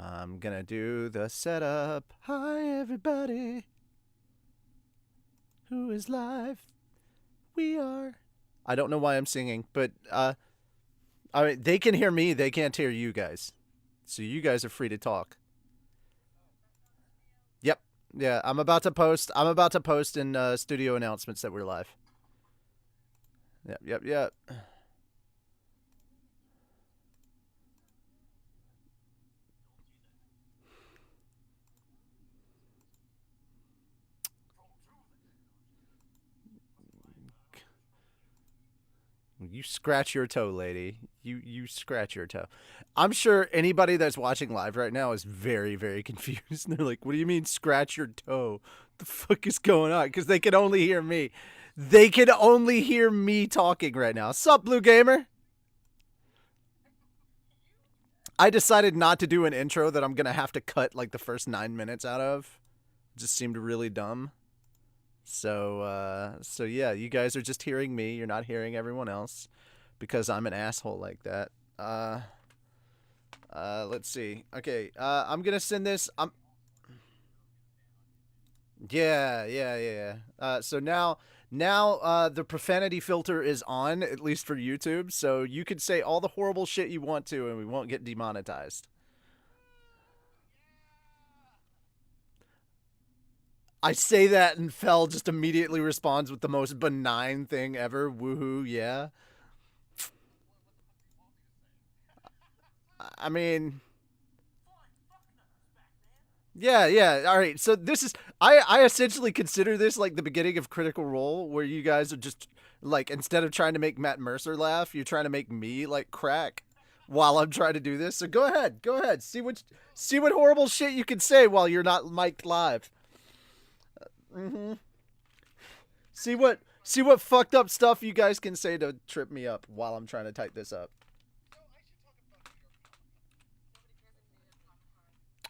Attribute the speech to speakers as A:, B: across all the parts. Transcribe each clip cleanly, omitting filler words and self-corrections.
A: I'm gonna do the setup. Hi, everybody. Who is live? We are. I don't know why I'm singing, but I mean, they can hear me. They can't hear you guys, so you guys are free to talk. Yep. Yeah, I'm about to post. I'm about to post in studio announcements that we're live. Yep. Yep. Yep. You scratch your toe, lady. You scratch your toe. I'm sure anybody that's watching live right now is very, very confused. They're like, "What do you mean scratch your toe? The fuck is going on?" Because they can only hear me. They can only hear me talking right now. Sup, Blue Gamer? I decided not to do an intro that I'm gonna have to cut like the first 9 minutes out of. It just seemed really dumb. So yeah, you guys are just hearing me. You're not hearing everyone else because I'm an asshole like that. Let's see. Okay, I'm gonna send this. Yeah. So now, the profanity filter is on, at least for YouTube. So you can say all the horrible shit you want to, and we won't get demonetized. I say that, and Fel just immediately responds with the most benign thing ever. Woohoo! Yeah. I mean, yeah. All right. So this is I essentially consider this like the beginning of Critical Role, where you guys are just like, instead of trying to make Matt Mercer laugh, you're trying to make me like crack while I'm trying to do this. So go ahead, see what horrible shit you can say while you're not mic'd live. Mm-hmm. See what fucked up stuff you guys can say to trip me up while I'm trying to type this up.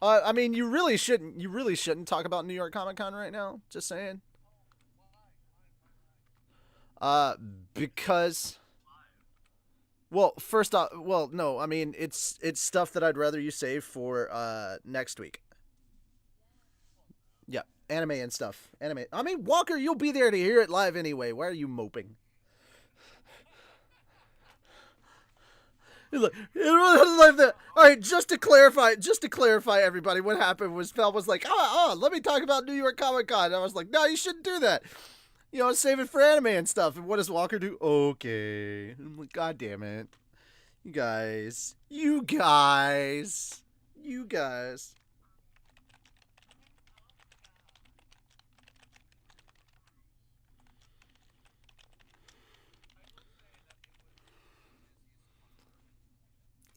A: I mean, you really shouldn't. You really shouldn't talk about New York Comic Con right now. Just saying. Uh, because, well, first off, well, no, I mean, it's stuff that I'd rather you save for next week. Yeah, anime and stuff. Anime. I mean, Walker, you'll be there to hear it live anyway. Why are you moping? He's like, like that. All right, just to clarify, everybody, what happened was Fel was like, let me talk about New York Comic Con. And I was like, no, you shouldn't do that. Save it for anime and stuff. And what does Walker do? Okay. I'm like, God damn it. You guys.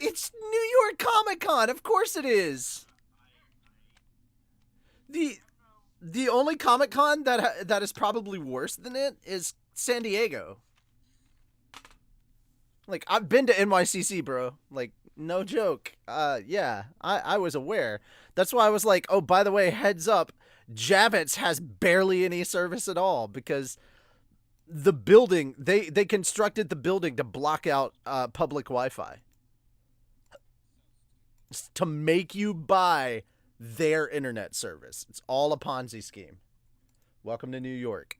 A: It's New York Comic Con. Of course it is. The the only Comic Con that is probably worse than it is San Diego. Like, I've been to NYCC, bro. Like, no joke. Yeah, I was aware. That's why I was like, oh, by the way, heads up, Javits has barely any service at all, because the building, they constructed the building to block out public Wi-Fi to make you buy their internet service. It's all a Ponzi scheme. Welcome to New York,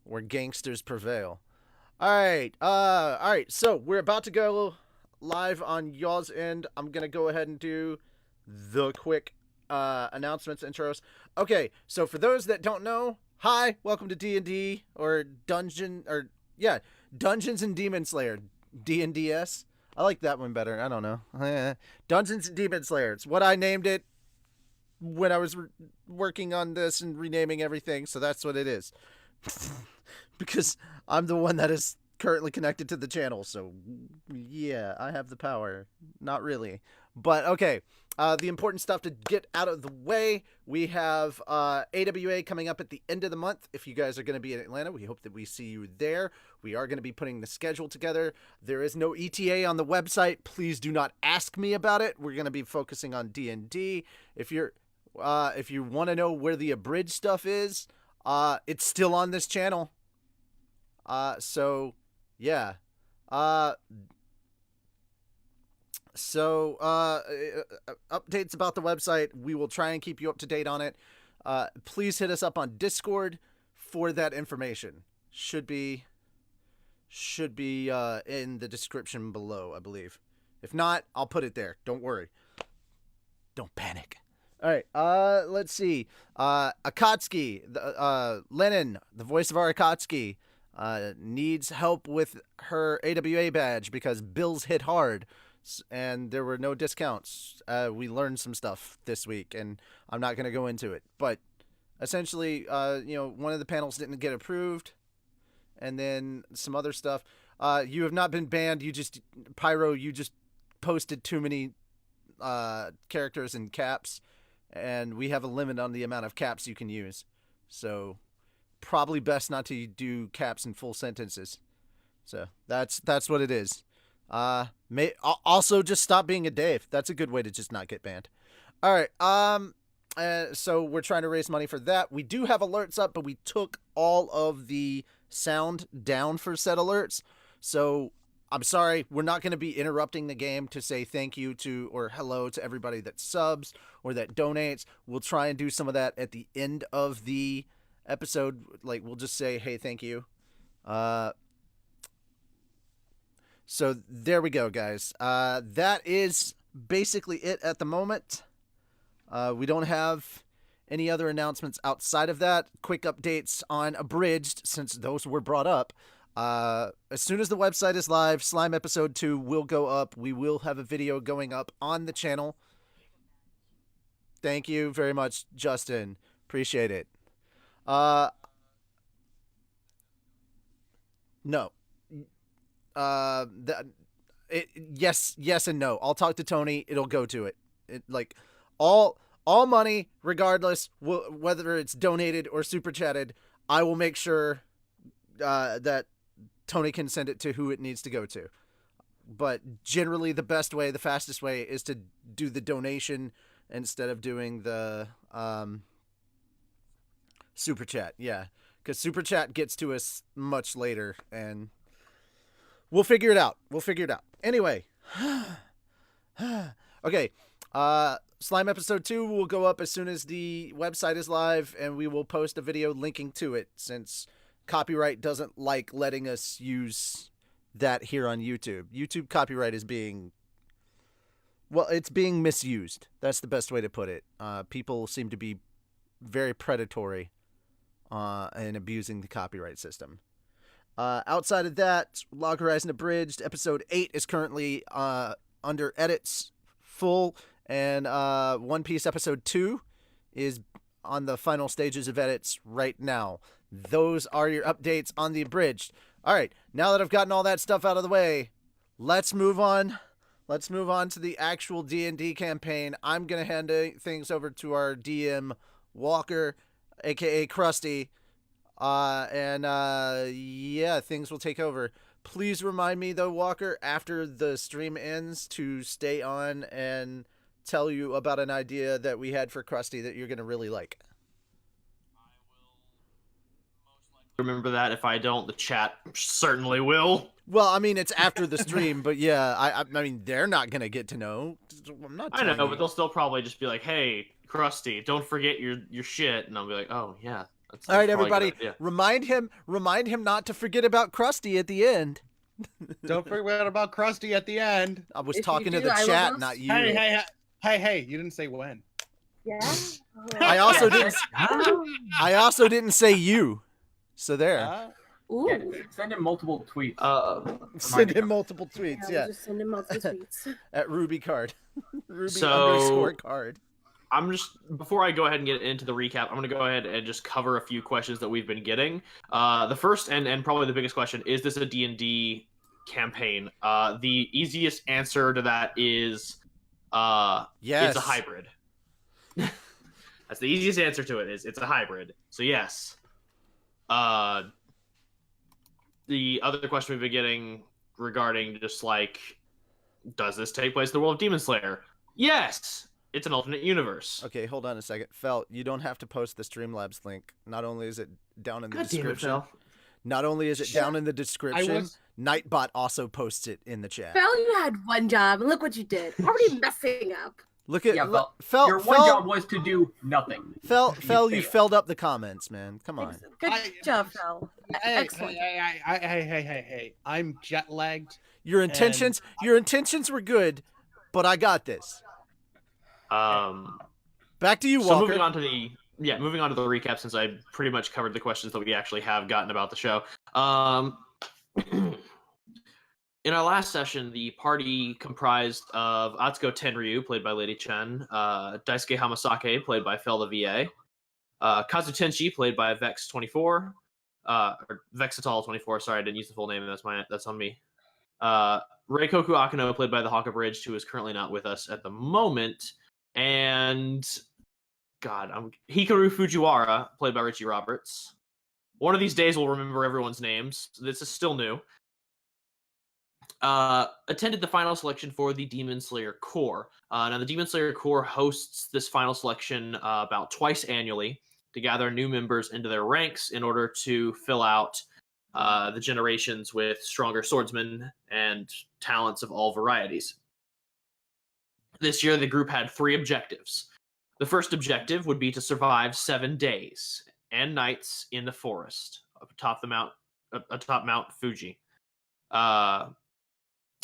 A: where gangsters prevail. All right. So we're about to go live on y'all's end. I'm gonna go ahead and do the quick announcements, intros. Okay, so for those that don't know, hi, welcome to D&D, or Dungeon, or yeah, Dungeons and Demon Slayer, D&DS. I like that one better. I don't know. Dungeons and Demon Slayer. It's what I named it when I was working on this and renaming everything. So that's what it is. Because I'm the one that is currently connected to the channel. So yeah, I have the power. Not really. But okay. The important stuff to get out of the way. We have AWA coming up at the end of the month. If you guys are going to be in Atlanta, we hope that we see you there. We are going to be putting the schedule together. There is no ETA on the website. Please do not ask me about it. We're going to be focusing on D&D. If you want to know where the abridged stuff is, it's still on this channel. So yeah. So, updates about the website. We will try and keep you up to date on it. Please hit us up on Discord for that information. Should be in the description below, I believe. If not, I'll put it there. Don't worry. Don't panic. All right. Let's see. Akatsuki, Lennon, the voice of our Akatsuki, needs help with her AWA badge because bills hit hard, and there were no discounts. We learned some stuff this week, and I'm not going to go into it. But essentially, one of the panels didn't get approved, and then some other stuff. You have not been banned. You just posted too many characters in caps, and we have a limit on the amount of caps you can use. So probably best not to do caps in full sentences. So that's what it is. Also just stop being a Dave. That's a good way to just not get banned. All right. So we're trying to raise money for that. We do have alerts up, but we took all of the sound down for said alerts. So I'm sorry, we're not going to be interrupting the game to say thank you to or hello to everybody that subs or that donates. We'll try and do some of that at the end of the episode. Like, we'll just say, hey, thank you. So there we go, guys. That is basically it at the moment. We don't have any other announcements outside of that. Quick updates on Abridged, since those were brought up. As soon as the website is live, Slime Episode 2 will go up. We will have a video going up on the channel. Thank you very much, Justin. Appreciate it. No. Yes and no. I'll talk to Tony. It'll go to it. All money, regardless, whether it's donated or super chatted, I will make sure that Tony can send it to who it needs to go to. But generally, the best way, the fastest way, is to do the donation instead of doing the super chat. Yeah, because super chat gets to us much later, and we'll figure it out. Anyway, okay. Slime Episode 2 will go up as soon as the website is live, and we will post a video linking to it, since copyright doesn't like letting us use that here on YouTube. YouTube copyright is being misused. That's the best way to put it. People seem to be very predatory in abusing the copyright system. Outside of that, Log Horizon Abridged Episode 8 is currently under edits full, and One Piece Episode 2 is on the final stages of edits right now. Those are your updates on the Abridged. All right, now that I've gotten all that stuff out of the way, let's move on. Let's move on to the actual D&D campaign. I'm going to hand things over to our DM, Walker, a.k.a. Krusty. Yeah, things will take over. Please remind me, though, Walker, after the stream ends, to stay on and tell you about an idea that we had for Krusty that you're going to really like.
B: Remember that. If I don't, the chat certainly will.
A: Well, I mean, it's after the stream, but yeah, I mean, they're not going to get to know. I'm not
B: I know, but they'll still probably just be like, hey, Krusty, don't forget your shit. And I'll be like, oh, yeah. That's
A: all right, everybody, remind him not to forget about Krusty at the end.
C: Don't forget about Krusty at the end.
A: I was talking to the chat, not you.
C: Hey, you didn't say when.
D: Yeah.
A: I also didn't say you. So there.
D: Ooh.
E: Yeah, send him multiple tweets.
A: Send him multiple tweets, yeah.
D: Just send him multiple tweets.
A: At Ruby Card. _card.
B: I'm just, before I go ahead and get into the recap, I'm going to go ahead and just cover a few questions that we've been getting. The first and probably the biggest question, is this a D&D campaign? The easiest answer to that is yes. It's a hybrid. That's the easiest answer to it, is it's a hybrid. So yes. The other question we've been getting regarding just like, does this take place in the world of Demon Slayer? Yes! It's an alternate universe.
A: Okay, hold on a second. Fel, you don't have to post the Streamlabs link. Not only is it down in the description.
B: Damn it,
A: not only is it down in the description, Nightbot also posts it in the chat.
D: Fel, you had one job, and look what you did. Already messing up.
A: Look at
E: Yeah, Fel,
A: Fel.
E: your one job was to do nothing.
A: Fel, you
E: failed.
A: filled up the comments, man. Come on.
D: Good job, Fel.
C: Hey,
D: Excellent.
C: hey. I'm jet lagged.
A: Your intentions were good, but I got this. Back to you,
B: So
A: Walker.
B: moving on to the recap, since I pretty much covered the questions that we actually have gotten about the show. In our last session, the party comprised of Atsuko Tenryuu, played by Lady Chen, Daisuke Hamasaki, played by FelTheVA, Kazu Tenchi, played by Vex24, or Vexatal24. Sorry, I didn't use the full name. That's on me. Reikoku Akuno, played by TheHawkAbridged, who is currently not with us at the moment, and Hikaru Fujiwara, played by RichieRobertsVO. One of these days we'll remember everyone's names. This is still new. Attended the final selection for the Demon Slayer Corps. Now, the Demon Slayer Corps hosts this final selection about twice annually to gather new members into their ranks in order to fill out the generations with stronger swordsmen and talents of all varieties. This year, the group had 3 objectives. The first objective would be to survive 7 days and nights in the forest atop Mount Fuji.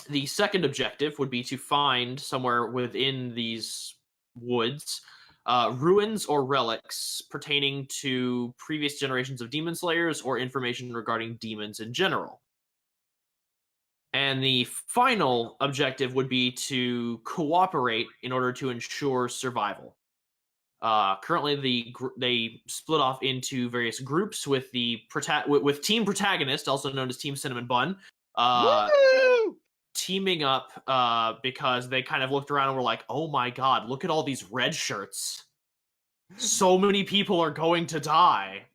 B: The second objective would be to find somewhere within these woods ruins or relics pertaining to previous generations of demon slayers or information regarding demons in general. And the final objective would be to cooperate in order to ensure survival. Currently, they split off into various groups with with Team Protagonist, also known as Team Cinnamon Bun, teaming up because they kind of looked around and were like, "Oh my god, look at all these red shirts! So many people are going to die."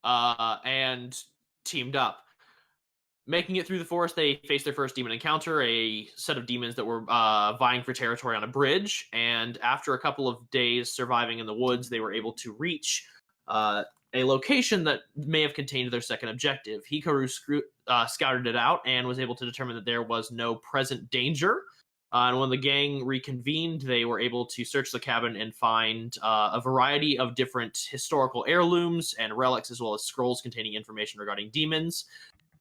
B: And teamed up. Making it through the forest, they faced their first demon encounter, a set of demons that were vying for territory on a bridge, and after a couple of days surviving in the woods, they were able to reach a location that may have contained their second objective. Hikaru scouted it out and was able to determine that there was no present danger. And when the gang reconvened, they were able to search the cabin and find a variety of different historical heirlooms and relics, as well as scrolls containing information regarding demons.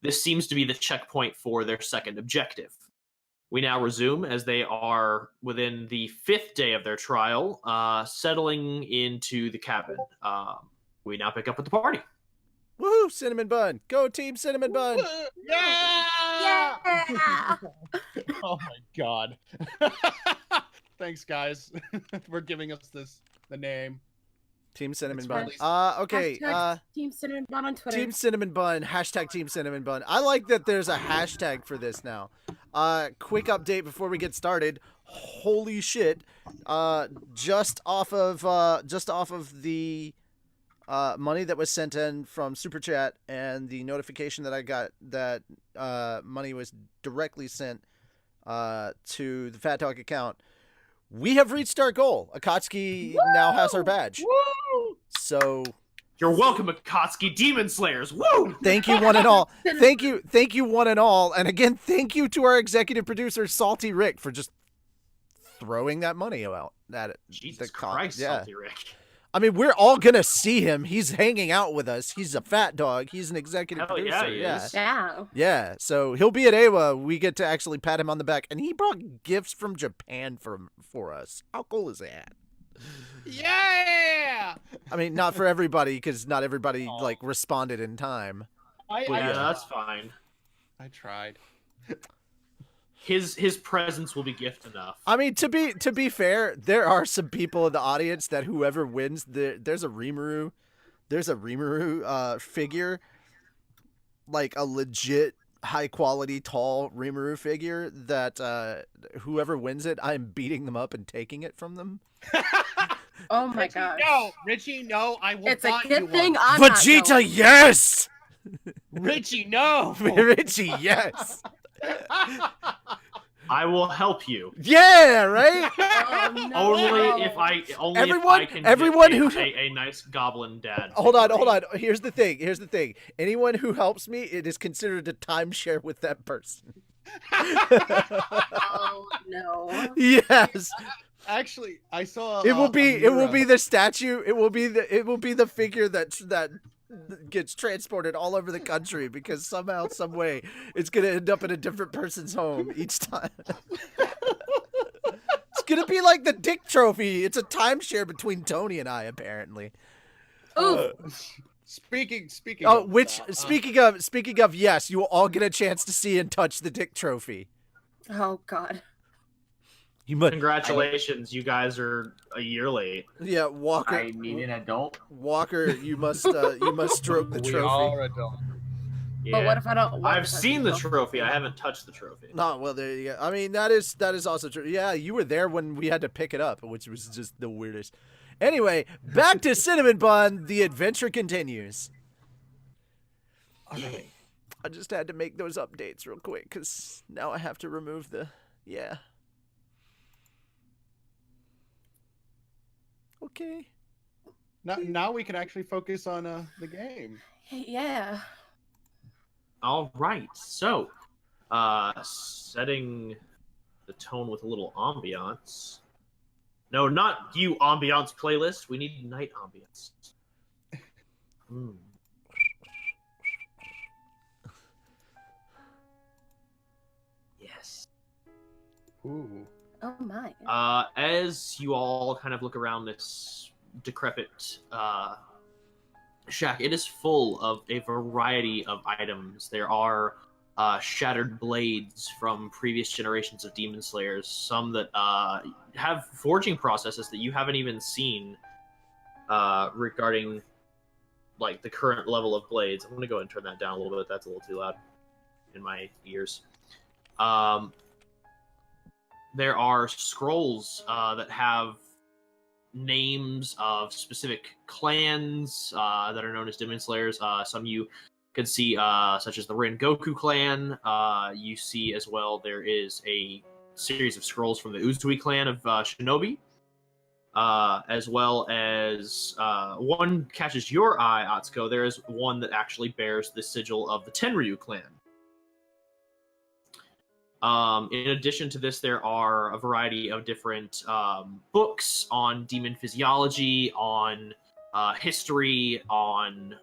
B: This seems to be the checkpoint for their second objective. We now resume as they are within the 5th day of their trial, settling into the cabin. We now pick up with the party.
A: Woohoo, Cinnamon Bun! Go Team Cinnamon Bun!
C: Yeah!
D: Yeah!
C: Oh my god. Thanks, guys, for giving us the name.
A: Team Cinnamon
C: It's
A: Bun.
C: released.
A: Okay.
D: Hashtag Team Cinnamon Bun on Twitter.
A: Team Cinnamon Bun. Hashtag Team Cinnamon Bun. I like that there's a hashtag for this now. Quick update before we get started. Holy shit. Just off of the money that was sent in from Super Chat and the notification that I got that money was directly sent to the Fat Talk account, we have reached our goal. Akatsuki now has our badge.
C: Woo!
A: So
B: You're welcome, Akatsuki Demon Slayers. Woo!
A: thank you one and all. Thank you one and all. And again, thank you to our executive producer Salty Rick for just throwing that money out at it.
B: Jesus Christ, Salty Rick.
A: I mean, we're all gonna see him. He's hanging out with us. He's a fat dog. He's an executive
B: Hell
A: producer.
B: yeah, he is.
D: Yeah.
A: Yeah, so he'll be at AWA. We get to actually pat him on the back, and he brought gifts from Japan for us. How cool is that?
C: Yeah!
A: I mean, not for everybody, because not everybody
C: Aw.
A: like responded in time.
B: Yeah, that's fine.
C: I tried.
B: His presence will be gift enough.
A: I mean, to be fair, there are some people in the audience that whoever wins, there's a Rimuru figure, like a legit high quality tall Rimuru figure that whoever wins it, I'm beating them up and taking it from them.
D: Oh my
C: Richie,
D: gosh.
C: no! Richie, no! I will
D: It's a
C: buy you
D: good thing
C: one.
D: I'm not
A: Vegeta,
D: going.
A: yes.
C: Richie, no!
A: Richie, yes.
B: I will help you.
A: Yeah, right.
D: Oh, no.
B: Only if I can
A: everyone
B: get
A: who
B: a nice goblin dad.
A: hold on. Here's the thing. Anyone who helps me, it is considered a timeshare with that person.
D: Oh no.
A: Yes.
C: Actually, I saw.
A: It will be
C: Amira.
A: the statue. It will be the figure that gets transported all over the country because somehow, some way, it's gonna end up in a different person's home each time. It's gonna be like the Dick Trophy. It's a timeshare between Tony and I, apparently.
D: Ooh.
C: Speaking.
A: Oh,
C: of
A: which
C: that,
A: speaking of, yes, you will all get a chance to see and touch the Dick Trophy.
D: Oh God.
A: You must.
B: Congratulations, you guys are a year late.
A: Yeah, Walker.
E: I need an adult.
A: Walker, you must stroke the
C: we
A: trophy.
C: are adults.
B: Yeah.
D: But what if I don't?
B: I've seen the trophy. I haven't touched the trophy.
A: No, well, there you go. I mean, that is also true. Yeah, you were there when we had to pick it up, which was just the weirdest. Anyway, back to Cinnamon Bun. The adventure continues.
C: Okay.
A: I just had to make those updates real quick because now I have to remove the. Yeah. Okay.
C: Now we can actually focus on the game.
D: Yeah.
B: All right. So, setting the tone with a little ambiance. No, not you, ambiance playlist. We need night ambiance. Yes.
C: Ooh.
D: Oh my.
B: As you all kind of look around this decrepit shack, it is full of a variety of items. There are shattered blades from previous generations of Demon Slayers, some that have forging processes that you haven't even seen regarding like the current level of blades. I'm going to go ahead and turn that down a little bit. That's a little too loud in my ears. There are scrolls that have names of specific clans that are known as Demon Slayers. Some you can see, such as the Rengoku clan. You see as well there is a series of scrolls from the Uzui clan of Shinobi, as well as one catches your eye, Atsuko. There is one that actually bears the sigil of the Tenryuu clan. In addition to this, there are a variety of different books on demon physiology, on history, on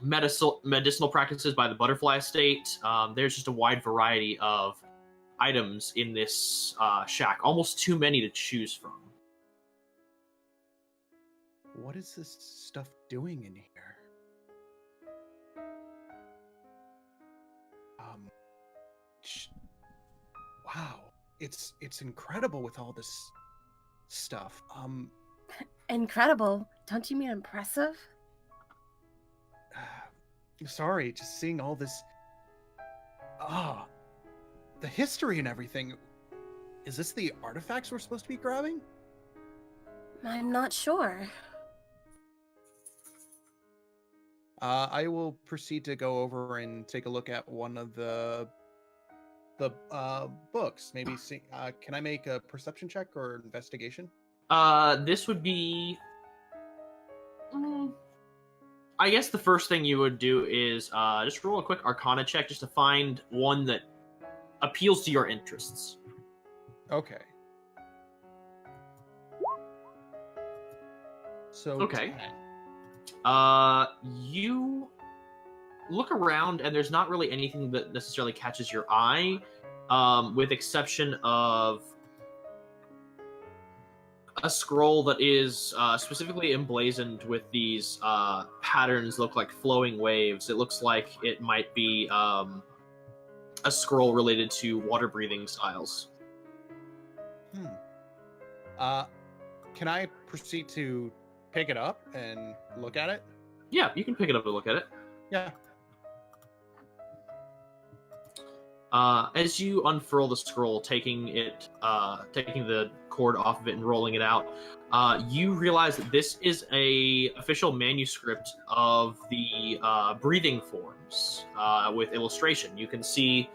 B: medicinal practices by the Butterfly Estate. There's just a wide variety of items in this shack, almost too many to choose from.
C: What is this stuff doing in here? Wow, it's incredible with all this stuff.
D: Incredible. Don't you mean impressive?
C: Sorry, just seeing all this. The history and everything. Is this the artifacts we're supposed to be grabbing?
D: I'm not sure.
C: I will proceed to go over and take a look at one of the books. Maybe see. Can I make a perception check or investigation?
B: This would be. I guess the first thing you would do is just roll a quick Arcana check just to find one that appeals to your interests.
C: Okay. So
B: Okay.
C: 10.
B: You look around and there's not really anything that necessarily catches your eye, with exception of a scroll that is specifically emblazoned with these patterns, look like flowing waves. It looks like it might be a scroll related to water breathing styles.
C: Can I proceed to pick it up and look at it?
B: Yeah, you can pick it up and look at it.
C: Yeah.
B: As you unfurl the scroll, taking the cord off of it and rolling it out, you realize that this is a official manuscript of the breathing forms with illustration. You can see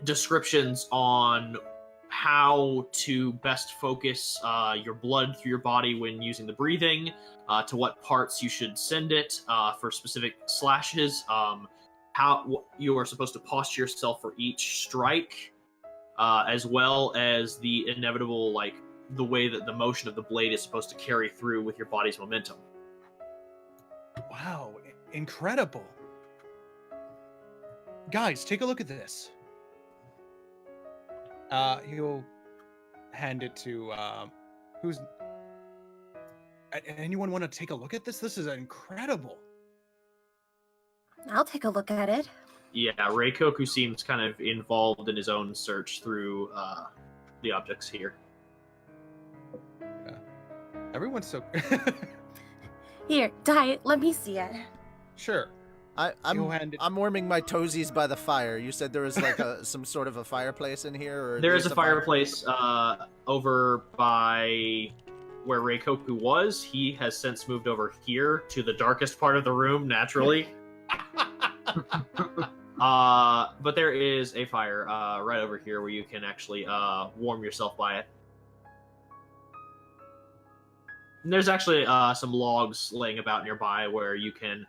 B: descriptions on how to best focus your blood through your body when using the breathing, to what parts you should send it for specific slashes, how you are supposed to posture yourself for each strike, as well as the inevitable, like, the way that the motion of the blade is supposed to carry through with your body's momentum.
C: Wow, incredible. Guys, take a look at this. He'll hand it to, who's... Anyone want to take a look at this? This is incredible.
D: I'll take a look at it.
B: Yeah, Reikoku seems kind of involved in his own search through the objects here.
C: Everyone's so...
D: Here, Dai, let me see it.
C: Sure.
A: I'm warming my toesies by the fire. You said there was like some sort of a fireplace in here, or
B: there is a fireplace over by where Reikoku was. He has since moved over here to the darkest part of the room, naturally. But there is a fire right over here where you can actually warm yourself by it. And there's actually some logs laying about nearby where you can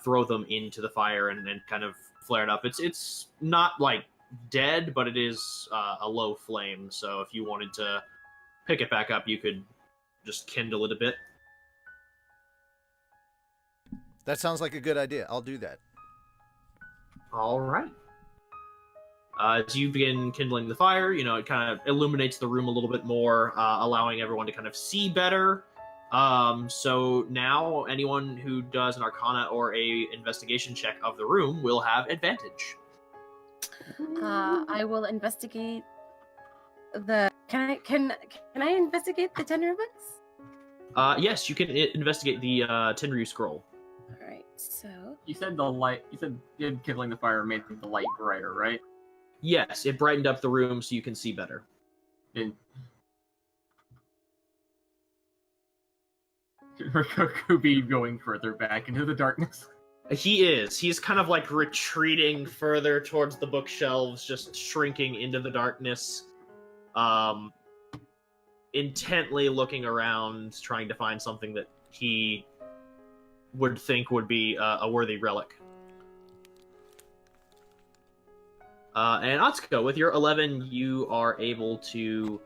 B: throw them into the fire and kind of flare it up. It's not like dead, but it is a low flame. So if you wanted to pick it back up, you could just kindle it a bit.
A: That sounds like a good idea. I'll do that.
B: All right. As you begin kindling the fire, you know, it kind of illuminates the room a little bit more, allowing everyone to kind of see better. So now anyone who does an Arcana or a investigation check of the room will have advantage.
D: I will investigate the. Can I investigate the Tenryuu books?
B: Yes, you can investigate the Tenryuu scroll.
D: All right. So
E: You said the light. You said kindling the fire made the light brighter, right?
B: Yes, it brightened up the room so you can see better.
E: And Reikoku be going further back into the darkness.
B: He is. He's kind of like retreating further towards the bookshelves, just shrinking into the darkness, intently looking around, trying to find something that he would think would be a worthy relic. And Atsuko, with your 11, you are able to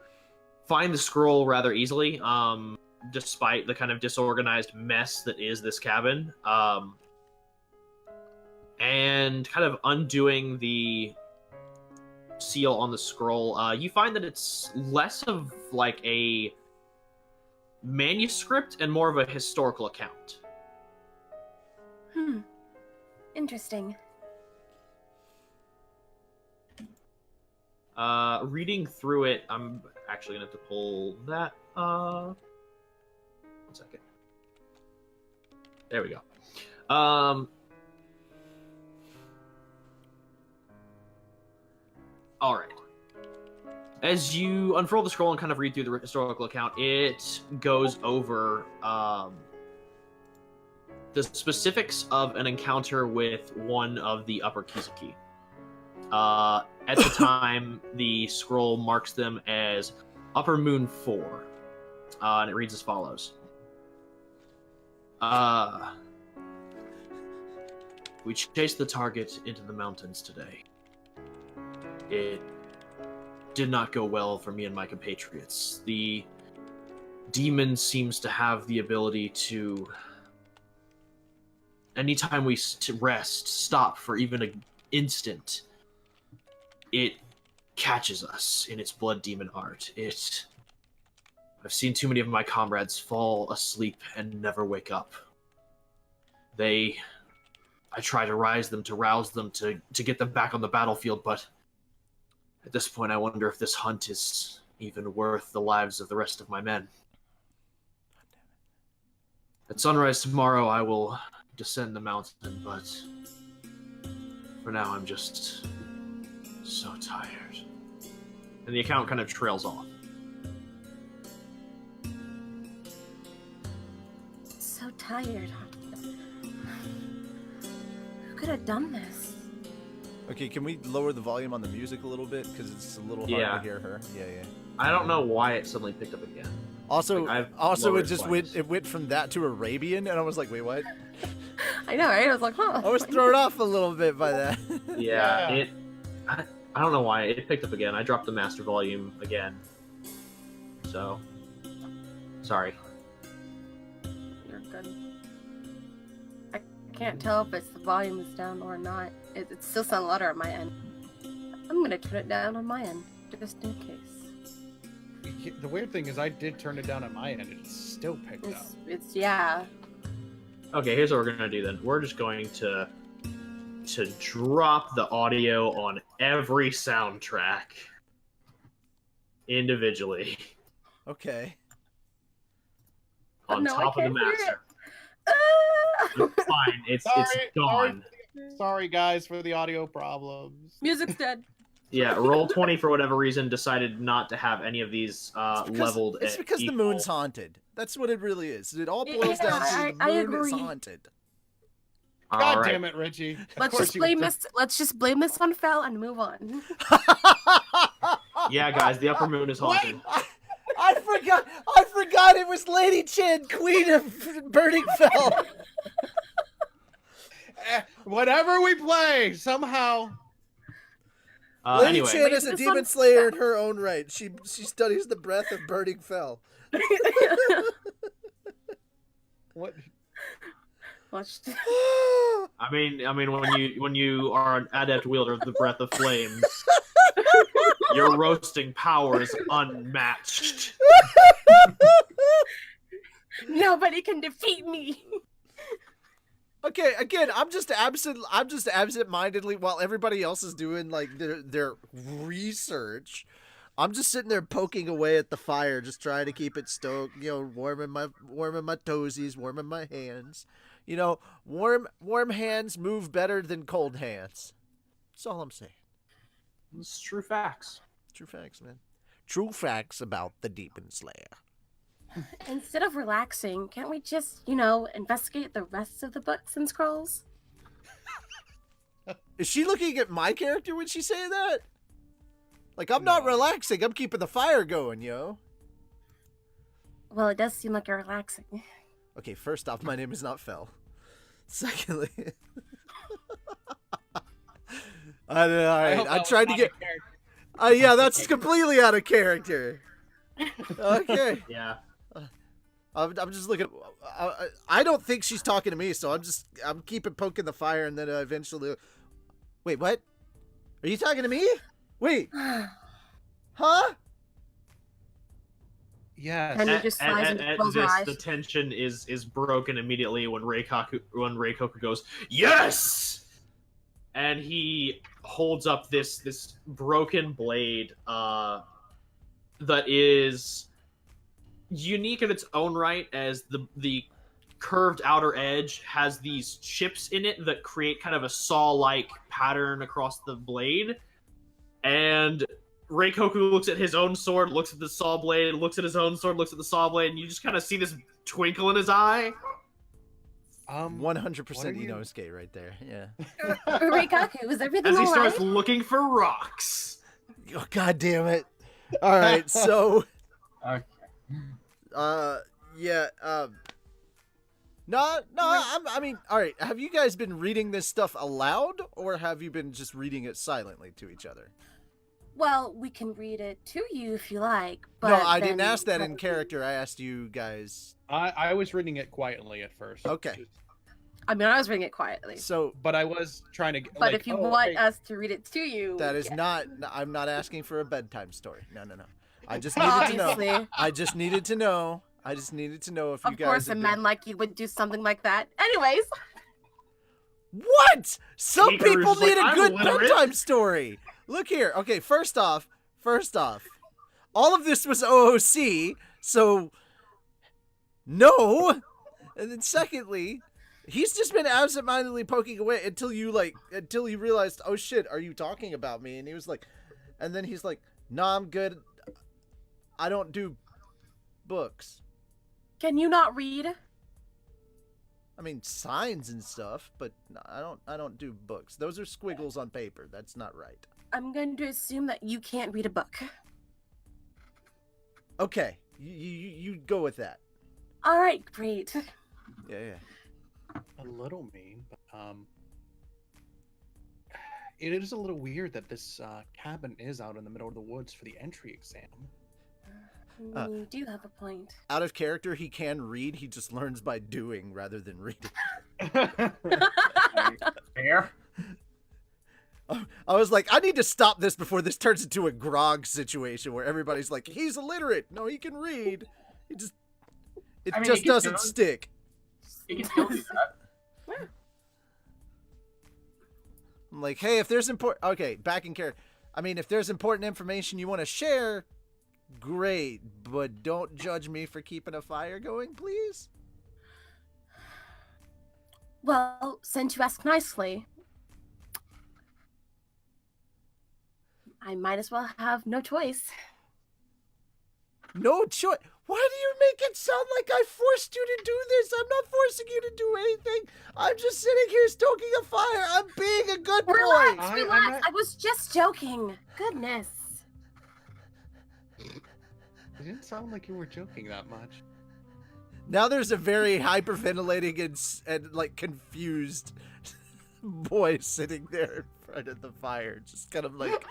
B: find the scroll rather easily, despite the kind of disorganized mess that is this cabin. And kind of undoing the seal on the scroll, you find that it's less of like a manuscript and more of a historical account.
D: Interesting.
B: Reading through it, I'm actually going to have to pull that. 1 second. There we go. All right. As you unfurl the scroll and kind of read through the historical account, it goes over the specifics of an encounter with one of the upper Kizuki. At the time, the scroll marks them as Upper Moon 4, and it reads as follows. We chased the target into the mountains today. It did not go well for me and my compatriots. The demon seems to have the ability to, anytime we rest, stop for even an instant, it catches us in its blood demon art. I've seen too many of my comrades fall asleep and never wake up. I try to rouse them to get them back on the battlefield, but at this point I wonder if this hunt is even worth the lives of the rest of my men. At sunrise tomorrow I will descend the mountain, but for now I'm just so tired. And the account kind of trails off.
D: So tired. Who could have done this?
A: Okay, can we lower the volume on the music a little bit because it's a little hard
B: Yeah.
A: to hear her? Yeah.
B: I don't know why it suddenly picked up again.
A: Also,
B: Like, I've
A: it
B: lowered
A: just
B: twice.
A: went from that to Arabian, and I was like, wait, what?
D: I know, right? I was like, huh.
A: I was thrown off a little bit by that.
B: Yeah, I don't know why it picked up again. I dropped the master volume again. So, sorry.
D: You're good. I can't tell if it's the volume is down or not. It still sounds louder on my end. I'm gonna turn it down on my end, just in case.
C: The weird thing is I did turn it down on my end and it's still picked up.
D: It's yeah.
B: Okay, here's what we're gonna do then. We're just going to drop the audio on every soundtrack individually
A: Okay.
B: on
D: No, I
B: top of the
D: can't hear
B: master.
D: Ah!
B: It's fine. It's gone.
C: Sorry, guys, for the audio problems.
D: Music's dead.
B: Yeah, roll 20 for whatever reason decided not to have any of these leveled.
A: It's
B: at
A: because the
B: equal.
A: moon's haunted. That's what it really is. It all boils
D: Yeah,
A: down to the
D: I
A: moon is
D: agree.
A: haunted.
B: All
C: God
B: right.
C: damn it, Richie. Of
D: Let's
C: course
D: just
C: you
D: blame
C: would-
D: this. Let's just blame this on Fel and move on.
B: Yeah, guys, the upper moon is haunted.
A: I forgot it was Lady Chin, Queen of Burning Fell.
C: Whatever we play, somehow.
A: Lady
B: Anyway,
A: Chin is a
D: This
A: demon
D: one's-
A: slayer in her own right. She studies the breath of Burning Fell.
C: What?
D: Watch.
B: I mean, when you are an adept wielder of the breath of flames, your roasting power is unmatched.
D: Nobody can defeat me.
A: Okay, again, I'm just absent-mindedly while everybody else is doing like their research. I'm just sitting there poking away at the fire, just trying to keep it stoked. You know, warming my toesies, warming my hands. You know, warm hands move better than cold hands. That's all I'm saying.
B: It's true facts.
A: True facts, man. True facts about the Demon Slayer.
D: Instead of relaxing, can't we just, investigate the rest of the books and scrolls?
A: Is she looking at my character when she say that? Like, I'm not
C: No.
A: relaxing. I'm keeping the fire going, yo.
D: Well, it does seem like you're relaxing.
A: Okay, first off, my name is not Fel. Secondly, all right. I tried to get. Yeah, that's completely out of character. Okay.
B: Yeah.
A: I'm just looking. I don't think she's talking to me, so I'm keeping poking the fire, and then eventually. Wait, what? Are you talking to me? Wait, huh?
C: Yes.
D: And you just sighs and
B: At
D: close her
B: this,
D: eyes.
B: the tension is broken immediately when Reikoku goes, "Yes!" And he holds up this broken blade that is unique in its own right, as the curved outer edge has these chips in it that create kind of a saw-like pattern across the blade. And Reikoku looks at his own sword, looks at the saw blade, looks at his own sword, looks at the saw blade, and you just kind of see this twinkle in his eye.
A: 100%
C: what are you-
A: Inosuke right there. Yeah.
D: Reikaku, is everything
B: As he
D: alright?
B: starts looking for rocks.
A: Oh, God damn it! All right, so.
E: Okay.
A: Yeah. No. I mean, all right. Have you guys been reading this stuff aloud, or have you been just reading it silently to each other?
D: Well, we can read it to you if you like, but
A: No, I didn't
D: then-
A: ask that in character. I asked you guys.
C: I was reading it quietly at first.
A: Okay.
D: I mean, I was reading it quietly.
A: So
C: But I was trying to.
D: But if you want
C: okay.
D: us to read it to you,
A: that is
D: yeah.
A: not. I'm not asking for a bedtime story. No. I just needed to know.
D: Obviously.
A: I just needed to know. if you
D: Of
A: guys.
D: course, a
A: have
D: man
A: been...
D: like you would do something like that. Anyways,
A: What? Some
B: Hikaru's
A: people
B: just like,
A: need a
B: "I'm
A: good
B: illiterate."
A: bedtime story. Look here. Okay, first off, all of this was OOC, so no. And then secondly, he's just been absentmindedly poking away until you realized, oh shit, are you talking about me? And he was like, and then he's like, nah, I'm good. I don't do books.
D: can you not read?
A: I mean, signs and stuff, but I don't do books. Those are squiggles on paper. That's not right.
D: I'm going to assume that you can't read a book.
A: Okay, you go with that.
D: All right, great.
A: Yeah.
C: A little mean, but it is a little weird that this cabin is out in the middle of the woods for the entry exam.
D: You do have a point.
A: Out of character, he can read. He just learns by doing rather than reading.
E: Fair.
A: I was like, I need to stop this before this turns into a grog situation where everybody's like, he's illiterate. No, he can read. It
E: I mean,
A: just
E: he can
A: doesn't
E: do it.
A: stick.
E: You can still do that.
A: I'm like, hey, if there's okay, back in character. I mean, if there's important information you want to share, great, but don't judge me for keeping a fire going, please.
D: Well, since you ask nicely, I might as well have no choice.
A: No choice. Why do you make it sound like I forced you to do this? I'm not forcing you to do anything. I'm just sitting here stoking a fire. I'm being a good boy.
D: Relax, relax. I was just joking. Goodness.
C: It didn't sound like you were joking that much.
A: Now there's a very hyperventilating and like confused boy sitting there in front of the fire, just kind of like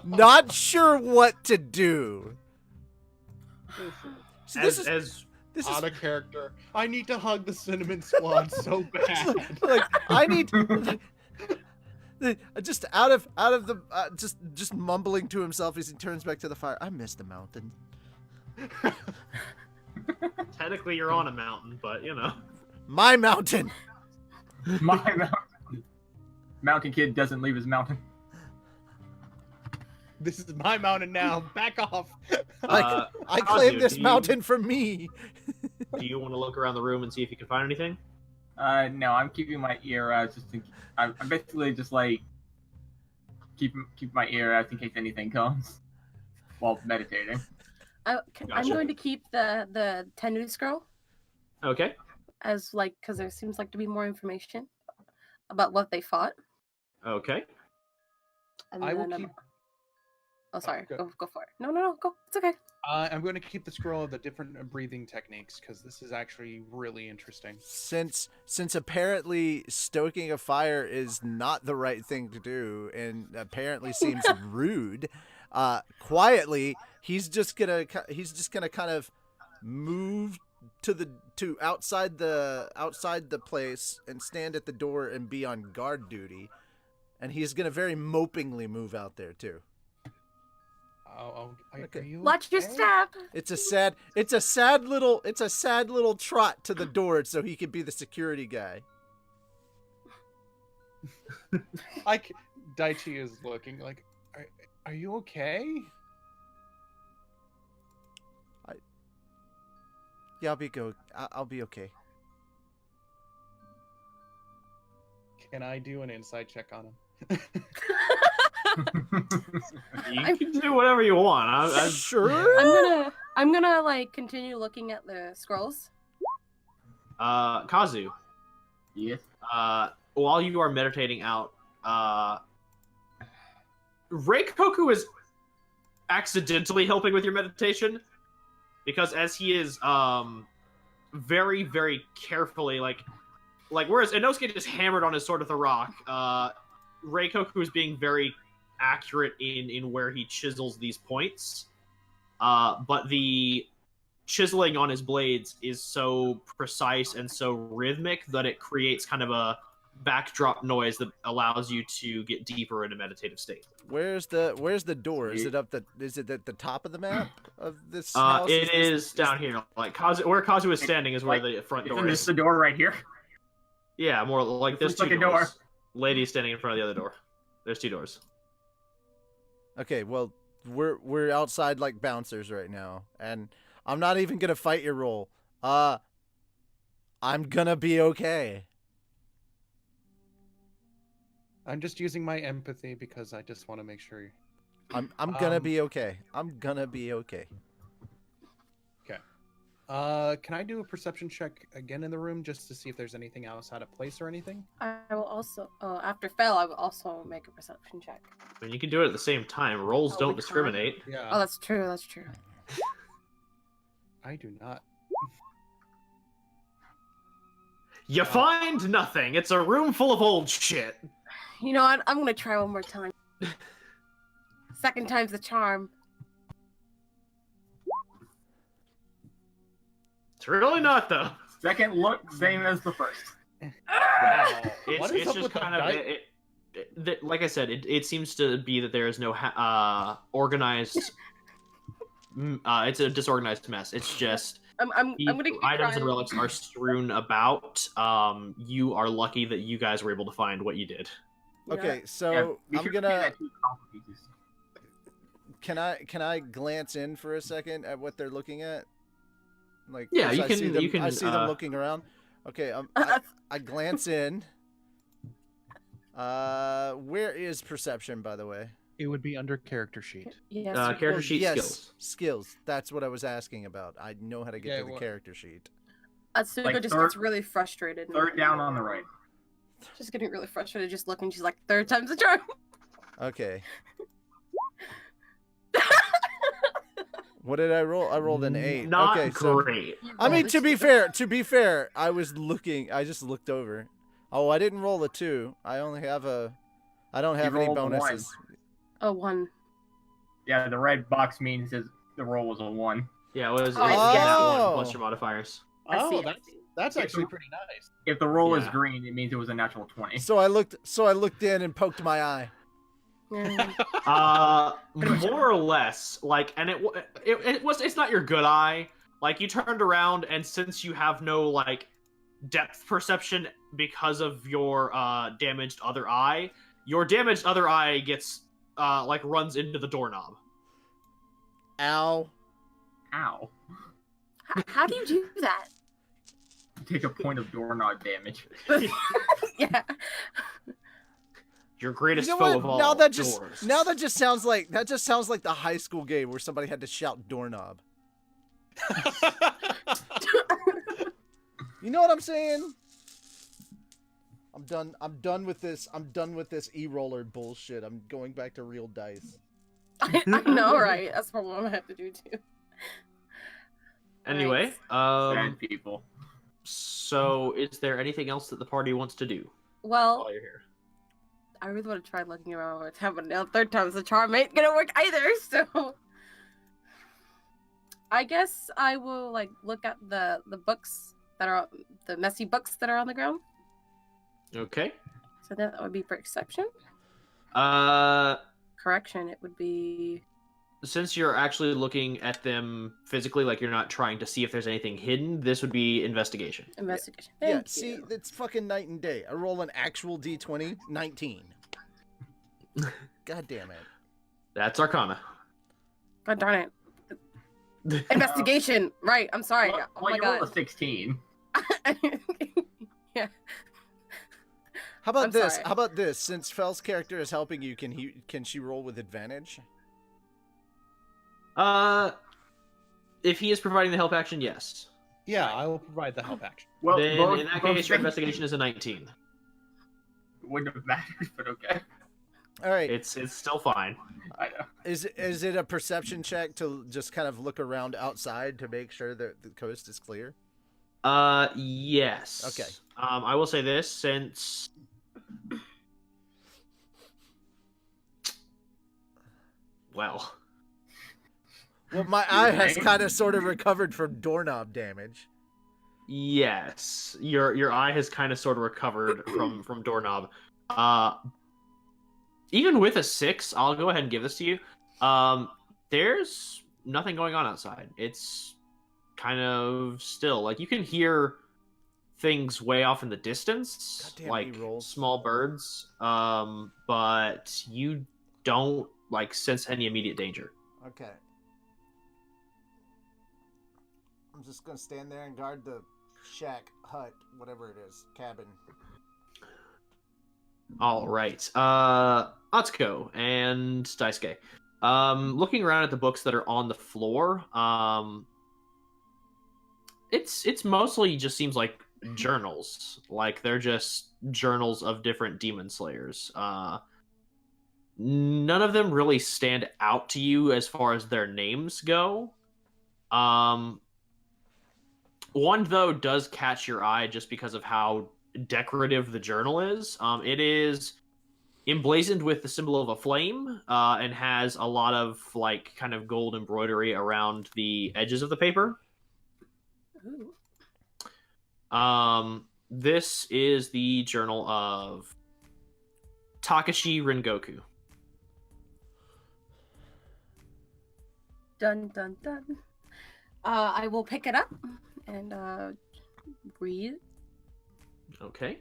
A: not sure what to do. So this is
C: out of character. I need to hug the cinnamon squad so bad.
A: like I need just out of the just mumbling to himself as he turns back to the fire. I miss the mountain.
B: Technically, you're on a mountain, but you know.
A: My mountain.
E: My mountain. Mountain kid doesn't leave his mountain.
C: This is my mountain now. Back off.
A: I
B: Kazu,
A: claim this mountain for me.
B: Do you want to look around the room and see if you can find anything?
E: No, I'm keeping my ear out. I'm basically just like keep my ear out in case anything comes while meditating.
D: I'm
B: Gotcha.
D: going to keep the Tenryuu scroll
B: Okay.
D: as like because there seems like to be more information about what they fought.
B: Okay.
D: And
C: I will
D: then,
C: keep.
D: Oh, sorry.
C: Go.
D: Go for it. No, go. It's okay.
C: I'm going to keep the scroll of the different breathing techniques because this is actually really interesting.
A: Since apparently stoking a fire is not the right thing to do and apparently seems rude, quietly he's just gonna kind of move to outside the place and stand at the door and be on guard duty, and he's gonna very mopingly move out there too.
C: Okay. Are you
D: Watch your
C: okay?
D: step.
A: It's a sad little trot to the door so he can be the security guy.
C: Daichi is looking like, are you okay?
A: Yeah, I'll be okay.
C: Can I do an insight check on him?
B: You can do whatever you want. I'm
A: Sure.
D: I'm gonna like continue looking at the scrolls.
B: Kazu.
E: Yes.
B: While you are meditating out, Reikoku is accidentally helping with your meditation because as he is very, very carefully like whereas Inosuke just hammered on his sword with a rock, Reikoku is being very accurate in where he chisels these points, but the chiseling on his blades is so precise and so rhythmic that it creates kind of a backdrop noise that allows you to get deeper in a meditative state.
A: Where's the door? Is it at the top of the map of this house?
B: It is down here. Like where Kazu is standing is where the front door
E: Isn't
B: is.
E: this the door right here?
B: Yeah, more like there's
E: Looks
B: two
E: like a
B: doors.
E: door.
B: Lady standing in front of the other door. There's two doors.
A: Okay, well, we're outside like bouncers right now, and I'm not even gonna fight your roll. I'm gonna be okay.
C: I'm just using my empathy because I just want to make sure.
A: I'm gonna be okay. I'm gonna be okay.
C: Can I do a perception check again in the room just to see if there's anything else out of place or anything?
D: I will also. Oh, after Fel, I will also make a perception check.
B: I mean, you can do it at the same time. Rolls
D: Oh,
B: don't
D: we can't.
B: discriminate.
C: Yeah.
D: Oh, that's true. That's true.
C: I do not.
B: You find nothing. It's a room full of old shit.
D: You know what? I'm gonna try one more time. Second time's the charm.
B: It's really not, though.
E: Second look, same as the first.
C: Wow.
B: It's,
C: What is
B: it's
C: up
B: just
C: with the
B: kind of
C: dice?
B: like I said, it seems to be that there is no organized. It's a disorganized mess. It's just
D: I'm gonna keep
B: items and
D: trying.
B: relics are strewn about. You are lucky that you guys were able to find what you did.
D: Yeah.
A: Okay, so
E: Yeah, we
A: I'm
E: should
A: gonna.
E: do that too, copper pieces.
A: Can I glance in for a second at what they're looking at? Like,
B: Yeah,
A: 'cause
B: you
A: I
B: can-
A: see them,
B: you can,
A: I see them looking around. Okay, I glance in. Where is perception, by the way?
C: It would be under character sheet.
D: Yes.
B: Character
D: well,
B: sheet
A: yes,
B: skills.
A: skills. That's what I was asking about. I know how to get
C: Yeah,
A: to the
C: what-
A: character sheet.
D: Atsuko
E: Like
D: just
E: third-
D: gets really frustrated.
E: Third down on the right.
D: Just getting really frustrated, just looking. She's like, third time's the charm.
A: Okay. What did I roll? I rolled an 8.
B: Not
A: okay, so
B: great.
A: I mean, to be fair, I was looking. I just looked over. Oh, I didn't roll a 2. I only have a. I don't have any
E: rolled a 1.
A: bonuses.
D: Oh, one.
E: Yeah, the red box means the roll was a 1.
B: Yeah, it was
D: Oh,
B: it's
D: I see.
B: nat 1 plus your modifiers.
D: I see,
C: Oh,
D: I
C: that's
D: see.
C: that's actually pretty nice.
E: If the roll is
B: Yeah.
E: green, it means it was a natural 20.
A: So I looked in and poked my eye.
D: Yeah.
B: More or less, like, and it's not your good eye. Like, you turned around, and since you have no like depth perception because of your damaged other eye, your damaged other eye gets like runs into the doorknob.
A: Ow.
E: Ow.
D: How do you do that?
E: Take a point of doorknob damage.
D: Yeah.
B: Your greatest
A: You know
B: foe
A: what?
B: of all.
A: Now that just sounds like the high school game where somebody had to shout doorknob. You know what I'm saying? I'm done with this. I'm done with this e-roller bullshit. I'm going back to real dice.
D: I know, right? That's probably what I'm gonna have to do too.
B: Anyway,
E: Bad people.
B: so is there anything else that the party wants to do
D: Well,
B: while you're here?
D: I really want to try looking around one more time, but now third time's the charm ain't gonna work either. So, I guess I will like look at the books that are the messy books that are on the ground.
B: Okay.
D: So that would be perception.
B: Uh,
D: Correction, it would be.
B: since you're actually looking at them physically, like you're not trying to see if there's anything hidden, this would be investigation.
D: Investigation.
A: Yeah,
D: Thank
A: see,
D: you.
A: it's fucking night and day. I roll an actual D20, 19. God damn it.
B: That's Arcana.
D: God darn it. Investigation. Right. I'm sorry.
E: Well,
D: Oh my
E: you rolled
D: god.
E: a 16.
D: Yeah.
A: How about
D: I'm
A: this?
D: sorry.
A: How about this? Since Fel's character is helping you, can she roll with advantage?
B: If he is providing the help action, yes.
C: Yeah, I will provide the help action.
E: Well,
B: Then
E: both-
B: in that
E: both
B: case, your
E: things
B: investigation is a 19.
E: wouldn't have mattered, but okay.
A: All right.
B: It's still fine.
E: I know.
A: Is it a perception check to just kind of look around outside to make sure that the coast is clear?
B: Yes.
A: Okay.
B: I will say this, since well,
A: My eye has kind of sort of recovered from doorknob damage.
B: yes, your eye has kind of sort of recovered from doorknob. Even with a 6, I'll go ahead and give this to you. There's nothing going on outside. It's kind of still. Like, you can hear things way off in the distance,
A: Goddamn
B: like
A: rerolls.
B: small birds. But you don't like sense any immediate danger.
A: Okay. I'm just gonna stand there and guard the shack, hut, whatever it is, cabin.
B: All right. Atsuko and Daisuke. Looking around at the books that are on the floor, It's mostly just seems like journals. Like they're just journals of different demon slayers. None of them really stand out to you as far as their names go. One though does catch your eye just because of how decorative the journal is. It is emblazoned with the symbol of a flame, and has a lot of like kind of gold embroidery around the edges of the paper.
D: Ooh.
B: This is the journal of Takashi Rengoku.
D: Dun dun dun. I will pick it up and read.
B: Okay.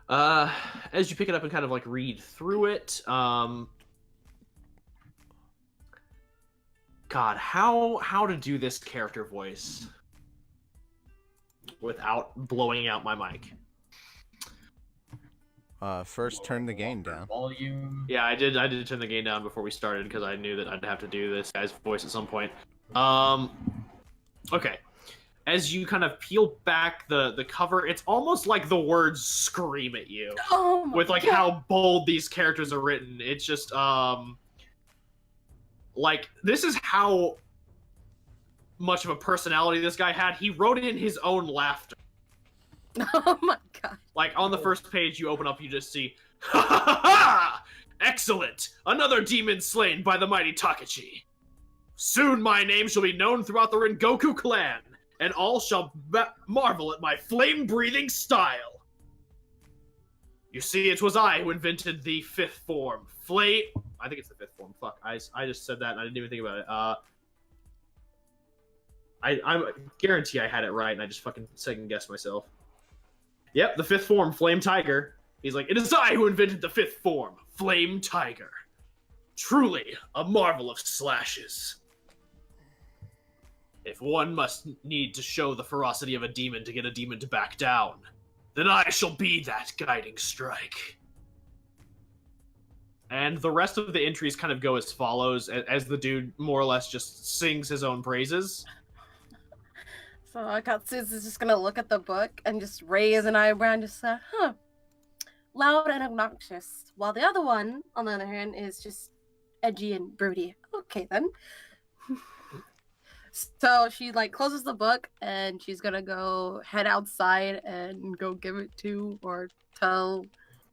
B: As you pick it up and kind of like read through it, God, how to do this character voice without blowing out my mic?
A: First turn the gain down.
E: Volume.
B: Yeah, I did turn the gain down before we started because I knew that I'd have to do this guy's voice at some point. Okay. As you kind of peel back the cover, it's almost like the words scream at you.
D: Oh my
B: With like
D: God.
B: how bold these characters are written. It's just like this is how much of a personality this guy had. He wrote in his own laughter.
D: Oh my God.
B: Like on the first page you open up, you just see, ha ha ha ha! Excellent! Another demon slain by the mighty Takashi. Soon my name shall be known throughout the Rengoku clan, and all shall marvel at my flame-breathing style. You see, it was I who invented the fifth form. I think it's the fifth form. Fuck, I just said that and I didn't even think about it. I guarantee I had it right and I just fucking second-guessed myself. Yep, the fifth form, Flame Tiger. He's like, it is I who invented the fifth form, Flame Tiger. Truly a marvel of slashes. If one must need to show the ferocity of a demon to get a demon to back down, then I shall be that guiding strike. And the rest of the entries kind of go as follows, as the dude more or less just sings his own praises.
D: So Katsu's is just gonna look at the book and just raise an eyebrow and just say, huh. Loud and obnoxious. While the other one, on the other hand, is just edgy and broody. Okay then. So she like closes the book and she's gonna go head outside and go give it to or tell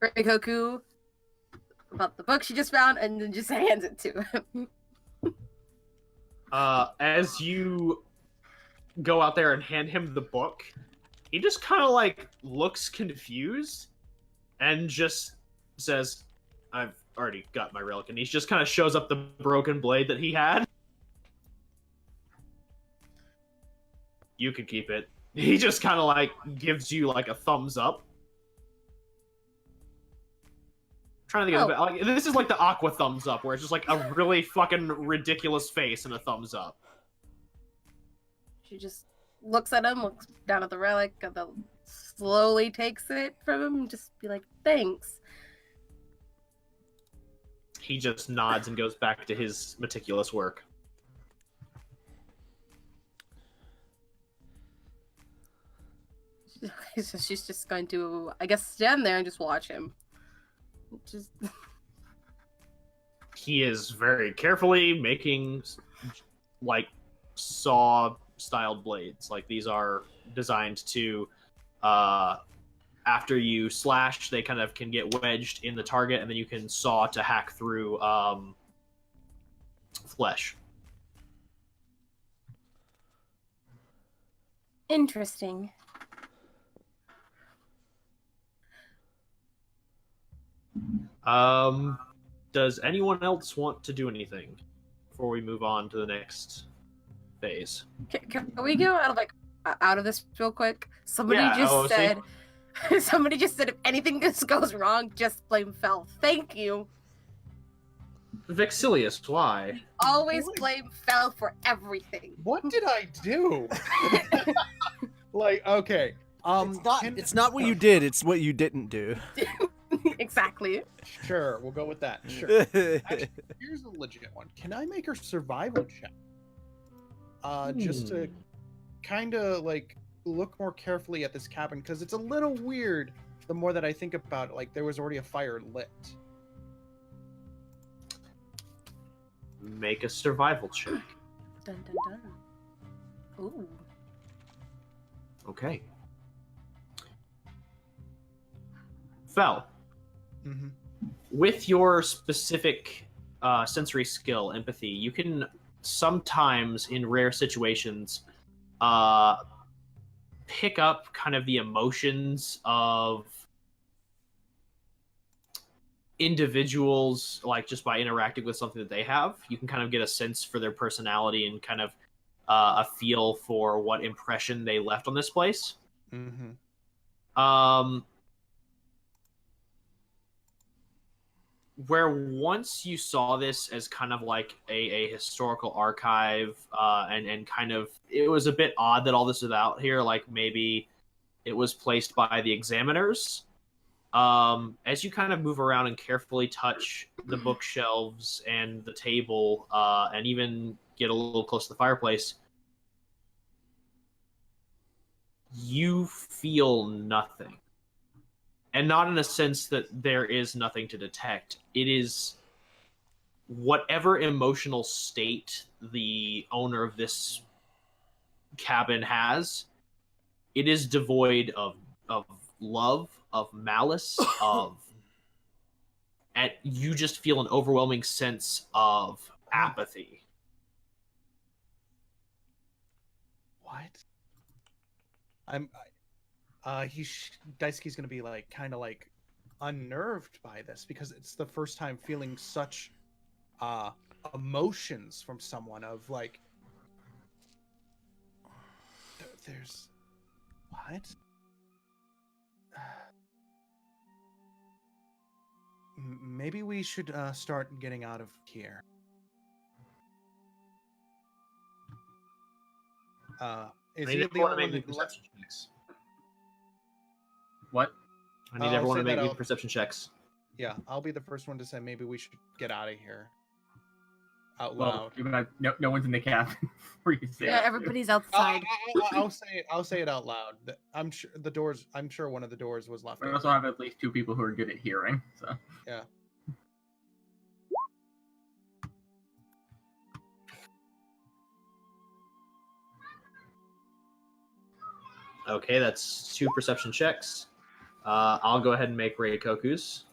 D: Reikoku about the book she just found and then just hands it to him.
B: As you go out there and hand him the book, he just kind of like looks confused and just says, I've already got my relic, and he just kind of shows up the broken blade that he had. You can keep it. He just kind of like gives you like a thumbs up. I'm trying to think of it. Like, this is like the Aqua thumbs up, where it's just like a really fucking ridiculous face and a thumbs up.
D: She just looks at him, looks down at the relic, and then slowly takes it from him and just be like, thanks.
B: He just nods and goes back to his meticulous work.
D: So she's just going to, I guess, stand there and just watch him. Just...
B: He is very carefully making, like, saw-styled blades. Like, these are designed to, after you slash, they kind of can get wedged in the target, and then you can saw to hack through, flesh.
D: Interesting.
B: Does anyone else want to do anything before we move on to the next phase?
D: Can we go out of this real quick? Somebody just said, if anything goes wrong, just blame Fel. Thank you.
B: Vexilius, why?
D: Always blame Fel for everything.
C: What did I do? Like, okay.
A: It's not what you did, it's what you didn't do.
D: Exactly.
C: Sure, we'll go with that. Sure. Actually, here's a legit one. Can I make her survival check? Just to kind of like look more carefully at this cabin because it's a little weird. The more that I think about it, like there was already a fire lit.
B: Make a survival check.
D: Dun dun dun. Ooh.
B: Okay. Fel,
C: Mm-hmm.
B: with your specific sensory skill, empathy, you can sometimes, in rare situations, pick up kind of the emotions of individuals, like just by interacting with something that they have. You can kind of get a sense for their personality and kind of a feel for what impression they left on this place.
C: Mm-hmm.
B: Where once you saw this as kind of like a historical archive, and kind of, it was a bit odd that all this was out here, like maybe it was placed by the examiners. As you kind of move around and carefully touch the bookshelves and the table, and even get a little close to the fireplace, you feel nothing. And not in a sense that there is nothing to detect. It is whatever emotional state the owner of this cabin has, it is devoid of love, of malice, and you just feel an overwhelming sense of apathy.
C: What? Daisuke's gonna be like kind of like unnerved by this because it's the first time feeling such emotions from someone of like there's what? Maybe we should start getting out of here. Is he the only one that
B: perception checks.
E: What?
B: I need
C: I'll
B: everyone
C: say
B: to make
C: that
B: me
C: I'll-
B: perception checks.
C: Yeah, I'll be the first one to say maybe we should get out of here. Out
E: Well,
C: loud.
E: you're gonna, no one's in the cabin before you say
D: Yeah,
E: it.
D: everybody's outside.
C: I'll say it out loud. I'm sure the doors. I'm sure one of the doors was left
E: We
C: open.
E: also have at least 2 people who are good at hearing. So
C: Yeah.
B: Okay, that's 2 perception checks. I'll go ahead and make Reikoku's.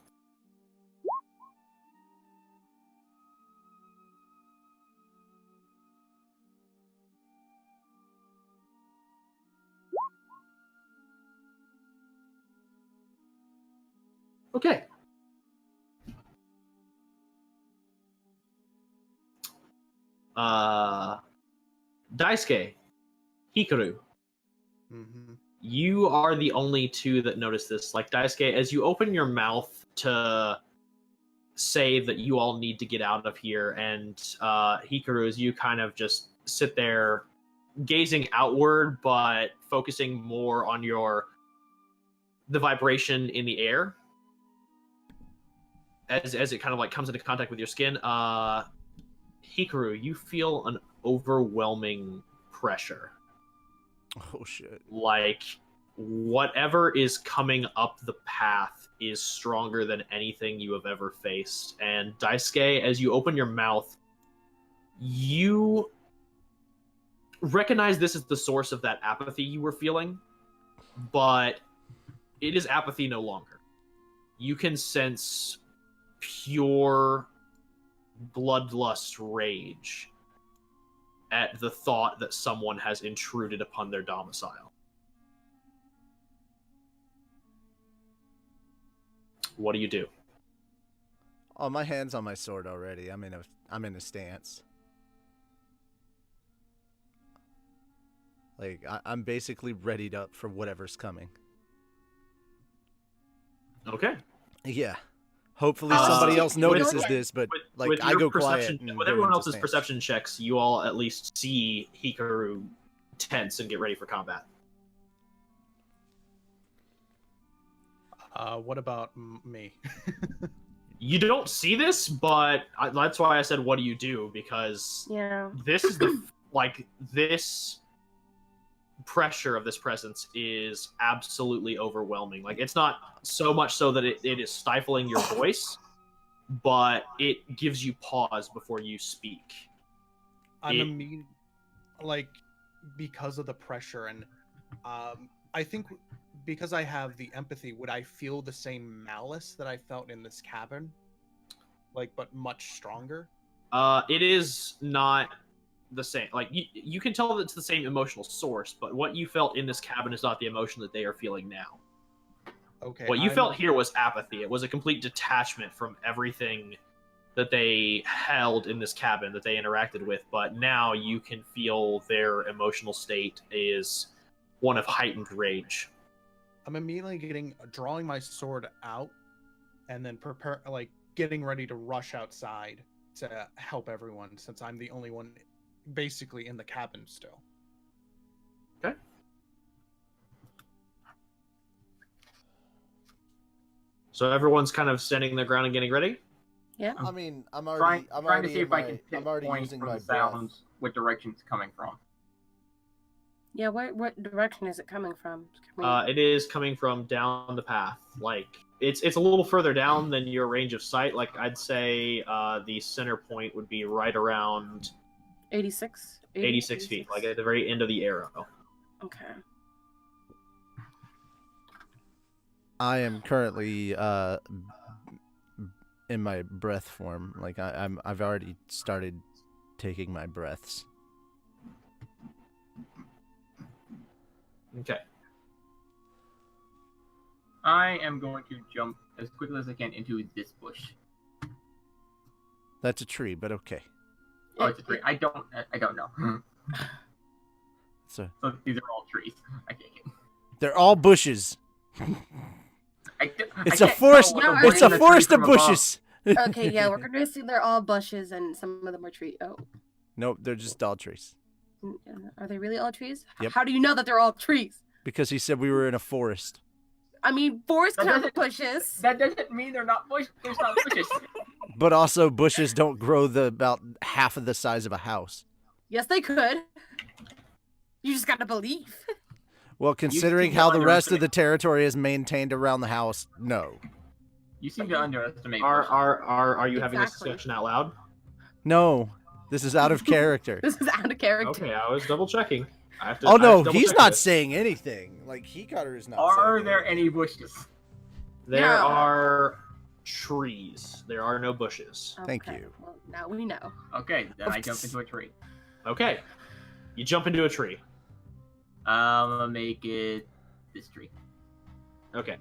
B: Okay. Daisuke, Hikaru,
C: Mm-hmm.
B: you are the only 2 that notice this. Like, Daisuke, as you open your mouth to say that you all need to get out of here, and Hikaru, as you kind of just sit there gazing outward, but focusing more on the vibration in the air as it kind of like comes into contact with your skin. Hikaru, you feel an overwhelming pressure.
A: Oh shit.
B: Like, whatever is coming up the path is stronger than anything you have ever faced. And Daisuke, as you open your mouth, you recognize this is the source of that apathy you were feeling, but it is apathy no longer. You can sense pure bloodlust rage at the thought that someone has intruded upon their domicile. What do you do?
A: Oh, my hand's on my sword already. I'm in a stance. Like I'm basically readied up for whatever's coming.
B: Okay.
A: Yeah. Hopefully somebody else notices
D: with-
A: this, but like
B: With
A: I
B: your
A: go
B: perception,
A: quiet. And
B: with
A: go
B: everyone
A: into
B: else's
A: stance.
B: perception checks, you all at least see Hikaru tense and get ready for combat.
C: What about me?
B: You don't see this, but that's why I said, "What do you do?" Because
D: Yeah.
B: this is the like this pressure of this presence is absolutely overwhelming. Like, it's not so much so that it is stifling your voice, but it gives you pause before you speak.
C: Like, because of the pressure, and I think because I have the empathy, would I feel the same malice that I felt in this cabin? Like, but much stronger?
B: It is not the same. Like, you can tell that it's the same emotional source, but what you felt in this cabin is not the emotion that they are feeling now.
C: Okay.
B: What you felt here was apathy. It was a complete detachment from everything that they held in this cabin, that they interacted with, but now you can feel their emotional state is one of heightened rage.
C: I'm immediately drawing my sword out, and then getting ready to rush outside to help everyone, since I'm the only one basically in the cabin still.
B: Okay. So everyone's kind of standing their ground and getting ready?
D: Yeah.
A: I mean, I'm
E: trying
A: already
E: to see if I can pinpoint
A: using
E: from
A: my
E: the sounds what direction it's coming from.
D: Yeah, what direction is it coming from?
B: It is coming from down the path. Like, it's a little further down than your range of sight. Like, I'd say the center point would be right around
D: 86?
B: 86 feet, like at the very end of the arrow.
D: Okay.
A: I am currently in my breath form. Like I've already started taking my breaths.
B: Okay.
E: I am going to jump as quickly as I can into this bush.
A: That's a tree, but okay.
E: Oh, it's a tree. I don't know.
A: So
E: these are all trees. I can't get.
A: they're all bushes.
E: It's
A: a forest.
D: No,
A: It's a forest of bushes.
D: Okay, yeah, we're gonna assume they're all bushes and some of them are trees. Oh.
A: Nope, they're just all trees.
D: Are they really all trees?
A: Yep.
D: How do you know that they're all trees?
A: Because he said we were in a forest.
D: I mean, forests
E: That
D: can have
E: doesn't-
D: bushes.
E: That doesn't mean they're not bush. There's not bushes.
A: But also, bushes don't grow about half of the size of a house.
D: Yes, they could. You just gotta believe.
A: Well, considering
E: seem to
A: how the rest of
E: underestimate-
A: the territory is maintained around the house, no.
E: You seem to underestimate.
B: Are you having this
D: Exactly.
B: discussion out loud?
A: No, this is out of character.
D: This is out of character.
B: Okay, I was double checking. I have to,
A: Oh
B: I have
A: no,
B: to double
A: he's
B: check
A: not
B: this.
A: saying anything. Like Hikaru is not.
E: Are
A: saying
E: there
A: anything.
E: any bushes?
B: There
D: No.
B: are trees. There are no bushes.
A: Thank
D: Okay,
A: you.
D: Well, now we know.
E: Okay, then I jump into a tree.
B: Okay. You jump into a tree.
E: I'm gonna make it this tree.
B: Okay.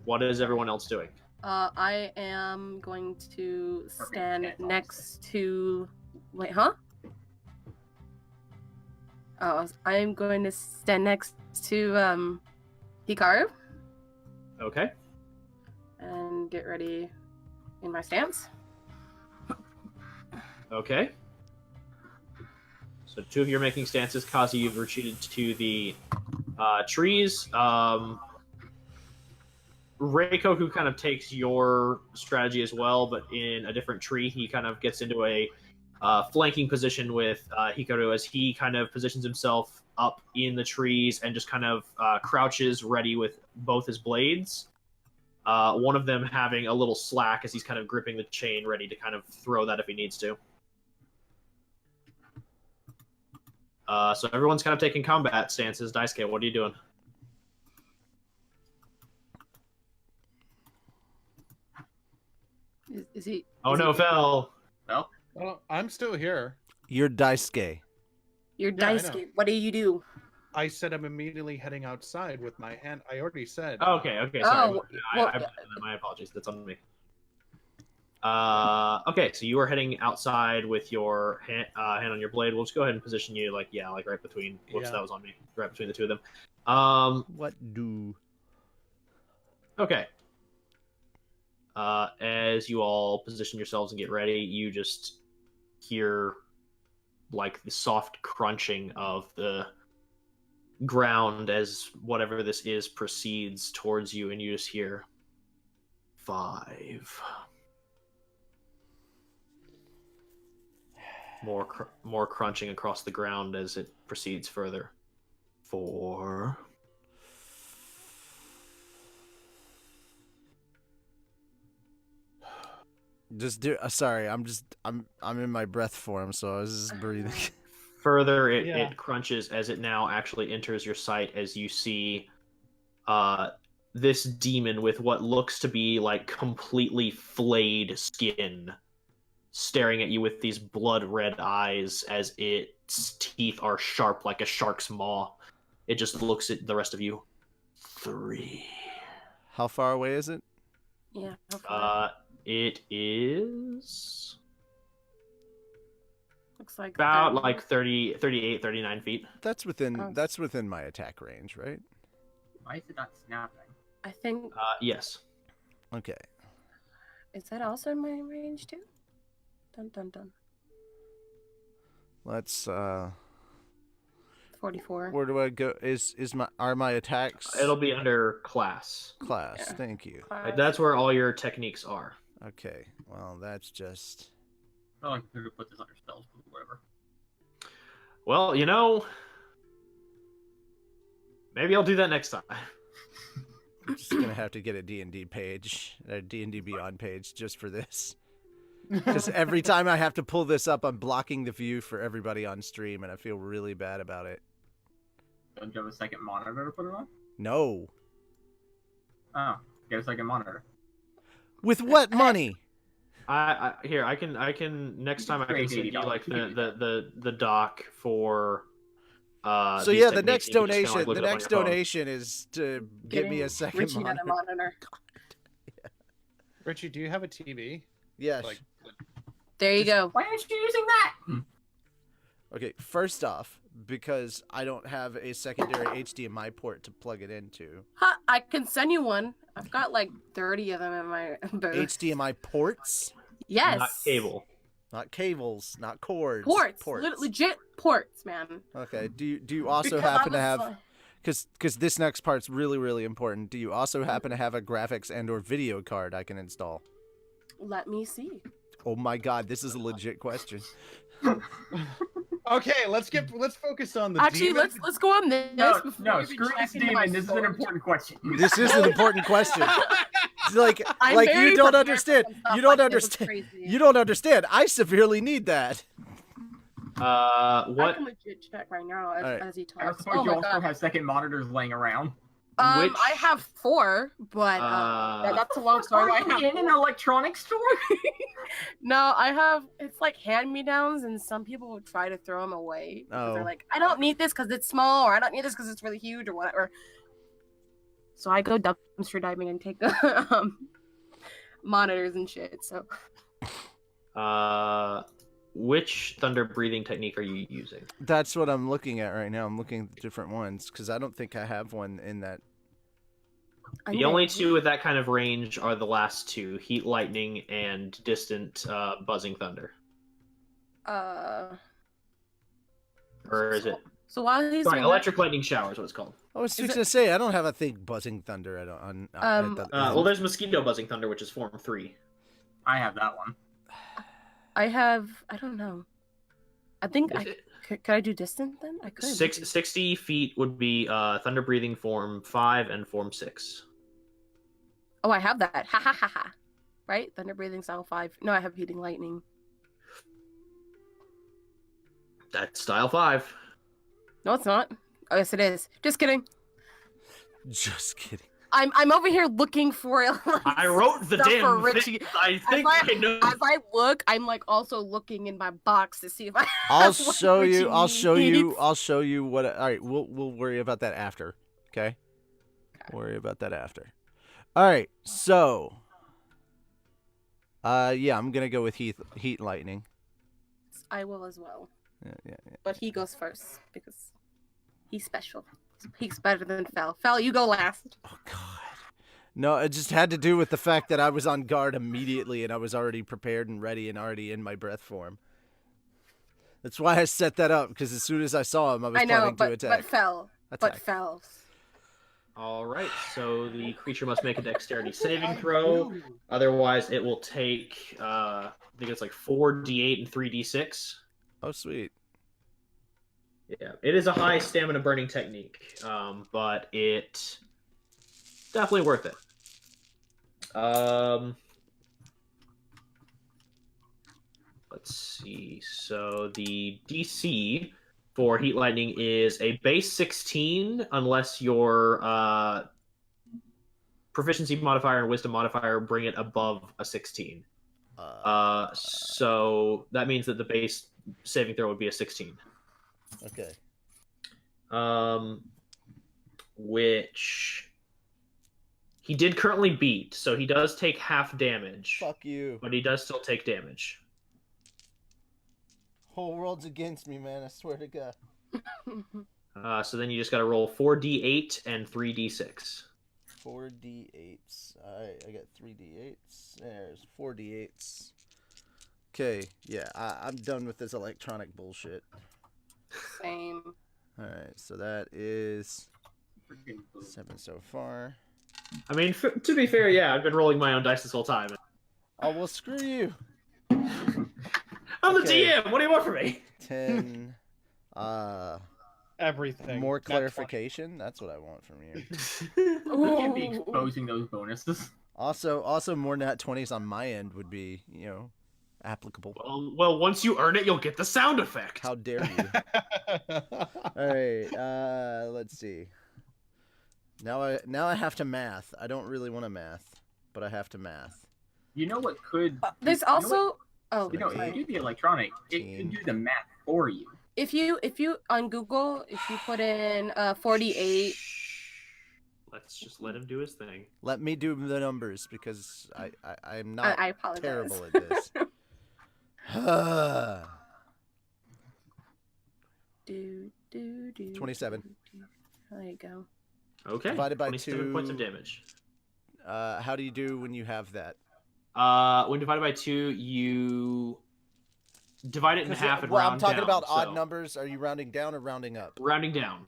B: What is everyone else doing?
D: I am going to stand
E: Perfect.
D: next to. Wait, huh? Oh, I am going to stand next to Hikaru
B: Okay.
D: and get ready in my stance.
B: Okay. So two of you are making stances. Kazu, you've retreated to the trees. Reikoku kind of takes your strategy as well, but in a different tree. He kind of gets into a flanking position with Hikaru as he kind of positions himself up in the trees and just kind of crouches ready with both his blades. One of them having a little slack as he's kind of gripping the chain, ready to kind of throw that if he needs to. So everyone's kind of taking combat stances. Daisuke, what are you doing?
D: Is he?
B: Oh
D: is
B: no,
D: he-
B: Fel!
C: Well, I'm still here.
A: You're Daisuke.
D: Your
C: Yeah, I
D: dice
C: know.
D: game. What do you do?
C: I said I'm immediately heading outside with my hand. I already said.
B: Okay, sorry.
D: Oh, well,
B: My apologies. That's on me. Okay, so you are heading outside with your hand on your blade. We'll just go ahead and position you like right between. Whoops,
C: Yeah.
B: that was on me. Right between the two of them.
A: What do?
B: Okay. As you all position yourselves and get ready, you just hear like the soft crunching of the ground as whatever this is proceeds towards you, and you just hear 5, More crunching across the ground as it proceeds further. 4.
A: Just do. Sorry, I'm in my breath form, so I was just breathing.
B: Further, it
C: Yeah.
B: crunches as it now actually enters your sight as you see this demon with what looks to be like completely flayed skin staring at you with these blood red eyes as its teeth are sharp like a shark's maw. It just looks at the rest of you. 3.
A: How far away is it?
D: Yeah. Hopefully.
B: It is
D: Looks like
B: about
D: 30.
B: like 30, 38, 39 feet.
A: That's within
D: Oh.
A: that's within my attack range, right?
E: Why is it not snapping?
D: I think.
B: Yes.
A: Okay.
D: Is that also in my range too? Dun dun dun.
A: Let's
D: 44.
A: where do I go? Are my attacks
B: It'll be under class.
A: class?
D: Yeah.
A: Thank you.
B: Like, that's where all your techniques are.
A: Okay. Well, that's just
E: I like to put this under spells, but whatever.
B: Well, maybe I'll do that next time.
A: I'm just gonna have to get a D&D page, a D&D Beyond page, just for this. Because every time I have to pull this up, I'm blocking the view for everybody on stream, and I feel really bad about it.
E: Don't you have a second monitor to put it on?
A: No.
E: Oh, get a second monitor.
A: With what money?
B: I can next time I can send you like the doc for
A: So
B: these
A: yeah, the
B: techniques,
A: next
B: and you can just kinda,
A: donation,
B: like, look
A: the
B: it up on
A: next
B: your phone.
A: donation is to give me a second
D: Richie
A: monitor.
D: had a monitor.
C: Richie, do you have a TV?
A: Yes.
C: Like,
D: There you go.
E: Why aren't you using that?
A: Okay, first off, because I don't have a secondary HDMI port to plug it into.
D: Huh, I can send you one. I've got like 30 of them in my booth.
A: HDMI ports?
D: Yes.
B: Not cable.
A: Not cables, not cords.
D: Ports. Legit ports, man.
A: Okay, do you also
D: Because I
A: happen to
D: was
A: have...
D: like-
A: Because this next part's really, really important. Do you also happen to have a graphics and or video card I can install?
D: Let me see.
A: Oh my god, this is a legit question.
C: okay, let's focus on the
D: Actually,
C: demon.
D: let's go on this.
E: No,
D: before
E: no,
D: we even
E: screw
D: check
E: this
D: into my
E: demon. This is an
D: storage.
E: important question.
A: This is an important question. Like
D: I'm
A: you
D: very
A: don't
D: prepared
A: understand.
D: for stuff
A: You don't
D: like this. It's
A: understand.
D: crazy.
A: You don't understand. I severely need that.
D: I
B: What?
D: can legit check right now as,
A: Alright.
D: as he
E: I
D: talks.
E: suppose
D: Oh
E: you
D: my
E: also
D: god.
E: have second monitors laying around.
B: Which-
D: I have 4, but that's a long story. I
E: Are you
D: have
E: in an electronics store?
D: No, I have. It's like hand-me-downs, and some people would try to throw them away. Because They're
A: Oh.
D: like, I don't need this because it's small, or I don't need this because it's really huge, or whatever. So I go dumpster diving and take the monitors and shit. So
B: Which thunder breathing technique are you using?
A: That's what I'm looking at right now. I'm looking at the different ones because I don't think I have one in that.
D: I'm
B: The only
D: gonna-
B: two with that kind of range are the last two: heat lightning and distant buzzing thunder. Or is it?
D: So while he's
B: Sorry,
D: doing
B: electric lightning shower is what it's called.
A: I was
D: Is
A: fixing
D: it-
A: to say I don't have a thing buzzing thunder on.
B: Well, there's mosquito buzzing thunder, which is form 3.
E: I have that one.
D: I have. I don't know. I think
B: Is
D: I
B: it-
D: could I do distant then? I could.
B: 60 feet would be thunder breathing form 5 and form 6.
D: Oh, I have that. Ha ha ha ha. Right? Thunder breathing style 5. No, I have heating lightning.
B: That's style 5.
D: No, it's not. Oh, yes, it is. Just kidding.
A: Just kidding.
D: I'm over here looking for like,
B: I wrote the
D: stuff for
B: damn
D: Richie.
B: thing. I think
D: I-
B: I know.
D: As I look, I'm like also looking in my box to see if I.
A: I'll
D: have what
A: show you.
D: Richie
A: I'll show you.
D: needs.
A: I'll show you what. All right, we'll worry about that after. Okay. Worry about that after. All right. So. Yeah, I'm gonna go with heat lightning.
D: I will as well,
A: Yeah.
D: but he goes first because he's special. He's better than Fel. Fel, you go last.
A: Oh God. No, it just had to do with the fact that I was on guard immediately and I was already prepared and ready and already in my breath form. That's why I set that up, because as soon as I saw him, I was
D: I know,
A: planning to
D: but
A: attack.
D: Fel. But
A: Attack.
D: Fel.
B: All right, so the creature must make a dexterity saving throw. Otherwise, it will take, I think it's like 4d8 and 3d6.
A: Oh, sweet.
B: Yeah, it is a high stamina burning technique, but it definitely worth it. Let's see. So the DC for Heat Lightning is a base 16, unless your proficiency modifier and wisdom modifier bring it above a 16. So that means that the base saving throw would be a 16.
A: Okay.
B: Which he did currently beat, so he does take half damage.
A: Fuck you.
B: But he does still take damage.
A: Whole world's against me, man. I swear to God.
B: So then you just got to roll 4d8 and 3d6.
A: 4d8s. I got 3d8s. There's 4d8s. Okay, yeah, I'm done with this electronic bullshit.
D: Same.
A: Alright, so that is 7 so far.
B: I mean, to be fair, yeah, I've been rolling my own dice this whole time.
A: Oh, well, screw you.
B: I'm the
A: Okay.
B: DM. What do you want from me?
A: 10.
C: Everything.
A: More
C: That's fine.
A: clarification. That's what I want from you.
E: We can't be exposing those bonuses.
A: Also, more nat 20s on my end would be, applicable.
B: Well, once you earn it, you'll get the sound effect.
A: How dare you? All right. Let's see. Now I have to math. I don't really want to math, but I have to math.
E: You know what could?
D: There's
E: you know what-
D: also
E: You know, if
D: sorry.
E: you do the electronic, it can do the math for you.
D: If you on Google, if you put in 48,
B: Let's just let him do his thing.
A: Let me do the numbers because I'm not
D: I apologize.
A: terrible at this.
D: do,
A: 27.
D: There you go.
B: Okay.
A: Divided by
B: 27
A: 2.
B: points of damage.
A: How do you do when you have that?
B: When divided by 2, you divide it in half and round
A: I'm talking
B: down,
A: about odd
B: so-
A: numbers. Are you rounding down or rounding up?
B: Rounding down.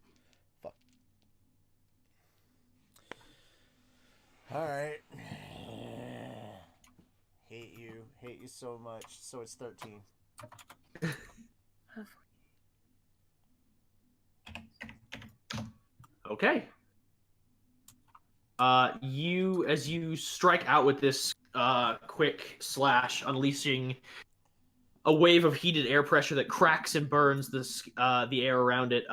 A: All right. Hate you so much. So it's 13.
B: Okay. As you strike out with this quick slash, unleashing a wave of heated air pressure that cracks and burns the air around it.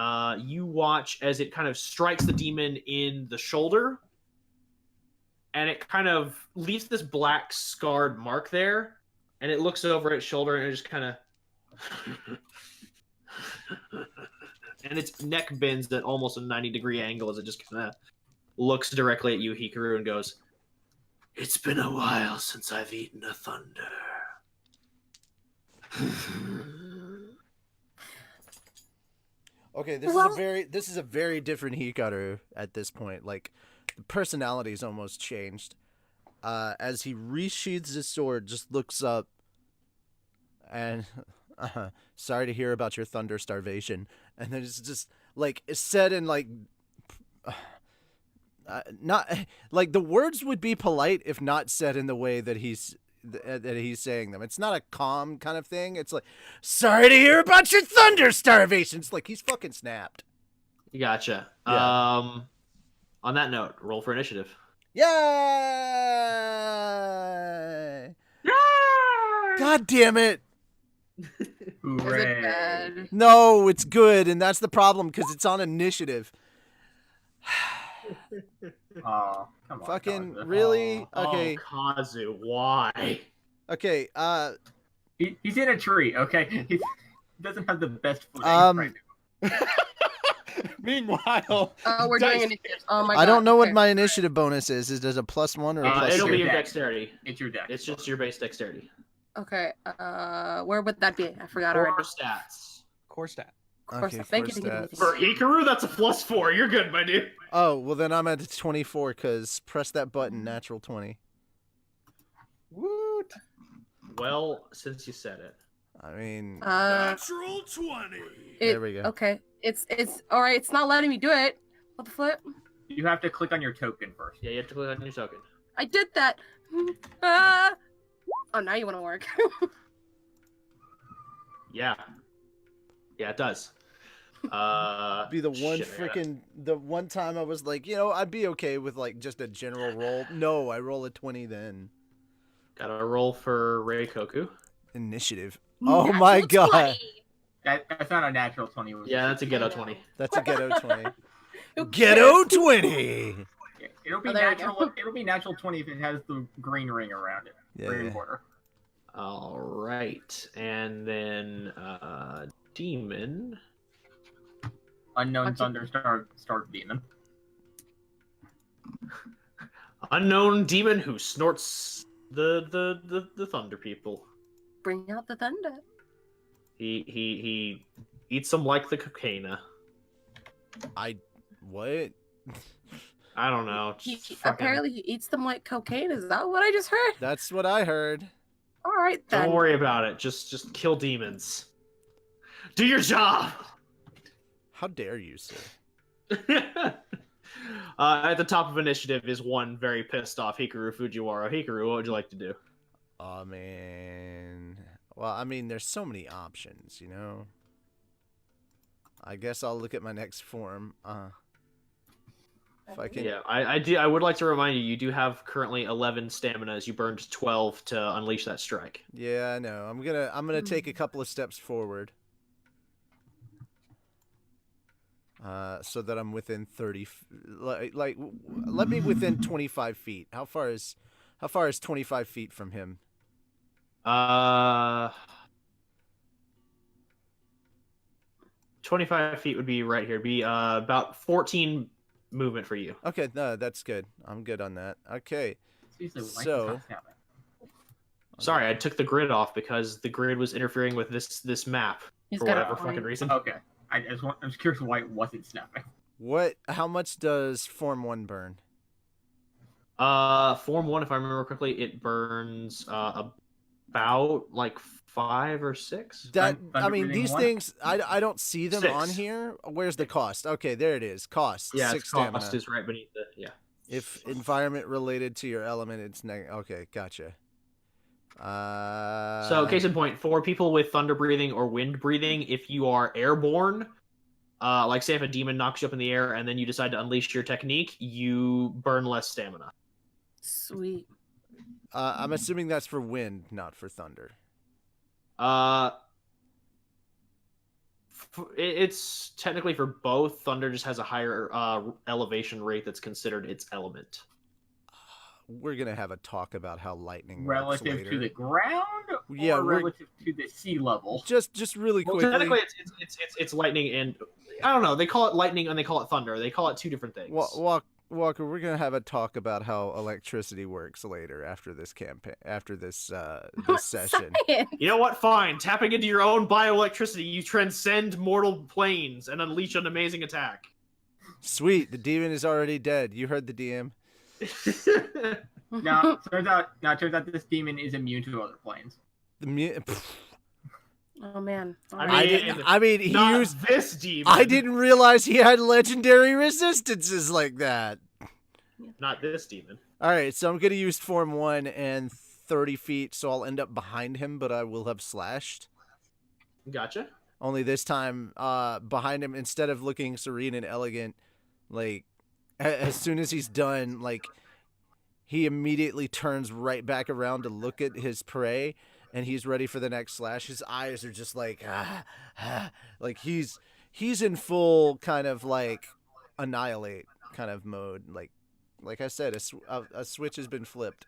B: You watch as it kind of strikes the demon in the shoulder, and it kind of leaves this black scarred mark there, and it looks over its shoulder and it just kind of and its neck bends at almost a 90-degree angle as it just kind of looks directly at you, Hikaru, and goes, "It's been a while since I've eaten a thunder."
A: Okay, this is a very different Hikaru at this point. Like, the personality's almost changed. As he resheathes his sword, just looks up and sorry to hear about your thunder starvation. And then it's just like it's said in like not like the words would be polite if not said in the way that he's saying them. It's not a calm kind of thing. It's like, sorry to hear about your thunder starvation. It's like he's fucking snapped.
B: Gotcha.
A: Yeah.
B: On that note, roll for initiative.
A: Yay! God damn it!
D: Is it
E: Hooray.
D: bad?
A: No, it's good, and that's the problem because it's on initiative.
E: Oh, come on.
A: Fucking
E: Kazu.
A: really? Okay,
B: Oh, Kazu, why?
A: okay.
E: He's in a tree, okay? He doesn't have the best footing right now.
C: Meanwhile,
D: Oh, we're
C: Dice-
D: doing initiatives. Oh my god.
A: I don't know what
D: okay.
A: my initiative bonus is. Is it a +1 or a +2?
B: It'll be your
E: dex.
B: dexterity.
E: It's your deck.
B: It's just your base dexterity.
D: Okay. Where would that be? I forgot
B: Core
D: already.
B: stats.
C: core stat.
D: Of course.
A: Okay,
D: Thank you.
A: core
D: Thank you.
B: For Hikaru, that's a +4. You're good, my dude.
A: Oh, well then I'm at 24 because press that button, natural 20.
C: Woot!
B: Well, since you said it.
A: I mean,
F: Natural 20.
A: there we go.
D: Okay. It's all right. It's not letting me do it. What the flip?
E: You have to click on your token first.
B: Yeah, you have to click on your token.
D: I did that. Ah! Oh, now you want to work?
B: Yeah. Yeah, it does.
A: Be the one
B: shit, I gotta-
A: the one time I was like, I'd be okay with like just a general roll. No, I roll a 20 then.
B: Gotta roll for Reikoku.
A: Initiative. Oh my
D: Natural
A: god.
D: 20.
E: That's not a natural 20.
B: Yeah, that's a ghetto 20.
A: That's a ghetto 20.
D: Who
A: Ghetto
D: cares?
A: 20.
E: It'll be
D: Oh, there you
E: natural.
D: go.
E: It'll be natural 20 if it has the green ring around it. Green
A: Yeah.
E: border.
B: All right, and then demon.
E: Unknown
D: What's it-
E: Thunderstar Demon.
B: Unknown demon who snorts the thunder people.
D: Bring out the thunder.
B: He eats them like the cocaina.
A: What?
B: I don't know.
D: He
B: just fucking-
D: apparently he eats them like cocaine. Is that what I just heard?
A: That's what I heard.
D: All right then.
B: Don't worry about it. Just kill demons. Do your job.
A: How dare you, sir?
B: At the top of initiative is one very pissed off Hikaru Fujiwara. Hikaru, what would you like to do?
A: Oh man. Well, I mean, there's so many options, I guess I'll look at my next form. If I can.
B: Yeah, I would like to remind you, you do have currently 11 stamina as you burned 12 to unleash that strike.
A: Yeah, I know. I'm gonna take a couple of steps forward. So that I'm within 30. Let me within 25 feet. How far is 25 feet from him?
B: 25 feet would be right here. It'd be about 14 movement for you.
A: Okay, no, that's good. I'm good on that. Okay.
E: Seriously, like
A: So-
E: this happening.
B: Sorry, I took the grid off because the grid was interfering with this map
D: He's
B: for
D: got
B: whatever
D: a
B: fucking
D: point.
B: reason.
E: Okay. I'm just curious why it wasn't snapping.
A: How much does Form 1 burn?
B: Form 1, if I remember correctly, it burns about like 5 or 6.
A: That
E: Thunder
A: I mean,
E: breathing
A: these
E: one?
A: things I don't see them
B: 6.
A: on here. Where's the cost? Okay, there it is. Cost.
B: Yeah,
A: 6
B: its cost
A: stamina.
B: is right beneath the
A: If environment related to your element, it's okay, gotcha.
B: So, case in point, for people with thunder breathing or wind breathing, if you are airborne, like say if a demon knocks you up in the air and then you decide to unleash your technique, you burn less stamina.
D: Sweet.
A: I'm assuming that's for wind, not for thunder.
B: It's technically for both. Thunder just has a higher elevation rate that's considered its element.
A: We're gonna have a talk about how lightning
E: Relative
A: works later.
E: to the ground,
A: Yeah,
E: or
A: we're-
E: relative to the sea level.
A: Just really
B: Well,
A: quickly.
B: technically, it's lightning, and I don't know. They call it lightning and they call it thunder. They call it two different things.
A: Walker, we're gonna have a talk about how electricity works later after this campaign, after this this session.
D: Science.
B: You know what? Fine. Tapping into your own bioelectricity, you transcend mortal planes and unleash an amazing attack.
A: Sweet, the demon is already dead. You heard the DM.
E: Now, turns out this demon is immune to other planes.
D: Oh man.
A: I mean, he
B: Not
A: used.
B: this demon.
A: I didn't realize he had legendary resistances like that.
B: Not this demon.
A: All right, so I'm gonna use Form 1 and 30 feet, so I'll end up behind him, but I will have slashed.
B: Gotcha.
A: Only this time, behind him, instead of looking serene and elegant, like as soon as he's done, like he immediately turns right back around to look at his prey, and he's ready for the next slash. His eyes are just like, like he's in full kind of like annihilate kind of mode. Like I said, a switch has been flipped.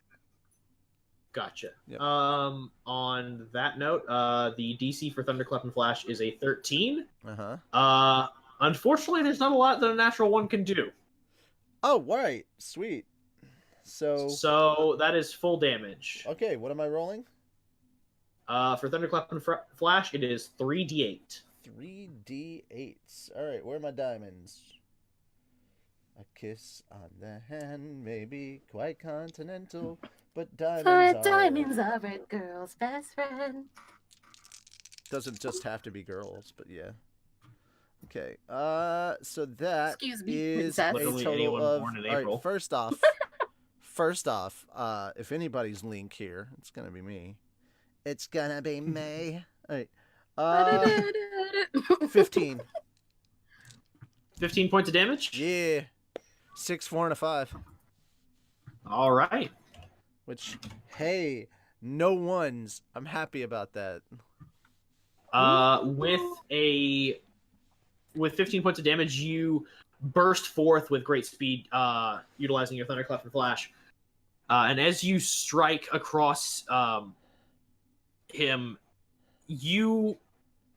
B: Gotcha.
A: Yep.
B: On that note, the DC for Thunderclap and Flash is a 13. Unfortunately, there's not a lot that a natural one can do.
A: Oh, right, sweet.
B: So that is full damage.
A: Okay, what am I rolling?
B: For Thunderclap and Flash, it is 3d8.
A: 3d8s. All right, where are my diamonds? A kiss on the hand may be quite continental, but diamonds
D: are a girl's best friend.
A: doesn't just have to be girls, but yeah. Okay. So that
D: Excuse me,
A: is
D: princess.
A: a
B: Literally
A: total
B: anyone
A: of.
B: born in
A: all right,
B: April.
A: first off, if anybody's Link here, it's gonna be me. It's gonna be me. All right. Uh, 15.
B: 15 points of damage.
A: Yeah. 6, 4, and a 5.
B: All right.
A: Which, hey, no ones. I'm happy about that.
B: With 15 points of damage, you burst forth with great speed, utilizing your Thunderclap and Flash. And as you strike across him, you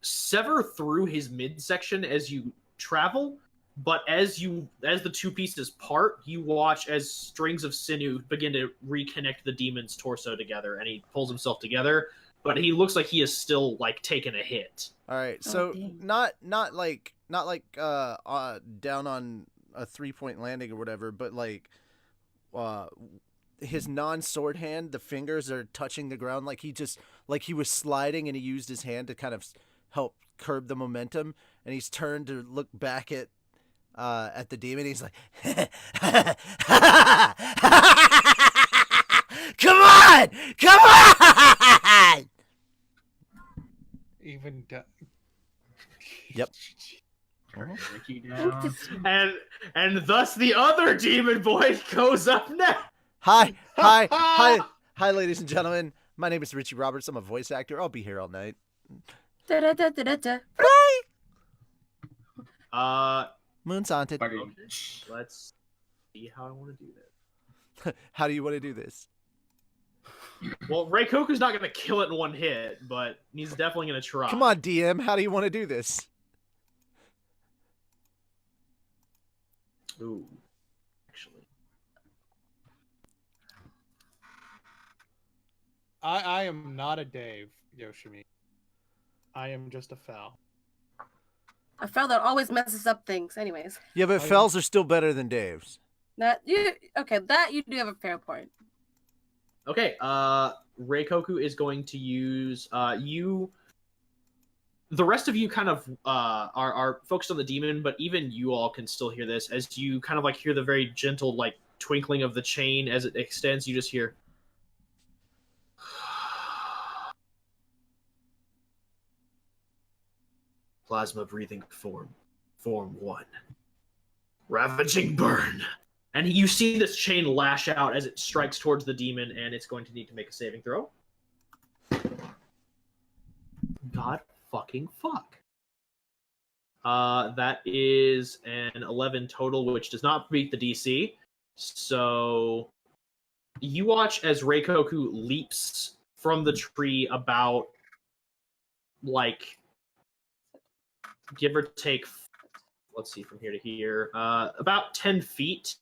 B: sever through his midsection as you travel. But as the two pieces part, you watch as strings of sinew begin to reconnect the demon's torso together, and he pulls himself together. But he looks like he is still like taking a hit.
A: All right, so not like down on a 3-point landing or whatever, but like his non-sword hand, the fingers are touching the ground, like he was sliding and he used his hand to kind of help curb the momentum, and he's turned to look back at the demon. He's like, come on!
C: Even
A: Yep.
E: Ricky down.
B: And thus the other demon boy goes up next.
A: Hi, ladies and gentlemen. My name is Richie Roberts. I'm a voice actor. I'll be here all night. Moon's haunted.
B: Okay. Let's see how I want to do this.
A: How do you want to do this?
B: Well, Reikoku's not going to kill it in one hit, but he's definitely going to try.
A: Come on, DM. How do you want to do this?
B: Ooh. Actually.
C: I am not a Dave, Yoshimi. I am just a Fel.
D: A Fel that always messes up things. Anyways.
A: Yeah, but Fells are still better than Dave's.
D: That you do have a fair point.
B: Okay, Reikoku is going to use you. The rest of you kind of are focused on the demon, but even you all can still hear this as you kind of like hear the very gentle like twinkling of the chain as it extends. You just hear plasma breathing form 1, ravaging burn. And you see this chain lash out as it strikes towards the demon, and it's going to need to make a saving throw. God fucking fuck. That is an 11 total, which does not beat the DC. So you watch as Reikoku leaps from the tree about, like, give or take, let's see, from here to here, about 10 feet.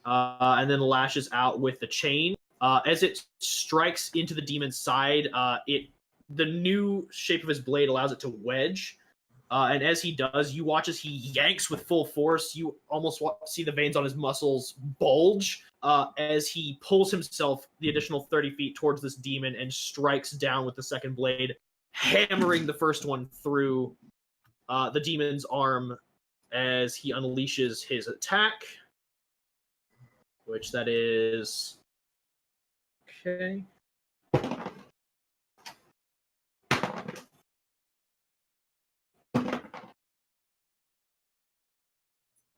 B: And then lashes out with the chain. As it strikes into the demon's side, the new shape of his blade allows it to wedge. And as he does, you watch as he yanks with full force. You almost see the veins on his muscles bulge as he pulls himself the additional 30 feet towards this demon and strikes down with the second blade, hammering the first one through the demon's arm as he unleashes his attack. Which that is... Okay.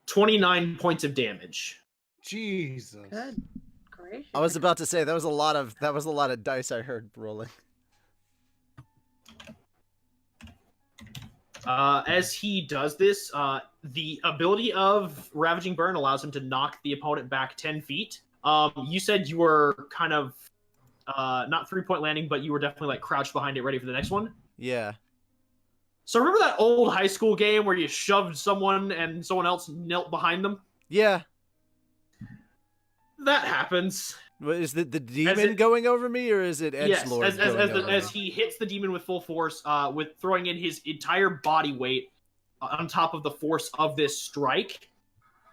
B: $29 points of damage.
C: Jesus.
D: Good gracious.
A: I was about to say that was a lot of dice I heard rolling.
B: As he does this, the ability of Ravaging Burn allows him to knock the opponent back 10 feet. You said you were kind of not 3-point landing, but you were definitely like crouched behind it, ready for the next one.
A: Yeah.
B: So remember that old high school game where you shoved someone and someone else knelt behind them?
A: Yeah.
B: That happens.
A: Is the demon going over me, or is it Edgelord?
B: Yes, as he hits the demon with full force, with throwing in his entire body weight on top of the force of this strike,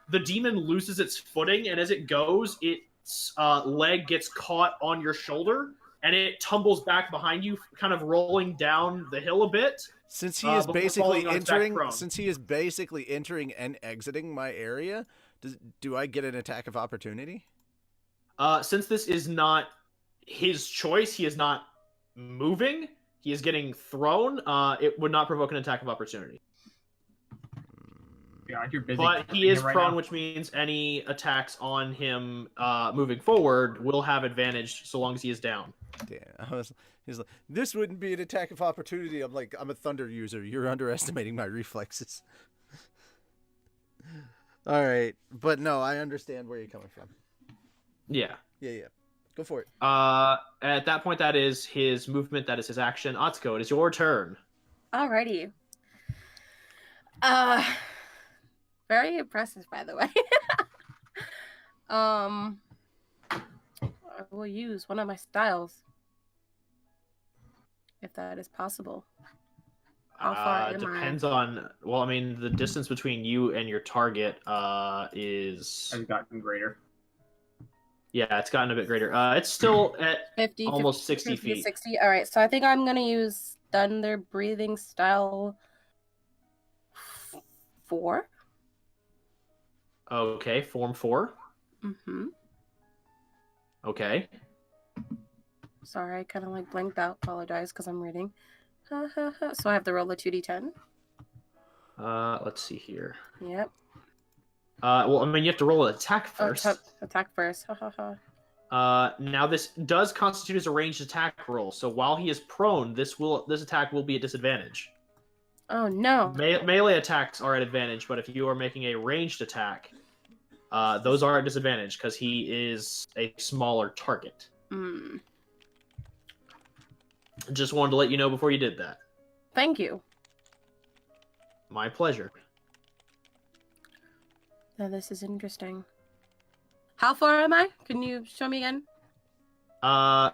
B: the demon loses its footing, and as it goes, its leg gets caught on your shoulder, and it tumbles back behind you, kind of rolling down the hill a bit.
A: Since he is basically entering and exiting my area, do I get an attack of opportunity?
B: Since this is not his choice, he is not moving, he is getting thrown. It would not provoke an attack of opportunity.
E: God, you're busy.
B: But he is
E: right
B: prone,
E: now.
B: which means any attacks on him moving forward will have advantage so long as he is down.
A: Damn. He's like, this wouldn't be an attack of opportunity. I'm like, I'm a thunder user. You're underestimating my reflexes. All right. But no, I understand where you're coming from.
B: Yeah.
A: Yeah. Go for it.
B: At that point, that is his movement. That is his action. Atsuko, it is your turn.
D: Alrighty. Very impressive, by the way. I will use one of my styles, if that is possible. How far am
B: Depends on. Well, I mean, the distance between you and your target is.
E: Has gotten greater.
B: Yeah, it's gotten a bit greater. It's still at
D: 50,
B: almost
D: 50,
B: 60 feet.
D: 60. All right, so I think I'm gonna use Thunder Breathing Style 4.
B: Okay, form 4.
D: Mm-hmm.
B: Okay.
D: Sorry, I kind of like blanked out. Apologize because I'm reading. So I have to roll a 2d10.
B: Let's see here.
D: Yep.
B: Well, I mean, you have to roll an attack first.
D: Attack first.
B: Now this does constitute as a ranged attack roll. So while he is prone, this attack will be at disadvantage.
D: Oh no.
B: Melee attacks are at advantage, but if you are making a ranged attack, those are at disadvantage because he is a smaller target.
D: Mm.
B: Just wanted to let you know before you did that.
D: Thank you.
B: My pleasure.
D: Now this is interesting. How far am I? Can you show me again?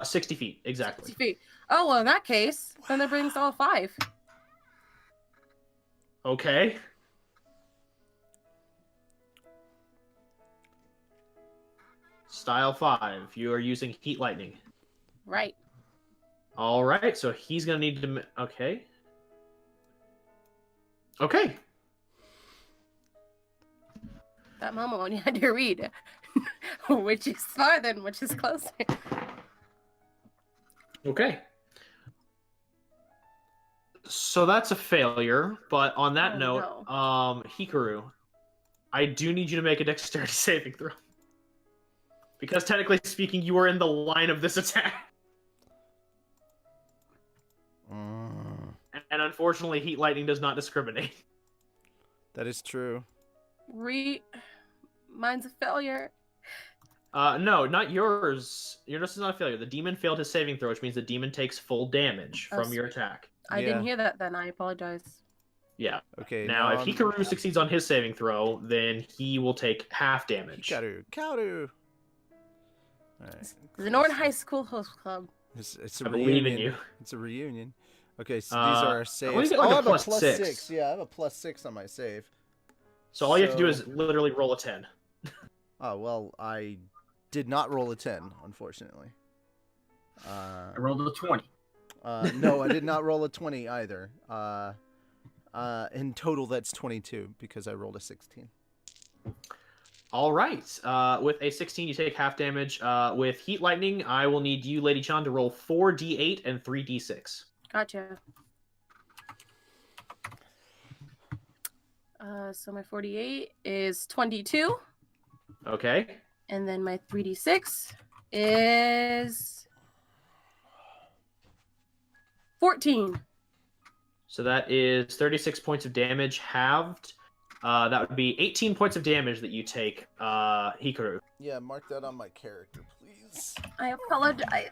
B: 60 feet, exactly.
D: 60 feet. Oh, well, in that case, then that brings all 5.
B: Okay. Style 5. You are using Heat Lightning.
D: Right.
B: All right, so he's going to need to... Okay. Okay.
D: That moment when you had to read which is farther and which is closer.
B: Okay. So that's a failure, but on that note,
D: no.
B: Hikaru, I do need you to make a dexterity saving throw. Because technically speaking, you are in the line of this attack. And unfortunately, Heat Lightning does not discriminate.
A: That is true.
D: Mine's a failure.
B: No, not yours. Yours is not a failure. The demon failed his saving throw, which means the demon takes full damage from your attack.
D: I didn't hear that then. I apologize.
B: Yeah.
A: Okay.
B: Now, if Hikaru succeeds on his saving throw, then he will take half damage.
A: Hikaru. All right.
D: The Northern High School Host Club.
A: It's a
B: I
A: reunion.
B: believe in you.
A: It's a reunion. Okay, so these are our saves.
B: Well, you get like
A: I
B: a
A: have
B: plus
A: a plus
B: 6.
A: 6. Yeah, I have a plus 6 on my save.
B: So all you have to do is literally roll a 10.
A: Oh, well, I did not roll a 10, unfortunately.
E: I rolled a 20.
A: No, I did not roll a 20 either. In total, that's 22 because I rolled a 16.
B: All right. With a 16, you take half damage. With Heat Lightning, I will need you, Lady Chan, to roll 4d8 and 3d6.
D: Gotcha. So my 48 is 22.
B: Okay.
D: And then my 3d6 is 14.
B: So that is 36 points of damage halved. That would be 18 points of damage that you take, Hikaru.
A: Yeah, mark that on my character, please.
D: I apologize.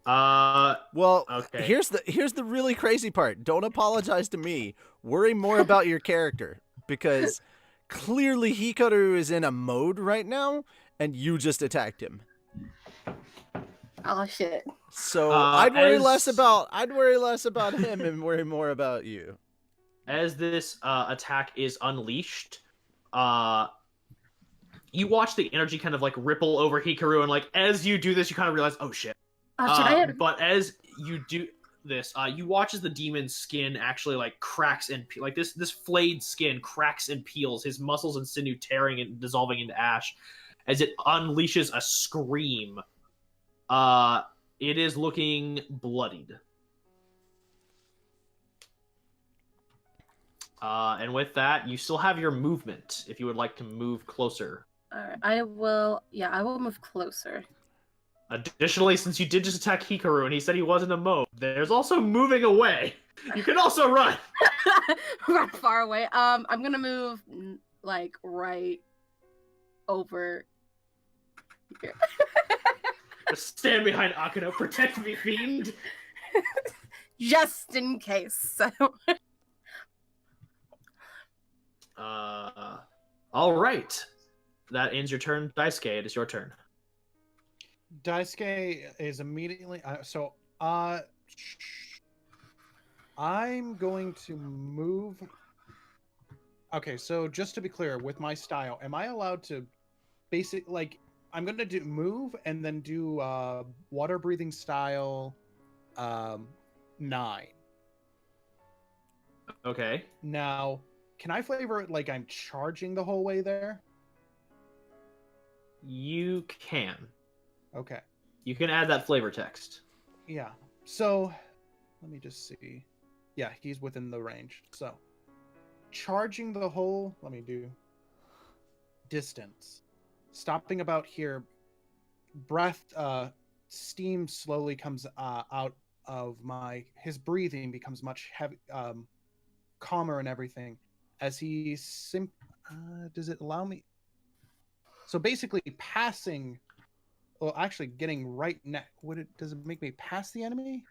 A: Well,
B: okay.
A: Here's the really crazy part. Don't apologize to me. Worry more about your character because clearly Hikaru is in a mode right now, and you just attacked him.
D: Oh shit.
A: So I'd worry less about him and worry more about you.
B: As this attack is unleashed, you watch the energy kind of like ripple over Hikaru, and like as you do this, you kind of realize, oh shit. But as you do this, you watch as the demon's skin actually like cracks and like this flayed skin cracks and peels, his muscles and sinew tearing and dissolving into ash, as it unleashes a scream. it is looking bloodied. And with that, you still have your movement if you would like to move closer.
D: Alright, I will move closer.
B: Additionally, since you did just attack Hikaru and he said he wasn't a mode, there's also moving away. You can also run.
D: Run far away. I'm gonna move like right over here.
B: Just stand behind Akuno, protect me, fiend.
D: Just in case.
B: All right. That ends your turn, Daisuke. It is your turn.
C: Daisuke is immediately I'm going to move. Okay, so just to be clear, with my style, am I allowed to I'm gonna do move and then do water breathing style 9.
B: Okay.
C: Now, can I flavor it like I'm charging the whole way there?
B: You can.
C: Okay.
B: You can add that flavor text.
C: Yeah. So, let me just see. Yeah, he's within the range. So, charging the whole, let me do distance. Stopping about here. Breath, steam slowly comes out of his breathing becomes much heavy, calmer and everything. As he does it allow me? So basically passing, well, actually getting right next, does it make me pass the enemy?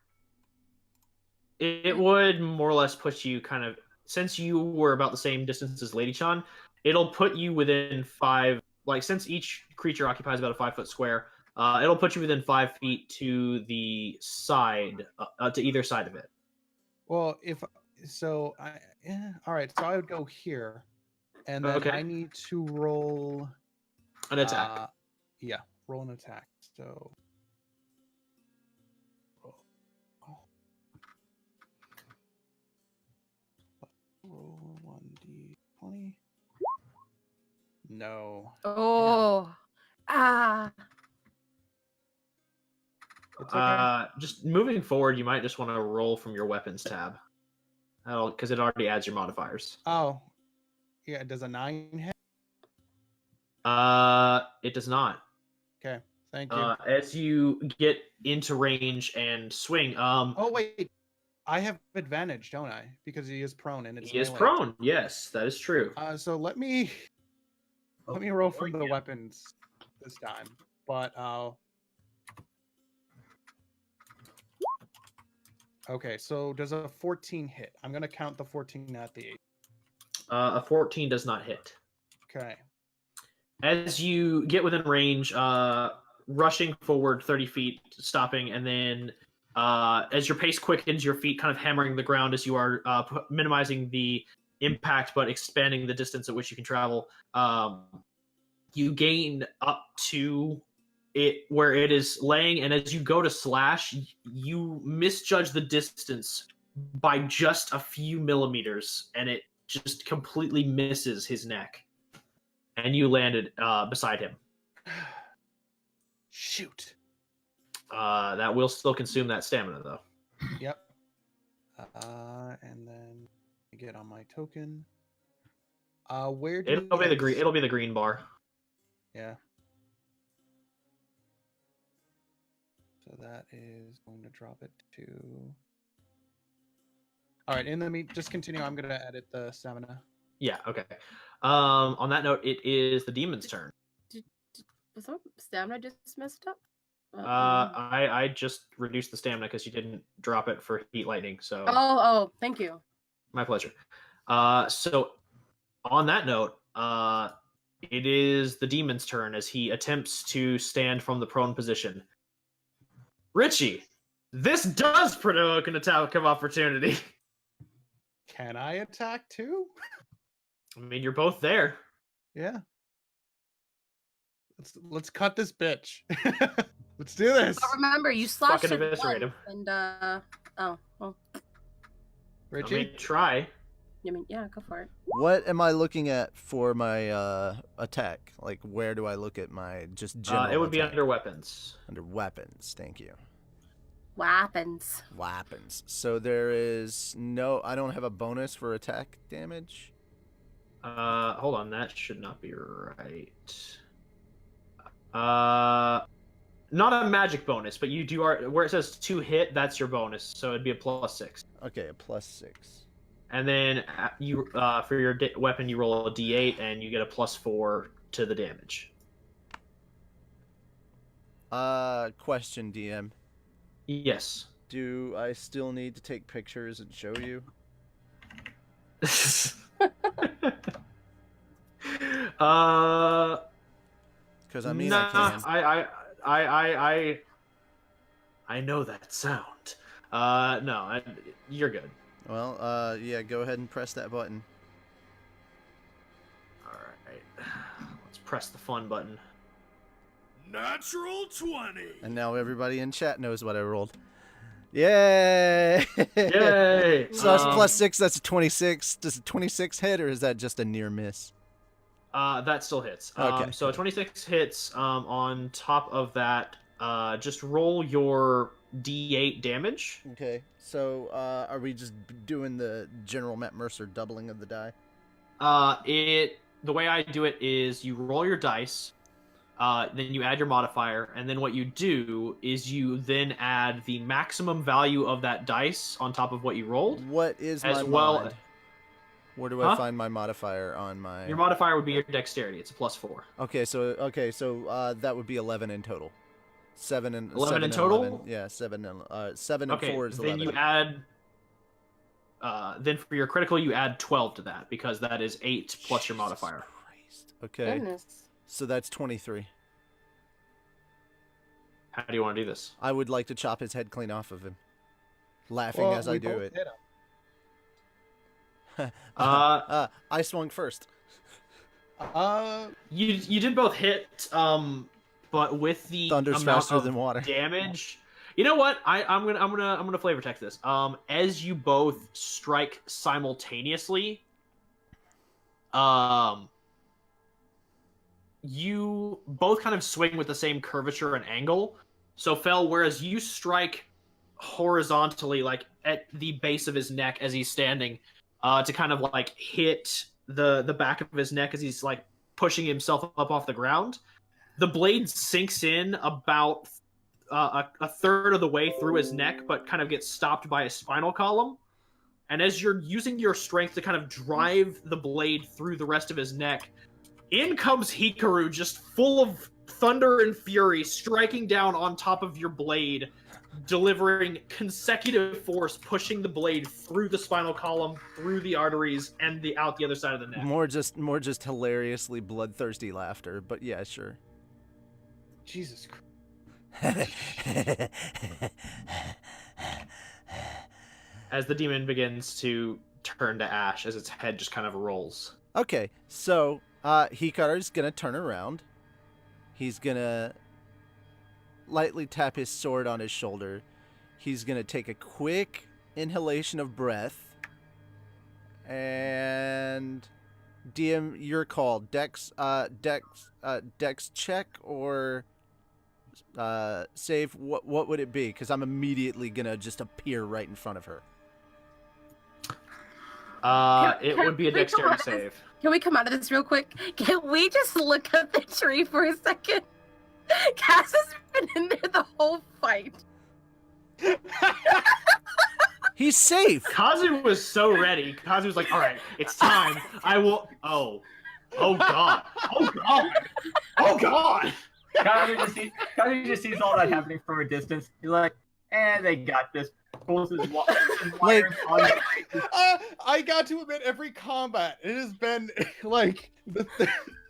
B: It would more or less put you kind of, since you were about the same distance as Lady Chan, it'll put you within 5, like since each creature occupies about a 5-foot square, it'll put you within 5 feet to the side, to either side of it.
C: Well, all right, so I would go here, and then
B: Okay.
C: I need to roll
B: An attack.
C: Yeah, roll an attack. So, roll 1d20. No.
D: Oh. Ah.
C: It's okay.
B: Just moving forward, you might just want to roll from your weapons tab. Because it already adds your modifiers.
C: Oh. Yeah, does a 9 hit?
B: It does not.
C: Okay, thank you.
B: As you get into range and swing,
C: Oh wait, I have advantage, don't I? Because he is prone and it's
B: he is
C: melee.
B: prone. Yes, that is true.
C: So let me roll from the weapons this time. But okay, so does a 14 hit? I'm gonna count the 14 at the 8.
B: A 14 does not hit.
C: Okay.
B: As you get within range, rushing forward 30 feet, stopping, and then as your pace quickens, your feet kind of hammering the ground as you are minimizing the impact but expanding the distance at which you can travel. You gain up to it where it is laying, and as you go to slash, you misjudge the distance by just a few millimeters, and it just completely misses his neck. And you landed beside him.
C: Shoot.
B: That will still consume that stamina, though.
C: Yep. And then I get on my token. Where do
B: It'll be the green. It'll be the green bar.
C: Yeah. So that is going to drop it to. All right. Just continue. I'm gonna edit the stamina.
B: Yeah. Okay. On that note, it is the demon's turn.
D: Was that stamina just messed up?
B: I just reduced the stamina because you didn't drop it for heat lightning. So.
D: Oh, thank you.
B: My pleasure. So, on that note, it is the demon's turn as he attempts to stand from the prone position. Richie, this does provoke an attack of opportunity.
C: Can I attack too?
B: I mean, you're both there.
C: Yeah. Let's cut this bitch. Let's do this.
D: But remember, you slashed
B: Fucking
D: it
B: eviscerate
D: once,
B: him.
D: and oh, well.
C: Richie?
B: I mean, try.
D: I mean, yeah, go for it.
A: What am I looking at for my attack? Like, where do I look at my just general
B: It would be
A: attack?
B: under weapons.
A: Under weapons, thank you.
D: Weapons.
A: Weapons. So there is no... I don't have a bonus for attack damage?
B: Hold on, that should not be right. Not a magic bonus, but you do where it says 2 hit, that's your bonus, so it'd be a +6.
A: Okay, a +6.
B: And then you for your weapon, you roll a d8 and you get a +4 to the damage.
A: Question, DM.
B: Yes.
A: Do I still need to take pictures and show you? Because I mean, I can.
B: I know that sound. No, you're good.
A: Well, yeah, go ahead and press that button.
B: All right, let's press the fun button.
F: Natural 20.
A: And now everybody in chat knows what I rolled. Yay!
B: Yay!
A: So that's +6. That's a 26. Does a 26 hit, or is that just a near miss?
B: That still hits.
A: Okay.
B: So 26 hits. On top of that, just roll your d8 damage.
A: Okay. So are we just doing the general Matt Mercer doubling of the die?
B: The way I do it is you roll your dice, then you add your modifier, and then what you do is you then add the maximum value of that dice on top of what you rolled.
A: What is
B: as
A: my
B: well?
A: mod? Where do I find my modifier on my?
B: Your modifier would be your dexterity. It's a +4.
A: Okay, so that would be 11 in total. 7 and
B: 11 in
A: 7 and
B: total?
A: 11. Yeah, 7 and 7 and
B: Okay,
A: 4 is
B: then
A: 11.
B: you add. Then for your critical, you add 12 to that because that is 8 plus your modifier.
A: Christ. Okay,
D: Goodness.
A: so that's 23.
B: How do you want to do this?
A: I would like to chop his head clean off of him, laughing as I do it. I swung first.
B: You did both hit, but with the
A: Thunder's
B: amount
A: faster
B: of
A: than water.
B: damage. You know what? I'm gonna flavor text this. As you both strike simultaneously, you both kind of swing with the same curvature and angle. So whereas you strike horizontally, like at the base of his neck as he's standing, to kind of like hit the back of his neck as he's like pushing himself up off the ground, the blade sinks in about a third of the way through his neck, but kind of gets stopped by a spinal column. And as you're using your strength to kind of drive the blade through the rest of his neck, in comes Hikaru, just full of thunder and fury, striking down on top of your blade, delivering consecutive force, pushing the blade through the spinal column, through the arteries, and out the other side of the neck.
A: More just hilariously bloodthirsty laughter, but yeah, sure.
C: Jesus Christ.
B: As the demon begins to turn to ash, as its head just kind of rolls.
A: Okay, so Hikaru's gonna turn around. He's gonna lightly tap his sword on his shoulder. He's gonna take a quick inhalation of breath. And DM, your call. Dex check or save. What would it be? Because I'm immediately gonna just appear right in front of her.
B: It would be a dexterity save.
D: Can we come out of this real quick? Can we just look at the tree for a second? Cass has been in there the whole fight.
A: He's safe.
B: Kazu was so ready. Kazu was like, all right, it's time. I will... Oh God. Oh, God. Oh, God.
E: Kazu just sees all that happening from a distance. He's like, they got this. Pulls his wires on
C: I got to admit, every combat, it has been like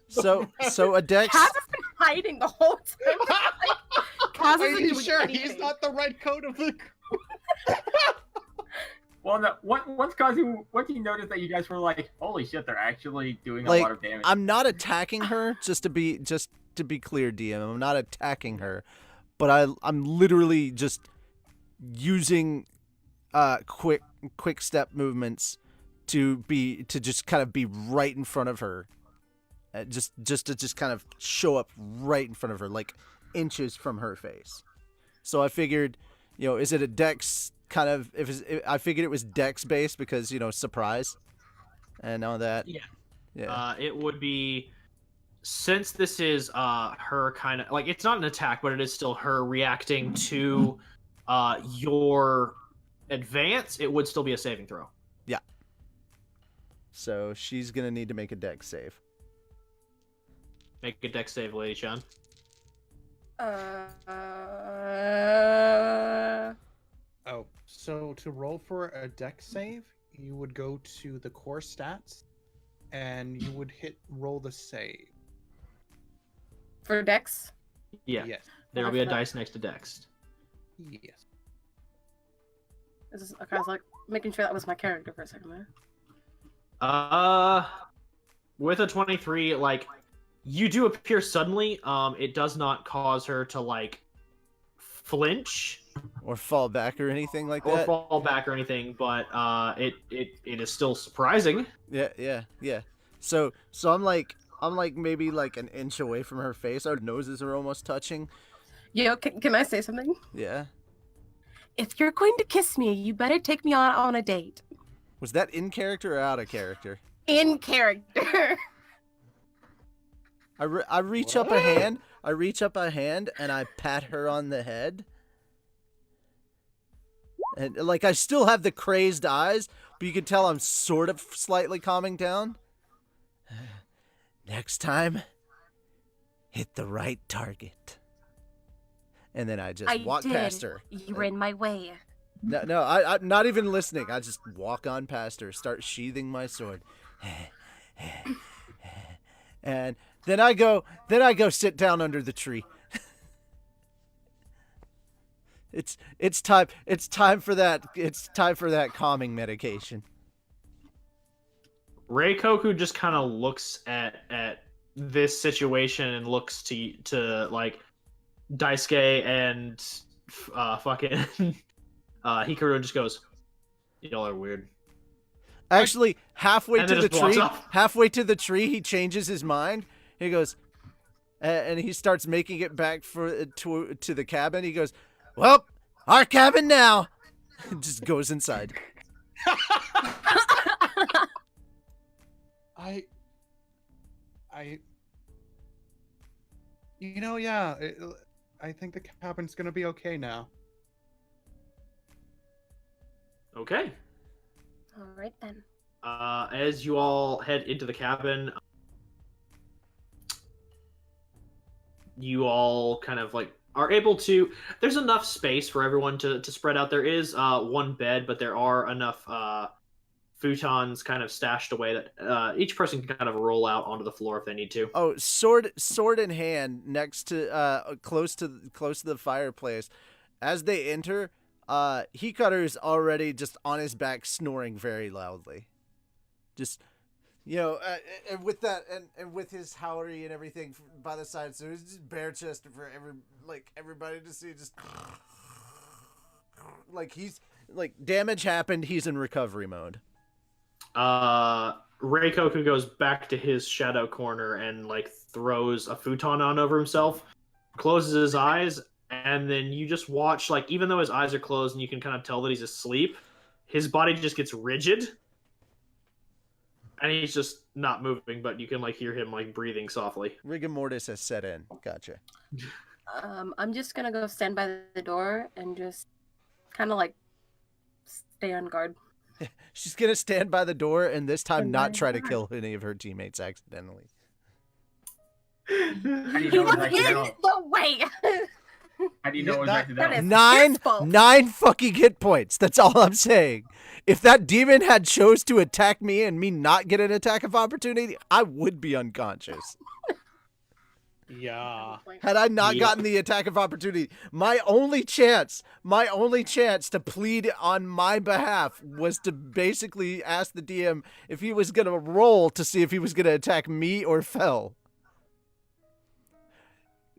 A: So a dex.
D: Cass has been hiding the whole time. Like, Cass
C: Are
D: isn't
C: you
D: doing
C: sure
D: anything.
C: he's not the right code of the
E: Well, no, once he noticed that you guys were like, holy shit, they're actually doing a
A: Like,
E: lot of damage.
A: I'm not attacking her. Just to be clear, DM, I'm not attacking her, but I'm literally just using quick step movements to just kind of be right in front of her, just to kind of show up right in front of her, like inches from her face. So I figured, is it a dex kind of? I figured it was dex based because surprise, and all that.
B: Yeah.
A: Yeah.
B: It would be, since this is her kind of like, it's not an attack, but it is still her reacting to your advance. It would still be a saving throw.
A: Yeah. So she's gonna need to make a dex save.
B: Make a dex save, Lady Chan.
C: Oh, so to roll for a dex save, you would go to the core stats, and you would roll the save.
D: For Dex?
B: Yeah.
C: Yes.
B: There'll be a dice next to dex.
C: Yes.
D: Okay, I was like making sure that was my character for a second there.
B: With a 23, like, you do appear suddenly. It does not cause her to like flinch
A: Or fall back or anything like
B: or
A: that.
B: fall back or anything, but it is still surprising.
A: Yeah. So I'm like maybe like an inch away from her face. Our noses are almost touching.
D: Yo, can I say something?
A: Yeah.
D: If you're going to kiss me, you better take me on a date.
A: Was that in character or out of character?
D: In character.
A: I reach up a hand. I reach up a hand and I pat her on the head. And like I still have the crazed eyes, but you can tell I'm sort of slightly calming down. Next time, hit the right target. And then I just walk past her.
D: You were in my way.
A: No, I'm not even listening. I just walk on past her, start sheathing my sword. And then I go sit down under the tree. It's time for that calming medication.
B: Reikoku just kind of looks at this situation and looks to like Daisuke and fucking Hikaru, just goes, "Y'all are weird."
A: Actually, halfway
B: And
A: to
B: then
A: the
B: just walks
A: tree,
B: off.
A: he changes his mind. He goes, and he starts making it back to the cabin. He goes, "Well, our cabin now." Just goes inside.
C: Yeah, I think the cabin's gonna be okay now.
B: Okay.
D: All right then.
B: As you all head into the cabin, you all kind of like are able to. There's enough space for everyone to spread out. There is one bed, but there are enough futons kind of stashed away that each person can kind of roll out onto the floor if they need to.
A: Oh, sword in hand, next to close to the fireplace. As they enter, Hikaru's already just on his back, snoring very loudly. Just, and with that, and with his howdy and everything by the side, so he's just bare chested for everybody to see. Just like he's like damage happened. He's in recovery mode.
B: Reikoku goes back to his shadow corner and like throws a futon on over himself, closes his eyes, and then you just watch, like, even though his eyes are closed and you can kind of tell that he's asleep, his body just gets rigid and he's just not moving, but you can like hear him like breathing softly.
A: Rigor mortis has set in. Gotcha.
D: I'm just gonna go stand by the door and just kind of like stay on guard.
A: She's gonna stand by the door and this time
D: Stand
A: not
D: by
A: try
D: the
A: to kill any of her teammates accidentally.
E: How do you
D: He
E: know
D: was
E: it's
D: in
E: accidental?
D: the way.
E: How do you know it was
C: That-
E: accidental?
D: that is- His fault.
A: Nine fucking hit points. That's all I'm saying. If that demon had chose to attack me and me not get an attack of opportunity, I would be unconscious.
C: Yeah.
A: Had I not
B: Yeah.
A: gotten the attack of opportunity, my only chance to plead on my behalf was to basically ask the DM if he was going to roll to see if he was going to attack me or Fel.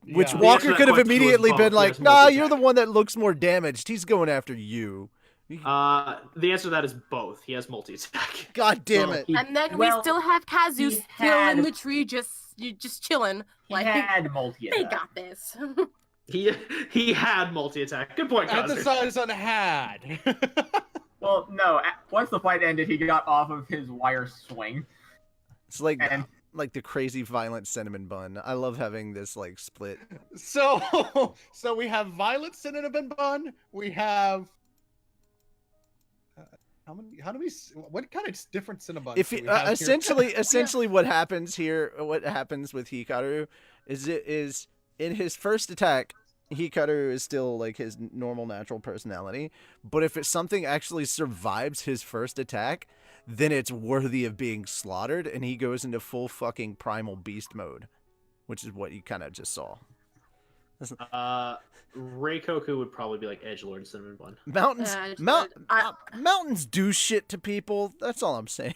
A: Which
C: Yeah.
B: The answer
A: Walker
B: to that
A: could have
B: question was
A: immediately
B: both,
A: been like,
B: yes,
A: nah,
B: multi-attack.
A: you're the one that looks more damaged. He's going after you.
B: The answer to that is both. He has multi-attack.
A: God damn
E: Well,
A: it.
E: he-
D: And then
E: well,
D: we still have Kazu
E: he
D: still in
E: had-
D: the tree, just chilling.
E: He
D: Like
E: had multi
D: they got this.
B: He had multi-attack. Good point, Kazu.
C: Emphasize on had.
E: Well, no. Once the fight ended, he got off of his wire swing.
A: It's like
E: And
A: the crazy violent cinnamon bun. I love having this like split.
C: So we have Violet Cinnamon Bun. We have what kind of different cinnamon?
A: If essentially what happens here, what happens with Hikaru is in his first attack, Hikaru is still like his normal natural personality, but if something actually survives his first attack, then it's worthy of being slaughtered, and he goes into full fucking primal beast mode, which is what you kind of just saw.
B: Reikoku would probably be like Edgelord Cinnamon Bun.
A: Mountains do shit to people. That's all I'm saying.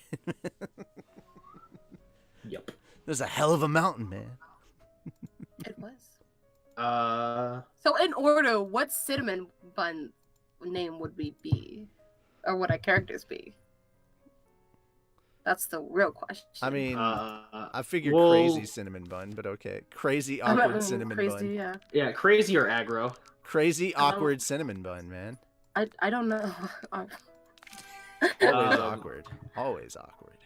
B: Yep.
A: There's a hell of a mountain, man.
D: It was.
B: So
D: in order, what cinnamon bun name would we be? Or would our characters be? That's the real question.
A: I mean, I figured
B: well,
A: crazy cinnamon bun, but okay. Crazy awkward cinnamon bun.
D: Yeah.
B: Yeah, crazy or aggro.
A: Crazy awkward cinnamon bun, man.
D: I don't know.
A: Always awkward. Always awkward.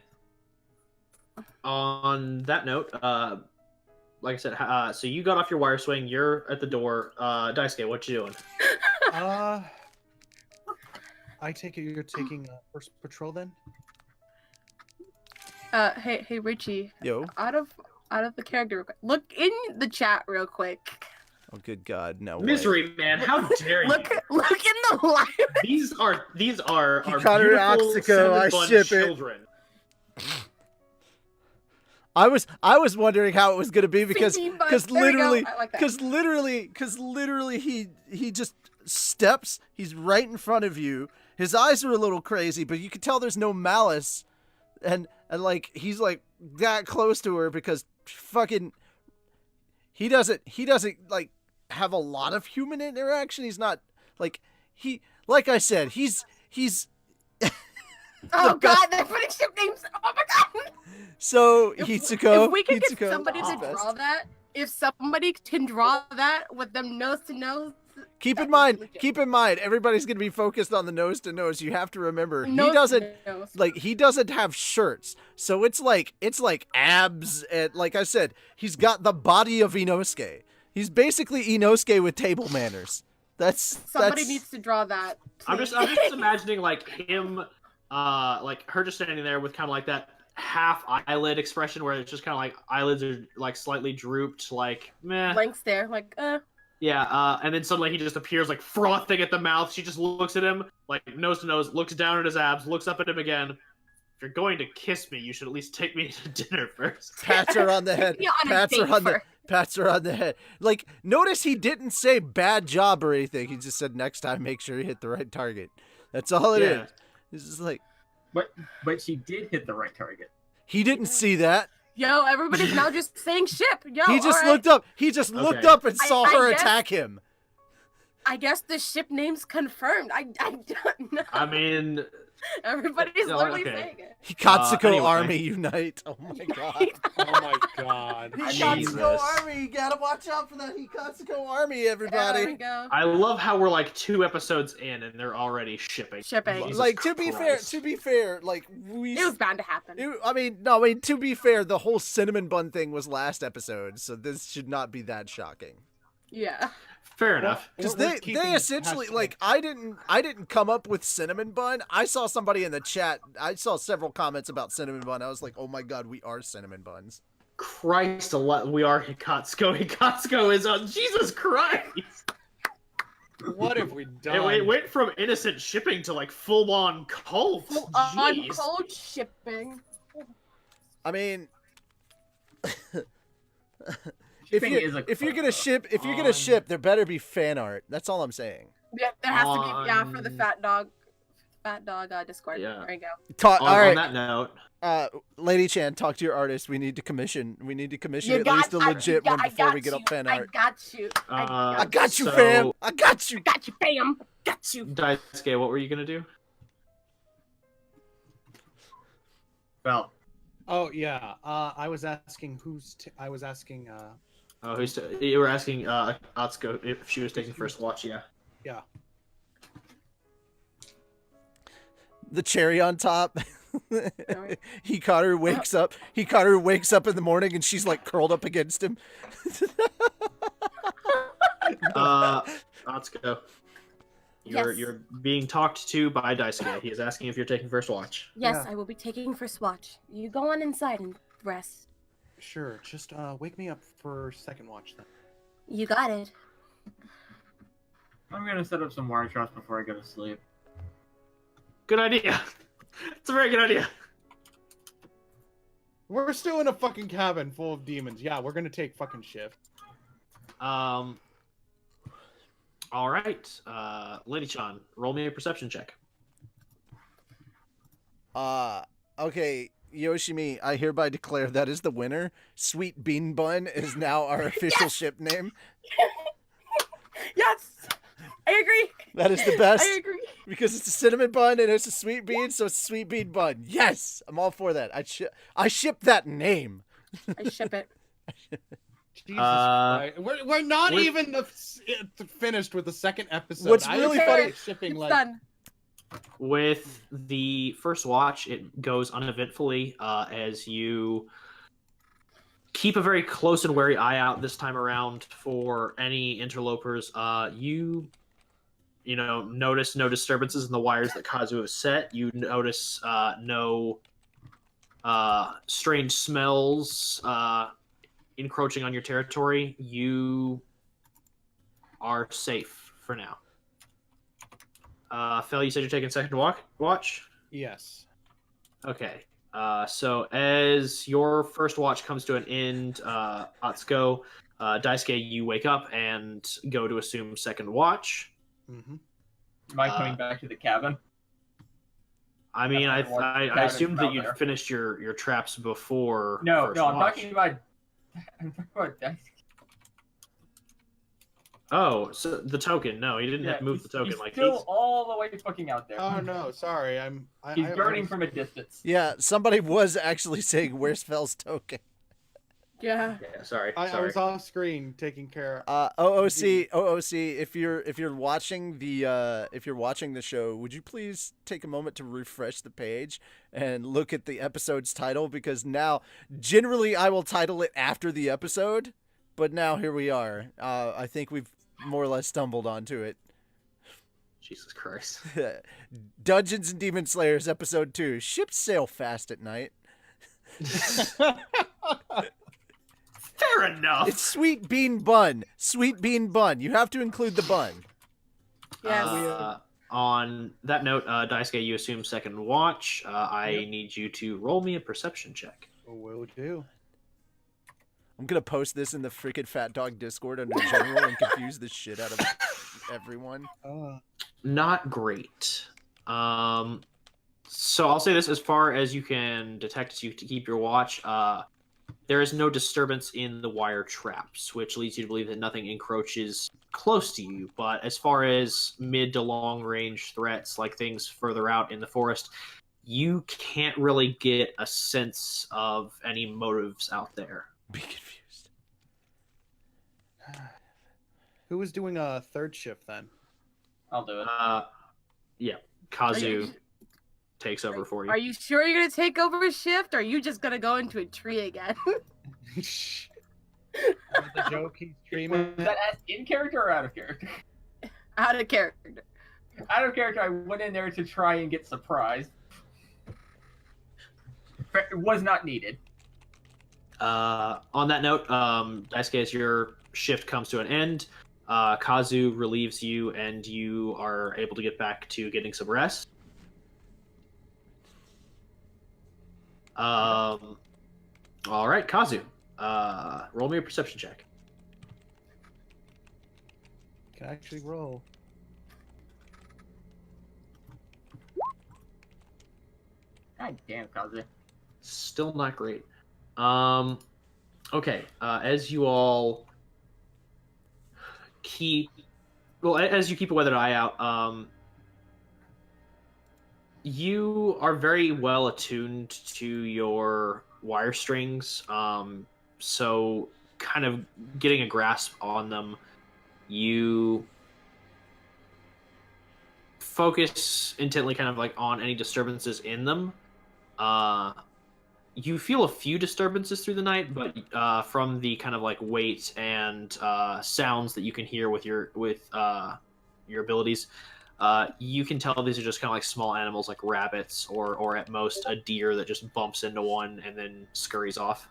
B: On that note, like I said, so you got off your wire swing. You're at the door. Daisuke, what you doing?
C: I take it you're taking first patrol then.
D: Hey, Richie.
A: Yo.
D: Out of the character, look in the chat real quick.
A: Oh, good God, no
B: Misery,
A: way.
B: man, how dare you?
D: Look in the live.
B: These are
A: Hikaru
B: beautiful
A: Atsuko, I
B: cinnamon
A: ship it.
B: children.
A: I was wondering how it was gonna be because literally he just steps. He's right in front of you. His eyes are a little crazy, but you can tell there's no malice, and like he's like that close to her because fucking he doesn't like have a lot of human interaction. He's not like I said, he's
D: Oh God, they're putting ship names. Oh my God.
A: So Hitsuko.
D: If we can get
A: Hitsuko,
D: somebody to draw that, if somebody can draw that with them nose to nose.
A: Keep in mind, everybody's gonna be focused on the nose to nose. You have to remember, he doesn't have shirts, so it's like abs, and like I said, he's got the body of Inosuke. He's basically Inosuke with table manners.
D: Somebody needs to draw that.
B: I'm just imagining like him, like her just standing there with kind of like that half eyelid expression where it's just kind of like eyelids are like slightly drooped, like meh.
D: Blank stare, like
B: Yeah, and then suddenly he just appears like frothing at the mouth. She just looks at him, like nose to nose, looks down at his abs, looks up at him again. If you're going to kiss me, you should at least take me to dinner first.
A: Pats her on the head. Pats her on the head. Like, notice he didn't say bad job or anything. He just said next time, make sure you hit the right target. That's all it is. It's just like.
E: But she did hit the right target.
A: He didn't see that.
D: Yo, everybody's now just saying ship. Yo,
A: he just looked up. He just looked up and saw her attack him.
D: I guess the ship name's confirmed. I don't know.
B: I mean,
D: everybody's literally saying it.
A: Hikatsuko Army unite! Oh my God!
C: Oh my God!
A: Hikatsuko Army! You gotta watch out for that Hikatsuko Army, everybody!
D: There we go.
B: I love how we're like 2 episodes in and they're already shipping.
D: Jesus
A: like to be fair, like
D: it was bound to happen.
A: To be fair, the whole cinnamon bun thing was last episode, so this should not be that shocking.
D: Yeah.
B: Fair enough.
A: Because they essentially like I didn't come up with cinnamon bun. I saw somebody in the chat. I saw several comments about cinnamon bun. I was like, oh my God, we are cinnamon buns.
B: Christ, we are Hikatsuko. Hikatsuko is on. Jesus Christ.
C: What have we done?
B: It went from innocent shipping to like full on cult.
D: Full on cold shipping.
A: I mean. If you're gonna ship, there better be fan art. That's all I'm saying.
D: Yeah, there has to be. For the fat dog Discord.
B: Yeah.
D: There you go.
A: All right.
B: On that note,
A: Lady Chan, talk to your artist. We need to commission at least a legit one before we get up fan art.
D: I got you.
A: I got you, fam. I got you.
D: Got you, fam. Got you.
B: Daisuke, what were you gonna do?
E: Well.
C: Oh yeah. I was asking
B: Oh, you were asking Atsuko if she was taking first watch. Yeah.
C: Yeah.
A: The cherry on top.
D: Alright.
A: Hikaru wakes up. Hikaru wakes up in the morning and she's like curled up against him.
B: Atsuko,
D: Yes.
B: you're being talked to by Daisuke. He is asking if you're taking first watch.
D: Yes,
C: Yeah.
D: I will be taking first watch. You go on inside and rest.
C: Sure. Just wake me up for second watch then.
D: You got it.
E: I'm gonna set up some wire traps before I go to sleep.
B: Good idea. It's a very good idea.
C: We're still in a fucking cabin full of demons. Yeah, we're gonna take fucking shift.
B: All right, Lady-chan, roll me a perception check.
A: Okay, Yoshimi, I hereby declare that is the winner. Sweet Bean Bun is now our official ship name.
D: Yes! I agree!
A: That is the best.
D: I agree.
A: Because it's a cinnamon bun and it's a sweet bean, so it's a sweet bean bun. Yes! I'm all for that. I ship that name.
D: I ship it.
C: Jesus Christ. We're not
B: with-
C: even finished with the second episode.
A: What's
C: I
A: really
C: was
A: funny-
C: shipping
D: It's
C: like
D: done.
B: With the first watch, it goes uneventfully as you keep a very close and wary eye out this time around for any interlopers. You know, notice no disturbances in the wires that Kazu has set. You notice no strange smells encroaching on your territory. You are safe for now. Fel, you said you're taking second watch?
C: yes.
B: Okay. So as your first watch comes to an end, Atsuko, Daisuke, you wake up and go to assume second watch.
C: Mm-hmm.
E: Am I coming back to the cabin?
B: I mean, I
E: Cabin
B: assumed that
E: out
B: you'd
E: there.
B: finished your traps before.
E: No,
B: first
E: no, I'm
B: watch.
E: talking about. I'm talking about Daisuke.
B: Oh, so the token? No, he didn't have to move the token.
E: He's
B: Like
E: still all the way fucking out there.
C: Oh no, sorry.
E: He's burning from a distance.
A: Yeah, somebody was actually saying, "Where's Fel's token?"
D: Yeah.
B: Yeah, sorry.
C: I was off screen taking care.
A: OOC, if you're watching the show, would you please take a moment to refresh the page and look at the episode's title, because now generally I will title it after the episode, but now here we are. I think we've more or less stumbled onto it.
B: Jesus Christ.
A: Dungeons and Demon Slayers episode 2. Ships sail fast at night.
B: Fair enough.
A: It's sweet bean bun. Sweet bean bun. You have to include the bun.
D: Yes.
B: On that note, Daisuke, you assume second watch. I need you to roll me a perception check.
C: Will do.
A: I'm gonna post this in the freaking Fat Dog Discord under general and confuse the shit out of everyone.
B: Not great. So I'll say this: as far as you can detect, as you to keep your watch, there is no disturbance in the wire traps, which leads you to believe that nothing encroaches close to you. But as far as mid to long range threats, like things further out in the forest, you can't really get a sense of any motives out there.
A: Be confused.
C: Who was doing a third shift then?
E: I'll do it.
B: Yeah, Kazu takes over for you.
D: Are you sure you're gonna take over a shift, or are you just gonna go into a tree again?
C: The joke he's
E: Was
C: streaming.
E: that in character or out of character?
D: Out of character.
E: Out of character, I went in there to try and get surprised. But it was not needed.
B: On that note, Daisuke, as your shift comes to an end, Kazu relieves you, and you are able to get back to getting some rest. All right, Kazu. Roll me a perception check.
C: Can actually roll.
E: God damn, Kazu.
B: Still not great. Okay. As you all as you keep a weathered eye out, you are very well attuned to your wire strings. So kind of getting a grasp on them, you focus intently kind of like on any disturbances in them. You feel a few disturbances through the night, but from the kind of like weight and sounds that you can hear with your abilities, you can tell these are just kind of like small animals like rabbits or at most a deer that just bumps into one and then scurries off.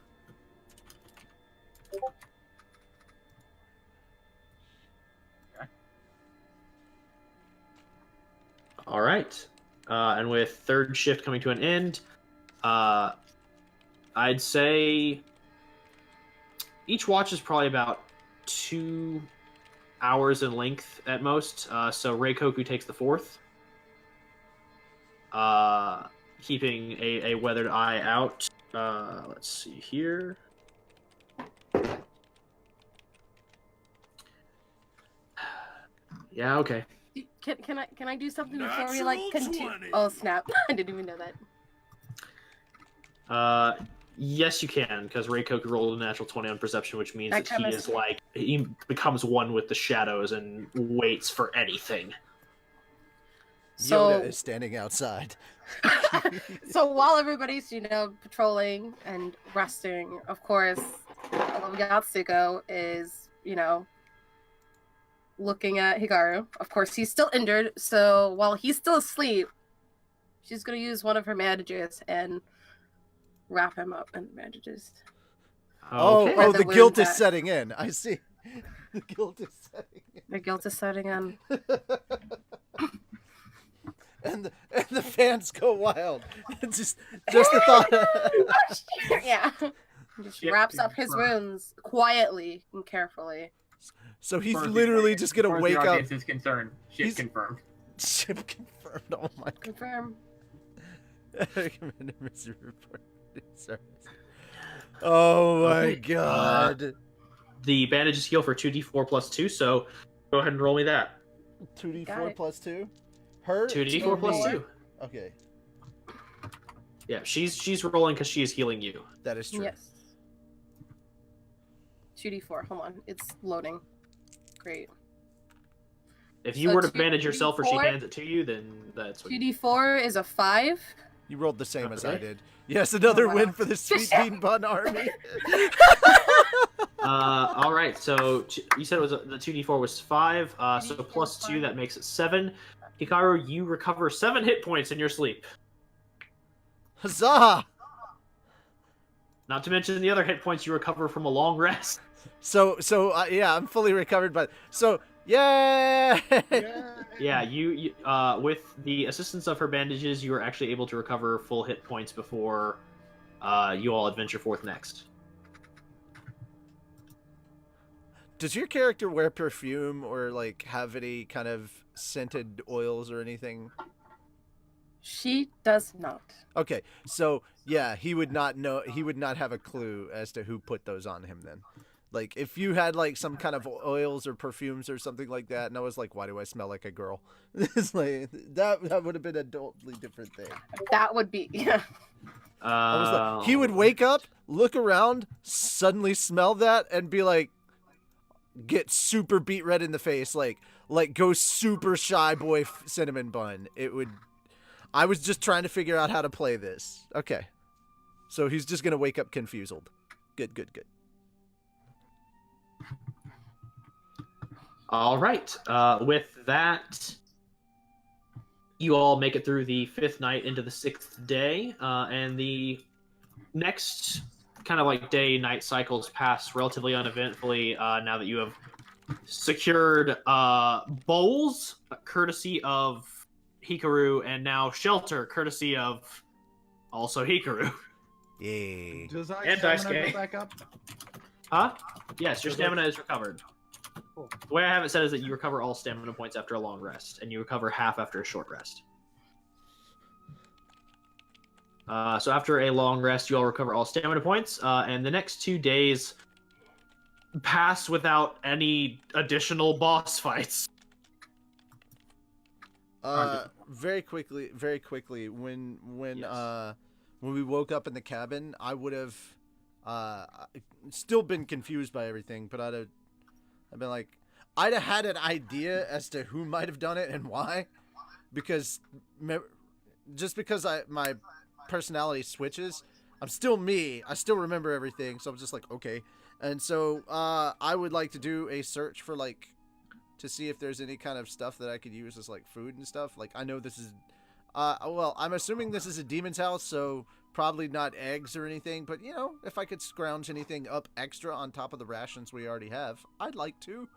B: All right. And with third shift coming to an end, I'd say each watch is probably about 2 hours in length at most. So Reikoku takes the fourth, keeping a weathered eye out. Let's see here. Yeah, okay.
D: Can I do something before we
F: Natural
D: continue?
F: 20.
D: Oh snap! I didn't even know that.
B: Yes, you can, because Reikoku rolled a natural 20 on perception, which means
D: That
B: that he
D: kinda-
B: is like he becomes one with the shadows and waits for anything.
D: So
A: Yoda is standing outside.
D: so while everybody's patrolling and resting, of course, Atsuko is looking at Hikaru. Of course, he's still injured, so while he's still asleep, she's gonna use one of her bandages and wrap him up in the bandages.
A: Oh,
B: Okay.
A: the
D: The wound
A: guilt is
D: that-
A: setting in. I see. The guilt is setting in.
D: The guilt is setting in.
A: And the fans go wild. just the thought.
D: Yeah. Just
E: Shit
D: wraps up his
E: confirmed.
D: wounds quietly and carefully.
A: So he's
E: As far as
A: literally
E: the-
A: just gonna
E: as far as
A: wake
E: the
A: up.
E: audience is concerned. Shit
A: He's-
E: confirmed.
A: Ship confirmed. Oh my god.
D: Confirm.
A: Recommended missing report. Service. Oh my
B: Okay.
A: god.
B: The bandages heal for 2d4 plus 2, so go ahead and roll me that.
A: 2d4
D: Got it.
A: plus 2. Her.
B: 2d4 plus
D: Four.
B: 2.
A: Okay,
B: Yeah, she's rolling because she is healing you.
A: that is true.
D: Yes. 2d4. Hold on. It's loading. Great.
B: If you
D: So
B: were to bandage yourself or she
D: 2d4?
B: hands it to you, then that's what
D: 2d4 is a 5.
A: You rolled the same as I
B: Okay.
A: did. Yes, another
D: Oh, wow.
A: win for the Sweet Bean Bun Army.
B: all right, so you said it was the 2d4 was 5, so plus 2, that makes it 7. Hikaru, you recover 7 hit points in your sleep.
A: Huzzah!
B: Not to mention the other hit points you recover from a long rest.
A: So yeah, I'm fully recovered, but so yay!
B: Yeah, you with the assistance of her bandages, you are actually able to recover full hit points before you all adventure forth next.
A: Does your character wear perfume or like have any kind of scented oils or anything?
D: She does not.
A: Okay, so yeah, he would not know. He would not have a clue as to who put those on him. Then, like, if you had like some kind of oils or perfumes or something like that, and I was like, "Why do I smell like a girl?" It's like that would have been a totally different thing.
D: That would be yeah.
A: I was like, he would wake up, look around, suddenly smell that, and be like, get super beat red in the face, like go super shy boy cinnamon bun. It would. I was just trying to figure out how to play this. Okay. So he's just going to wake up confused. Good.
B: All right. With that, you all make it through the 5th night into the 6th day, and the next kind of like day-night cycles pass relatively uneventfully now that you have secured bowls, courtesy of Hikaru, and now shelter, courtesy of also Hikaru.
A: Yay.
C: Does I
B: And
C: stamina
B: Daisuke.
C: go back up?
B: Huh? Yes, your
C: Okay.
B: stamina is recovered.
C: Cool.
B: The way I have it said is that you recover all stamina points after a long rest, and you recover half after a short rest. So after a long rest, you all recover all stamina points, and the next 2 days pass without any additional boss fights.
A: Very quickly, when
B: Yes.
A: when we woke up in the cabin, I would have still been confused by everything, but I've been like, I'd have had an idea as to who might have done it and why, because just because my personality switches, I'm still me. I still remember everything, so I'm just like, okay. And so I would like to do a search for like to see if there's any kind of stuff that I could use as like food and stuff. Like I know this is well, I'm assuming this is a demon's house, so probably not eggs or anything, but you know, if I could scrounge anything up extra on top of the rations we already have, I'd like to.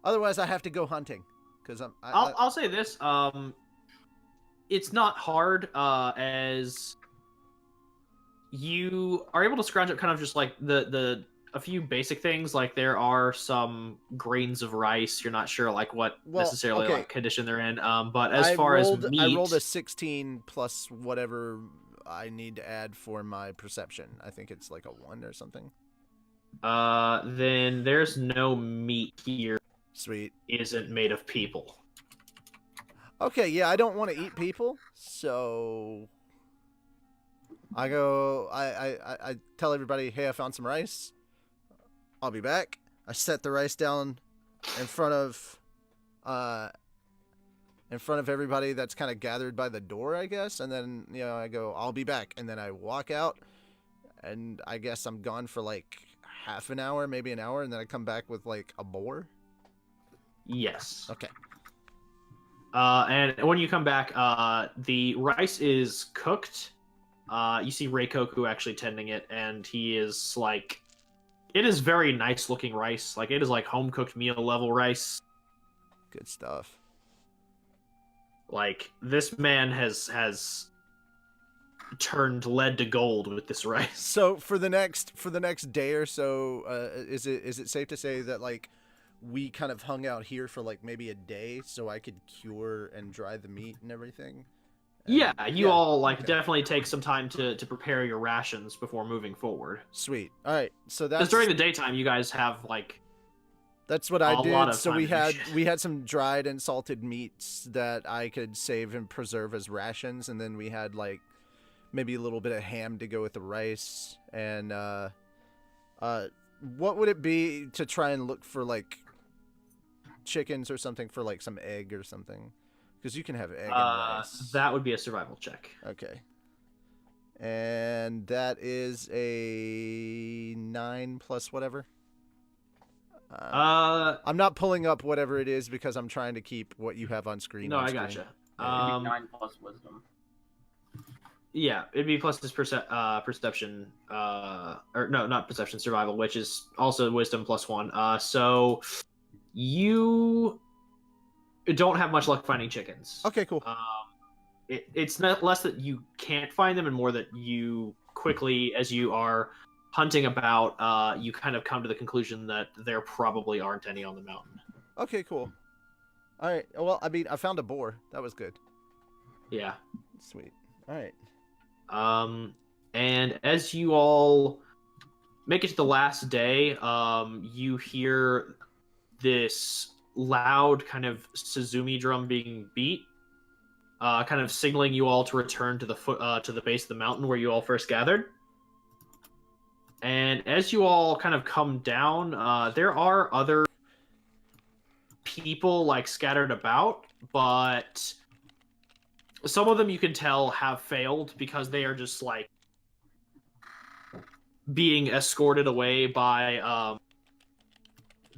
A: Otherwise I have to go hunting because
B: I'll say this, it's not hard as you are able to scrounge up kind of just like a few basic things. Like there are some grains of rice. You're not sure like what necessarily like condition they're in. But as far as meat,
A: I rolled a 16 plus whatever I need to add for my perception. I think it's like a 1 or something.
B: Then there's no meat here.
A: Sweet.
B: Isn't made of people.
A: Okay, yeah, I don't want to eat people, so I go. I tell everybody, hey, I found some rice. I'll be back. I set the rice down in front of everybody that's kind of gathered by the door, I guess, and then I go, I'll be back, and then I walk out, and I guess I'm gone for like half an hour, maybe an hour, and then I come back with like a boar.
B: Yes.
A: Okay.
B: And when you come back, the rice is cooked. You see Reikoku actually tending it, and he is like, it is very nice looking rice. Like it is like home cooked meal level rice.
A: Good stuff.
B: Like this man has turned lead to gold with this rice.
A: So for the next day or so, is it safe to say that like we kind of hung out here for like maybe a day so I could cure and dry the meat and everything?
B: Yeah, you all like definitely take some time to prepare your rations before moving forward.
A: Sweet. All right, so that's
B: because during the daytime you guys have like
A: that's what I did. So we
B: had
A: some dried and salted meats that I could save and preserve as rations, and then we had like maybe a little bit of ham to go with the rice. And what would it be to try and look for like chickens or something for like some egg or something? Because you can have egg and rice.
B: That would be a survival check.
A: Okay. And that is a 9 plus whatever. I'm not pulling up whatever it is because I'm trying to keep what you have on screen.
B: No, I gotcha.
E: It'd be 9 plus wisdom.
B: Yeah, it'd be plus his perception, or no, not perception, survival, which is also wisdom plus 1. So you don't have much luck finding chickens.
A: Okay, cool.
B: It's not less that you can't find them and more that you quickly, as you are hunting about, you kind of come to the conclusion that there probably aren't any on the mountain.
A: Okay, cool. All right. Well, I mean, I found a boar. That was good.
B: Yeah.
A: Sweet. All right.
B: And as you all make it to the last day, you hear this loud kind of Suzumi drum being beat, kind of signaling you all to return to the base of the mountain where you all first gathered. And as you all kind of come down, there are other people like scattered about, but some of them you can tell have failed because they are just like being escorted away by I'm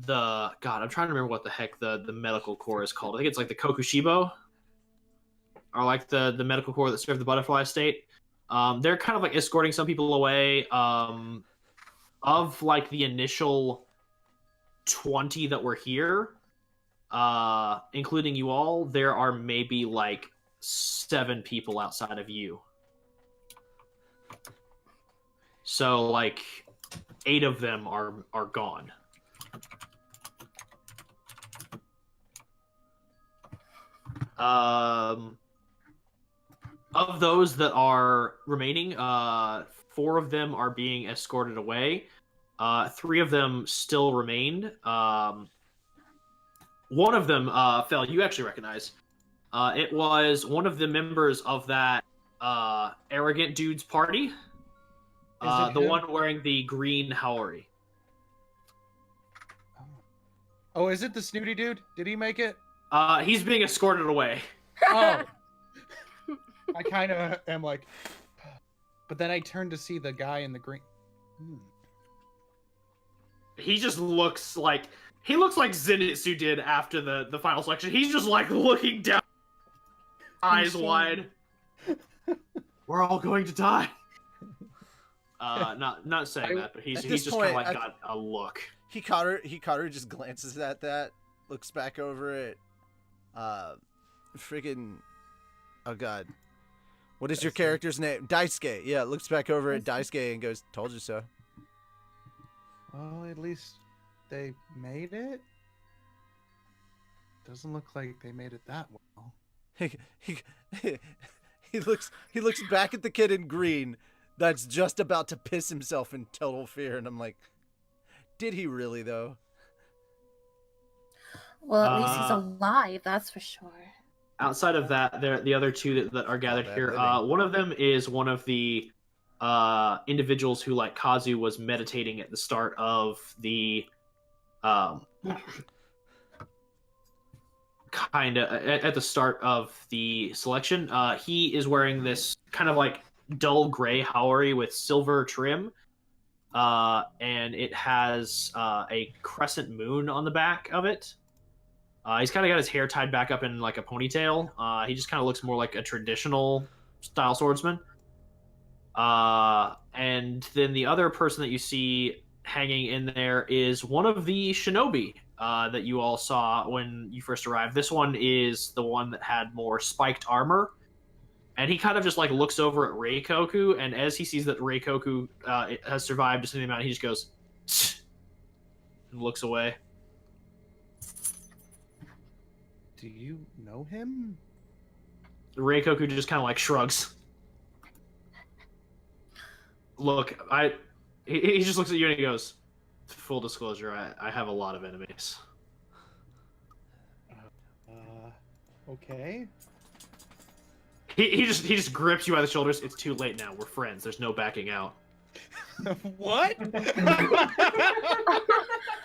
B: trying to remember what the heck the medical corps is called. I think it's like the Kokushibo, or like the medical corps that serve the butterfly state. They're kind of like escorting some people away. Of like the initial 20 that were here, including you all, there are maybe like 7 people outside of you. So like 8 of them are gone. Of those that are remaining, 4 of them are being escorted away. 3 of them still remained. One of them, Fel, you actually recognize. It was one of the members of that Arrogant Dude's Party.
C: it
B: The
C: him?
B: one wearing the green Haori.
C: Oh, is it the snooty dude? Did he make it?
B: He's being escorted away.
C: Oh. I kind of am like, but then I turn to see the guy in the green.
B: He just looks like Zenitsu did after the final selection. He's just like looking down, eyes wide. We're all going to die. Not saying that, but he's just kind of like got a look.
A: Hikaru just glances at that, looks back over it. Friggin', oh god, what is your character's name? Daisuke. Yeah, looks back over at Daisuke and goes, "Told you so."
C: Well, at least they made it. Doesn't look like they made it that well.
A: He looks back at the kid in green that's just about to piss himself in total fear, and I'm like, did he really though?
D: Well, at least he's alive, that's for sure.
B: Outside of that, the other two that are gathered here, one of them is one of the individuals who, like Kazu, was meditating at the start of the at the start of the selection. He is wearing this kind of like dull gray Haori with silver trim, and it has a crescent moon on the back of it. He's kind of got his hair tied back up in like a ponytail. He just kind of looks more like a traditional style swordsman. And then the other person that you see hanging in there is one of the shinobi that you all saw when you first arrived. This one is the one that had more spiked armor. And he kind of just like looks over at Reikoku, and as he sees that Reikoku has survived just in the amount, he just goes and looks away.
C: Do you know him?
B: Reikoku just kind of like shrugs. Look, he just looks at you and he goes, full disclosure, I have a lot of enemies.
C: Okay.
B: He just grips you by the shoulders. It's too late now. We're friends. There's no backing out.
C: What?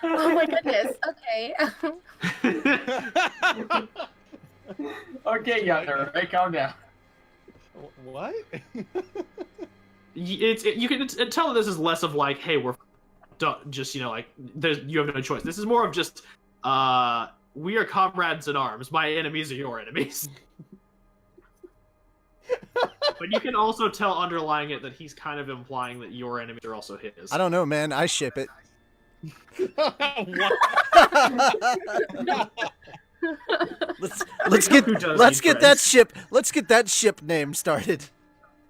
D: Oh my goodness. Okay.
E: Okay, Yonder, right? Calm down.
C: What?
B: You can tell this is less of like, hey, we're just, like you have no choice. This is more of just we are comrades in arms. My enemies are your enemies. But you can also tell underlying it that he's kind of implying that your enemies are also his.
A: I don't know, man. I ship it. let's get that ship name started.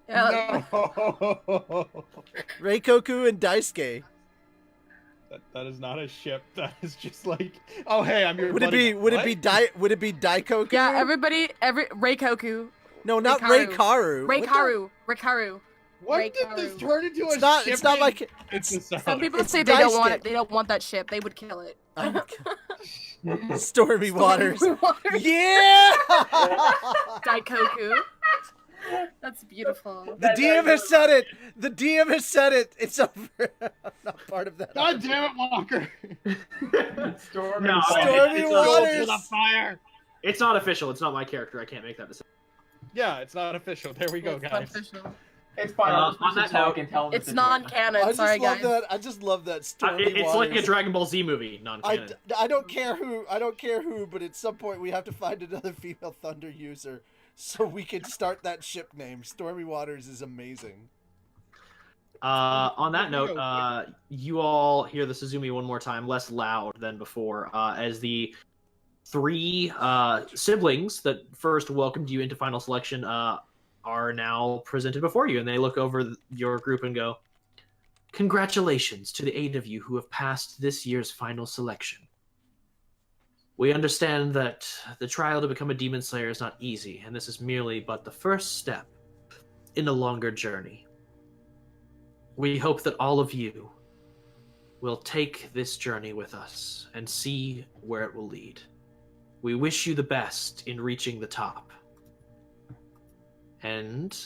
D: Yeah.
C: No.
A: Reikoku and Daisuke.
C: That is not a ship. That is just like, oh hey, I'm your
A: Would
C: buddy.
A: it be Daikoku?
G: Yeah, Reikoku.
A: No, not
G: Reikaru.
A: Reikaru.
G: Reikaru.
C: What did this turn into?
A: It's not like
G: Some people say they don't want it. They don't want that ship. They would kill it.
A: Stormy Waters. Yeah.
G: Daikoku.
D: That's beautiful.
A: The DM has said it. The DM has said it. It's over. I'm not part of that.
C: God damn it, Walker.
E: Stormy
A: Waters.
C: The fire.
B: It's not official. It's not my character. I can't make that decision.
C: Yeah, it's not official. There we go,
D: It's
C: guys.
D: official.
E: It's fine. I'll
B: on that
E: just talk
B: note,
E: and tell them
G: It's non-canon. Sorry, guys.
A: I just love that Stormy
B: It's
A: Waters.
B: like a Dragon Ball Z movie, non-canon.
A: I don't care who, but at some point we have to find another female Thunder user so we can start that ship name. Stormy Waters is amazing.
B: On that note, you all hear the Suzumi one more time, less loud than before, as the three siblings that first welcomed you into final selection are now presented before you, and they look over your group and go, "Congratulations to the 8 of you who have passed this year's final selection. We understand that the trial to become a Demon Slayer is not easy, and this is merely but the first step in a longer journey. We hope that all of you will take this journey with us and see where it will lead. We wish you the best in reaching the top. And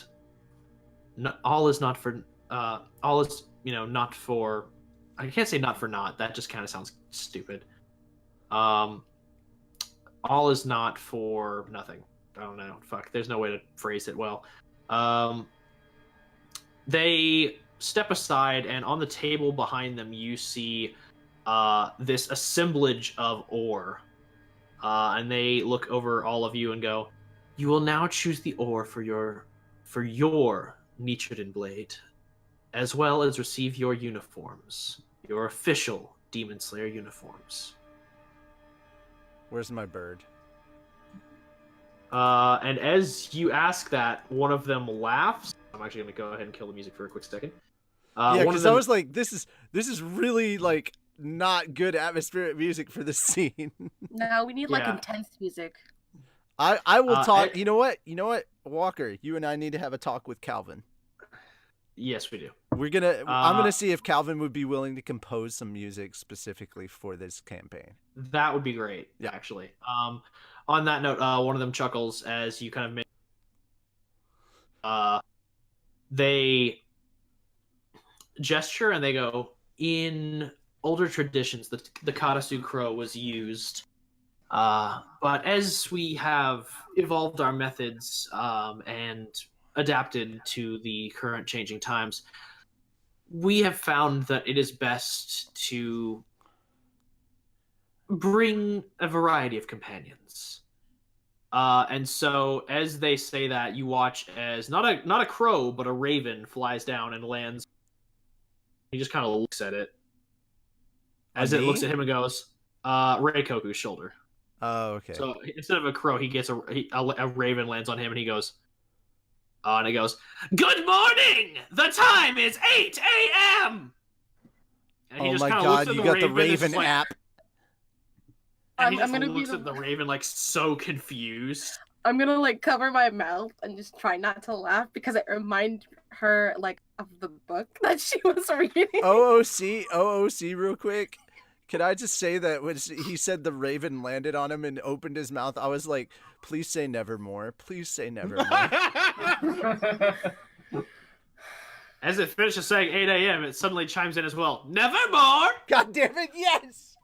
B: all is not for all is not for. I can't say not for naught. That just kind of sounds stupid. All is not for nothing. I don't know. Fuck. There's no way to phrase it well. They step aside, and on the table behind them, you see this assemblage of ore. And they look over all of you and go, "You will now choose the ore for your Nichiren blade, as well as receive your uniforms, your official Demon Slayer uniforms."
A: Where's my bird?
B: And as you ask that, one of them laughs. I'm actually going to go ahead and kill the music for a quick second.
A: Yeah, because I was like, this is really like not good atmospheric music for this scene.
D: No, we need like intense music.
A: I will talk. You know what, Walker, you and I need to have a talk with Calvin.
B: Yes, we do.
A: I'm gonna see if Calvin would be willing to compose some music specifically for this campaign.
B: That would be great, actually. On that note, one of them chuckles as you kind of make. They gesture and they go, "In older traditions, the Karasu crow was used, but as we have evolved our methods and adapted to the current changing times, we have found that it is best to bring a variety of companions." And so, as they say that, you watch as not a crow, but a raven flies down and lands. He just kind of looks at it. As it looks at him and goes, Reikoku's shoulder.
A: Oh, okay.
B: So instead of a crow, he gets a raven lands on him, and he goes, and it goes, "Good morning! The time is 8 a.m." And he
A: oh
B: just
A: my
B: kind of
A: god,
B: looks at
A: you
B: the
A: got the Raven
B: like,
A: app.
B: And he
D: I'm
B: just
D: gonna
B: looks
D: be
B: at the raven like so confused.
D: I'm gonna like cover my mouth and just try not to laugh because it reminds her like of the book that she was reading.
A: OOC, real quick. Can I just say that when he said the raven landed on him and opened his mouth, I was like, please say nevermore. Please say nevermore.
B: As it finishes saying 8 a.m., it suddenly chimes in as well. Nevermore!
A: God damn it, yes!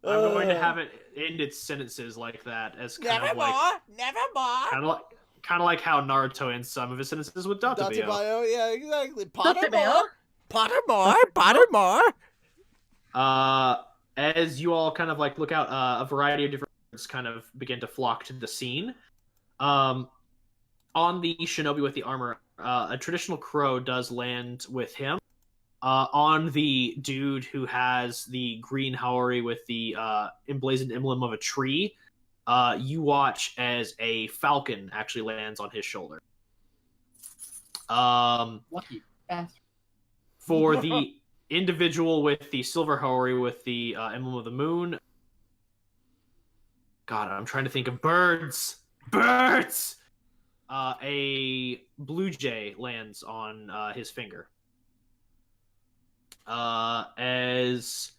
B: I'm going to have it end its sentences like that, as kind of like
A: nevermore.
B: Kind of like how Naruto ends some of his sentences with Databio.
A: Yeah, exactly.
D: Databio.
A: Pottermore.
B: As you all kind of like look out, a variety of different birds kind of begin to flock to the scene. On the shinobi with the armor, a traditional crow does land with him. On the dude who has the green haori with the emblazoned emblem of a tree, you watch as a falcon actually lands on his shoulder.
E: Lucky bastard.
B: For the individual with the silver haori with the emblem of the moon, God, I'm trying to think of birds. A blue jay lands on his finger. As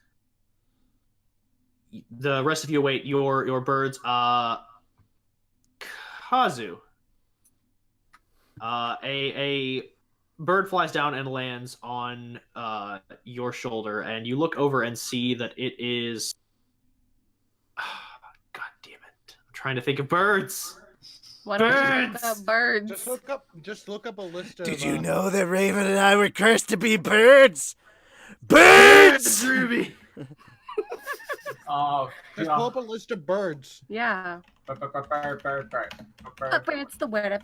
B: the rest of you await your birds, Kazu. A bird flies down and lands on your shoulder, and you look over and see that it is. God damn it! I'm trying to think of birds.
D: Why don't you look up birds?
C: Just look up a list of.
A: Did you know that Raven and I were cursed to be birds? Birds!
B: Ruby.
E: Oh,
C: Just pull up a list of birds.
D: Yeah.
E: bird.
D: It's the word.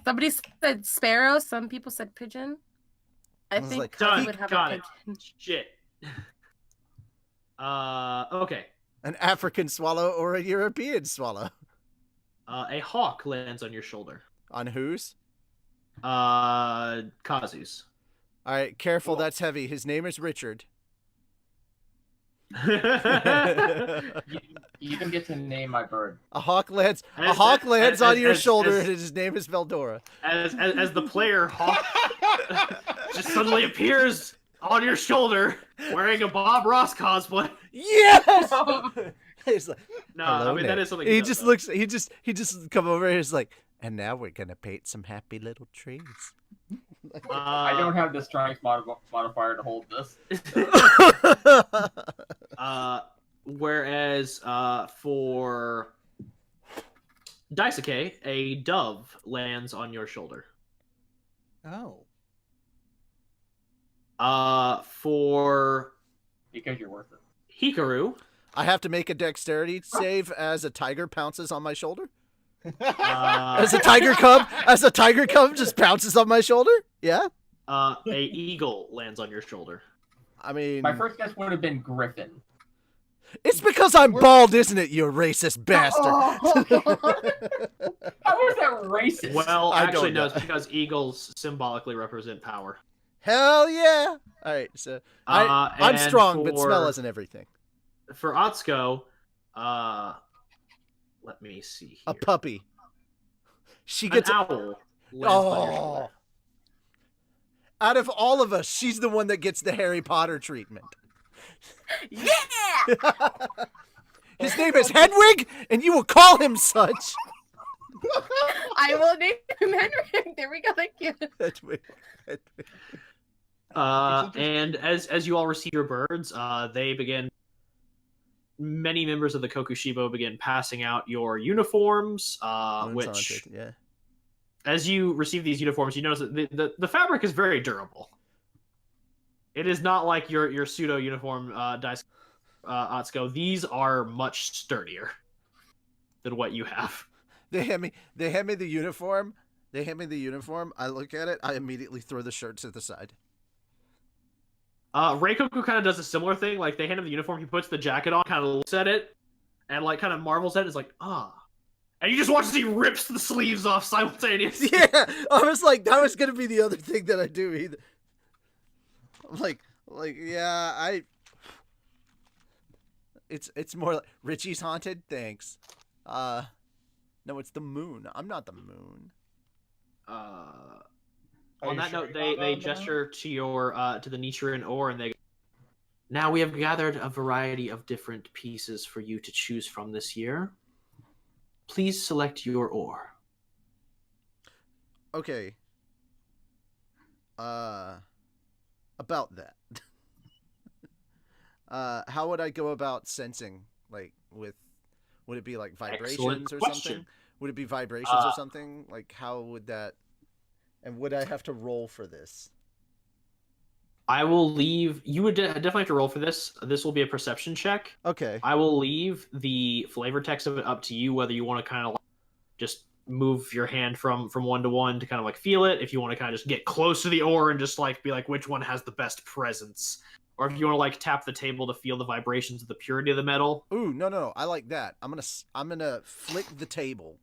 D: Somebody said sparrow. Some people said pigeon. I
A: was
D: think
A: like,
D: I
B: done.
D: would have
B: Got
D: a
B: it.
D: pigeon.
B: Shit. Okay.
A: An African swallow or a European swallow?
B: A hawk lands on your shoulder.
A: On whose?
B: Kazu's.
A: All right, careful. That's heavy. His name is Richard.
E: You even get to name my bird.
A: A hawk lands on your shoulder, and his name is Veldora.
B: As the player, Hawk just suddenly appears on your shoulder wearing a Bob Ross cosplay.
A: Yes. He's like,
B: No,
A: hello,
B: I mean
A: Nick.
B: that is something.
A: He just looks. He just come over and he's like, And now we're gonna paint some happy little trees.
E: I don't have the strength modifier to hold this.
B: Whereas for Daisuke, a dove lands on your shoulder.
C: Oh.
B: For
E: Because you're worth it.
B: Hikaru,
A: I have to make a dexterity save as a tiger pounces on my shoulder.
B: uh,
A: As a tiger cub just pounces on my shoulder. Yeah.
B: a eagle lands on your shoulder.
A: I mean,
E: My first guess would have been Griffin.
A: it's because I'm bald, isn't it? You racist bastard.
E: How is that racist?
B: Well,
A: I
B: actually,
A: don't
B: no,
A: know.
B: it's because eagles symbolically represent power.
A: Hell yeah! All right, so I'm
B: and
A: strong, but
B: for-
A: smell isn't everything.
B: For Atsuko, let me see here.
A: A puppy. She
B: An
A: gets
B: owl lands on your
A: Oh.
B: shoulder.
A: Out of all of us, she's the one that gets the Harry Potter treatment.
D: Yeah!
A: His name is Hedwig, and you will call him such.
D: I will name him Henry. There we go. Thank you.
A: Hedwig.
B: And as you all receive your birds, they begin. Many members of the Kokushibo begin passing out your uniforms, which,
A: Haunted, yeah.
B: as you receive these uniforms, you notice that the fabric is very durable. It is not like your pseudo uniform, Atsuko. These are much sturdier than what you have.
A: They hand me the uniform. I look at it. I immediately throw the shirt to the side.
B: Reikoku kind of does a similar thing. Like, they hand him the uniform, he puts the jacket on, kind of looks at it, and like kind of marvels at it. It's like, ah. And you just watch as he rips the sleeves off simultaneously.
A: Yeah, I was like, that was gonna be the other thing that I do. Either. I'm like, yeah, It's more like Richie's haunted. Thanks. No, it's the moon. I'm not the moon.
B: On
C: you
B: that
C: sure
B: note,
C: you're not
B: they
C: on the
B: gesture to your to the Nichiren ore, and they go, now we have gathered a variety of different pieces for you to choose from this year. Please select your ore.
A: Okay. About that. How would I go about sensing? Like, would it be like vibrations
B: Excellent
A: or
B: question.
A: something? Would it be vibrations or something? Like, how would that? And would I have to roll for this?
B: I will leave. You would definitely have to roll for this. This will be a perception check.
A: Okay.
B: I will leave the flavor text of it up to you, whether you want to kind of like just move your hand from one to one to kind of like feel it. If you want to kind of just get close to the ore and just like be like which one has the best presence, or if you want to like tap the table to feel the vibrations of the purity of the metal.
A: Ooh, no. I like that. I'm gonna flick the table.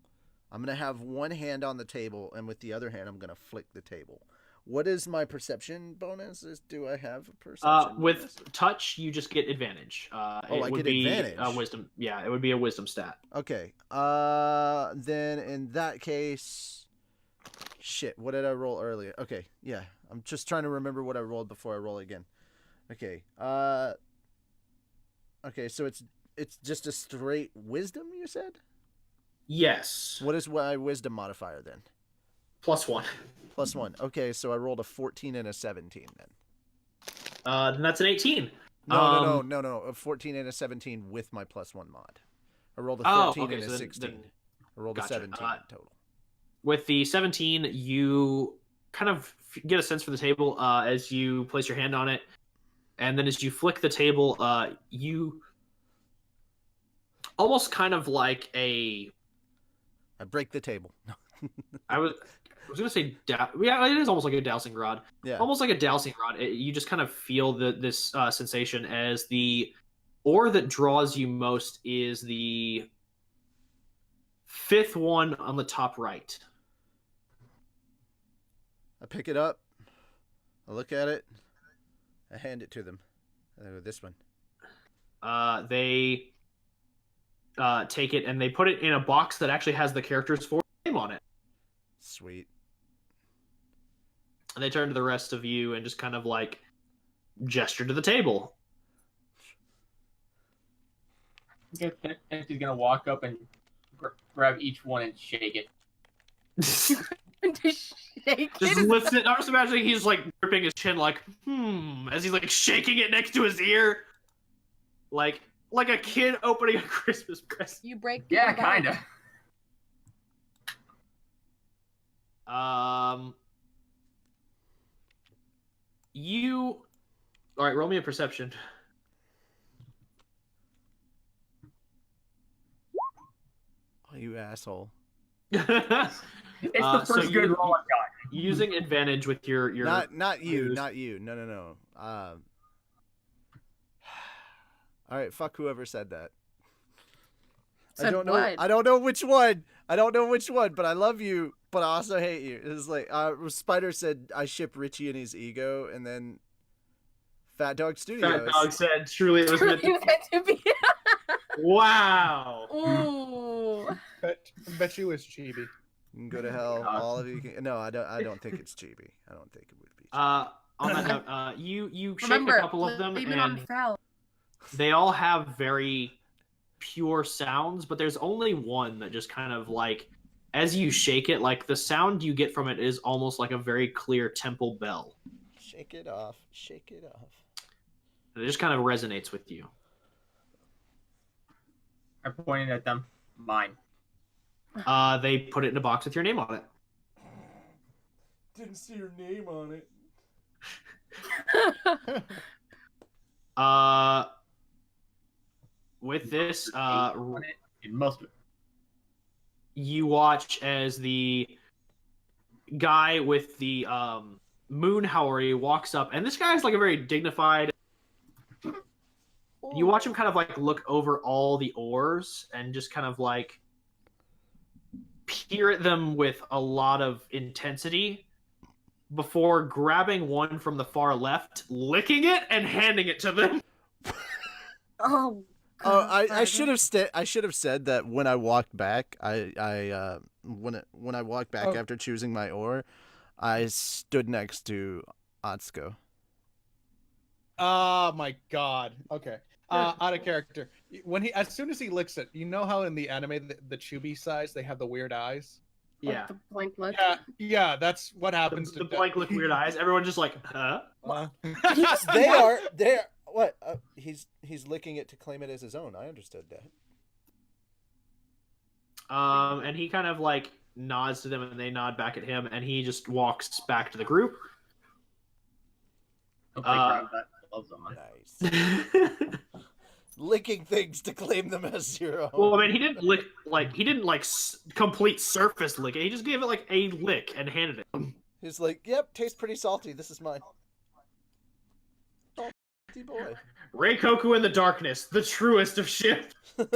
A: I'm gonna have one hand on the table, and with the other hand, I'm gonna flick the table. What is my perception bonus? Do I have a perception?
B: With
A: bonus?
B: touch, you just get advantage.
A: I
B: would
A: get
B: be
A: advantage.
B: Wisdom. Yeah, it would be a wisdom stat.
A: Okay. Then in that case, shit. What did I roll earlier? Okay. Yeah. I'm just trying to remember what I rolled before I roll again. Okay. Okay. So it's just a straight wisdom. You said.
B: Yes.
A: What is my wisdom modifier then?
B: +1.
A: +1. Okay. So I rolled a 14 and a 17 then.
B: Then that's an 18.
A: No. A 14 and a 17 with my +1 mod. I rolled a 13 and a 16. I rolled
B: gotcha.
A: a 17 total.
B: With the 17, you kind of get a sense for the table as you place your hand on it, and then as you flick the table, you almost kind of like a.
A: I break the table.
B: I was gonna say, yeah, it is almost like a dowsing rod.
A: Yeah.
B: Almost like a dowsing rod. You just kind of feel this sensation as the ore that draws you most is the 5th one on the top right.
A: I pick it up. I look at it. I hand it to them. I go, this one.
B: They take it and they put it in a box that actually has the character's full name on it.
A: Sweet.
B: And they turn to the rest of you and just kind of like gesture to the table.
E: Okay, Tenchi's gonna walk up and grab each one and shake it.
D: Just shake
B: Just
D: it.
B: lifts it. I'm just imagining he's like gripping his chin, like as he's like shaking it next to his ear, like a kid opening a Christmas present.
D: You break.
E: Yeah,
D: the bite.
E: kinda.
B: You. All right, roll me a perception.
A: Oh, you asshole.
E: It's the
B: So
E: first good roll I've got.
B: Using advantage with your
A: Not you,
B: moves.
A: not you. No. All right, fuck whoever said that. I
D: Said
A: don't know.
D: what?
A: I don't know which one. But I love you, but I also hate you. It's like Spider said I ship Richie and his ego, and then Fat Dog Studios.
B: Fat Dog said, "Truly, it was meant
D: Truly
B: to."
D: meant to be.
B: Wow.
D: Ooh.
C: Bet you it's chibi.
A: You can go to hell.
E: God.
A: All of you can. No, I don't think it's chibi. I don't think it would be.
B: On that note, you shake
D: Remember,
B: a couple of them,
D: leave it on
B: and
D: foul.
B: they all have very pure sounds, but there's only one that just kind of like, as you shake it, like the sound you get from it is almost like a very clear temple bell.
A: Shake it off. Shake it off.
B: And it just kind of resonates with you.
E: I pointed at them. Mine.
B: They put it in a box with your name on it.
A: Didn't see your name on it.
B: With this,
E: It must be.
B: you watch as the guy with the moon Howery walks up, and this guy is like a very dignified. You watch him kind of like look over all the oars and just kind of like peer at them with a lot of intensity before grabbing one from the far left, licking it, and handing it to them.
D: Oh.
A: Oh,
D: God.
A: I should have said that when I walked back. When I walked back
C: Oh.
A: after choosing my oar, I stood next to Atsuko.
C: Oh my god. Okay. Out of character. As soon as he licks it, you know how in the anime the Chubi size they have the weird eyes.
D: Like
B: Yeah,
D: the blank look.
C: Yeah, that's what happens
B: the
C: to
B: blank look, weird eyes. Everyone's just like, huh?
A: They're what? He's licking it to claim it as his own. I understood that.
B: And he kind of like nods to them, and they nod back at him, and he just walks back to the group.
E: Hope they grab that gloves on.
A: Nice. Licking things to claim them as your own.
B: Well, I mean, he didn't lick complete surface lick it. He just gave it like a lick and handed it.
A: He's like, "Yep, tastes pretty salty. This is mine." Salty boy.
B: Reikoku in the darkness, the truest of ships.
D: They're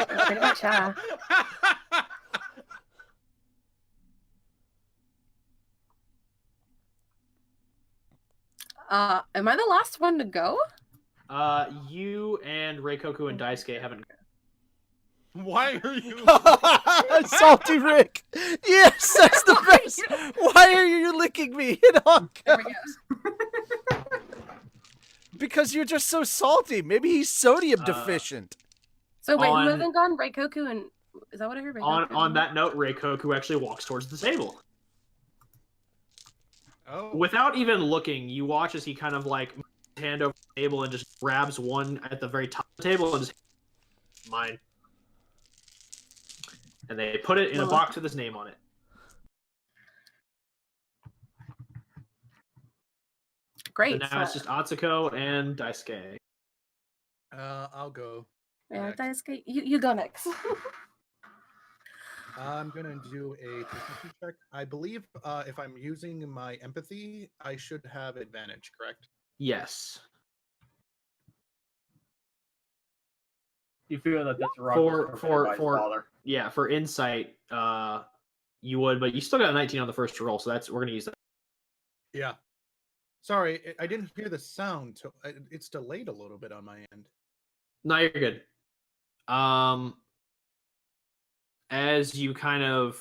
D: pretty much, yeah. Am I the last one to go?
B: You and Reikoku and Daisuke haven't.
C: Why are you?
A: Salty Rick. Yes, that's the best. Why are you licking me?
D: There we go.
A: Because you're just so salty. Maybe he's sodium deficient.
D: So wait,
B: On-
D: who hasn't gone? Reikoku and is that what I heard? Reikoku?
B: On that note, Reikoku actually walks towards the table.
C: Oh.
B: Without even looking, you watch as he kind of like moves his hand over the table and just grabs one at the very top of the table and just mine. And they put it in a box with his name on it.
D: Great.
B: So now it's just Atsuko and Daisuke.
C: I'll go.
D: Yeah, Daisuke, you go next.
C: I'm gonna do a proficiency check. I believe if I'm using my empathy, I should have advantage. Correct?
B: Yes.
E: You feel that that's wrong
B: For yeah, for insight, you would, but you still got a 19 on the first roll, so we're gonna use that.
C: Yeah. Sorry, I didn't hear the sound. So it's delayed a little bit on my end.
B: No, you're good. As you kind of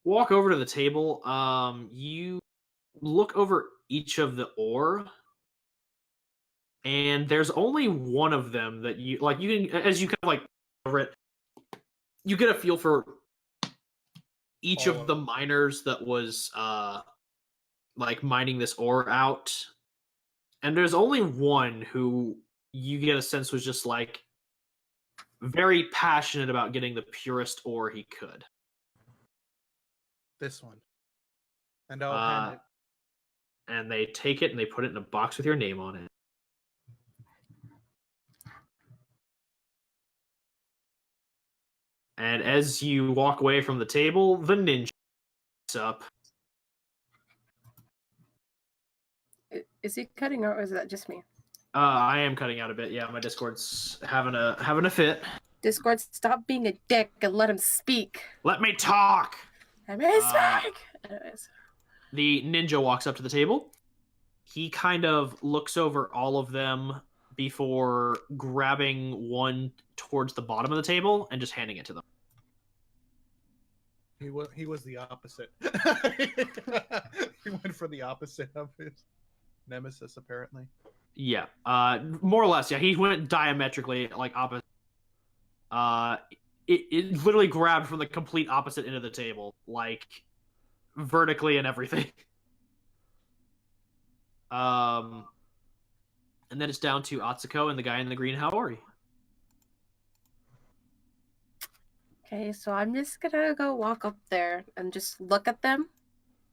B: walk over to the table, you look over each of the ore, and there's only one of them that you like. You can, as you kind of like over it, you get a feel for each of the miners that was like mining this ore out, and there's only one who you get a sense was just like very passionate about getting the purest ore he could.
C: This one. And I'll hand it.
B: And they take it and they put it in a box with your name on it. And as you walk away from the table, the ninja wakes up.
D: Is he cutting out, or is that just me?
B: I am cutting out a bit. Yeah, my Discord's having a fit.
D: Discord, stop being a dick and let him speak.
B: Let me talk.
D: Let me speak. Anyways.
B: The ninja walks up to the table. He kind of looks over all of them before grabbing one towards the bottom of the table and just handing it to them.
C: He was the opposite. He went for the opposite of his nemesis, apparently.
B: Yeah, more or less. Yeah, he went diametrically like opposite. It literally grabbed from the complete opposite end of the table, like vertically and everything. And then it's down to Atsuko and the guy in the green Haori.
D: Okay, so I'm just gonna go walk up there and just look at them,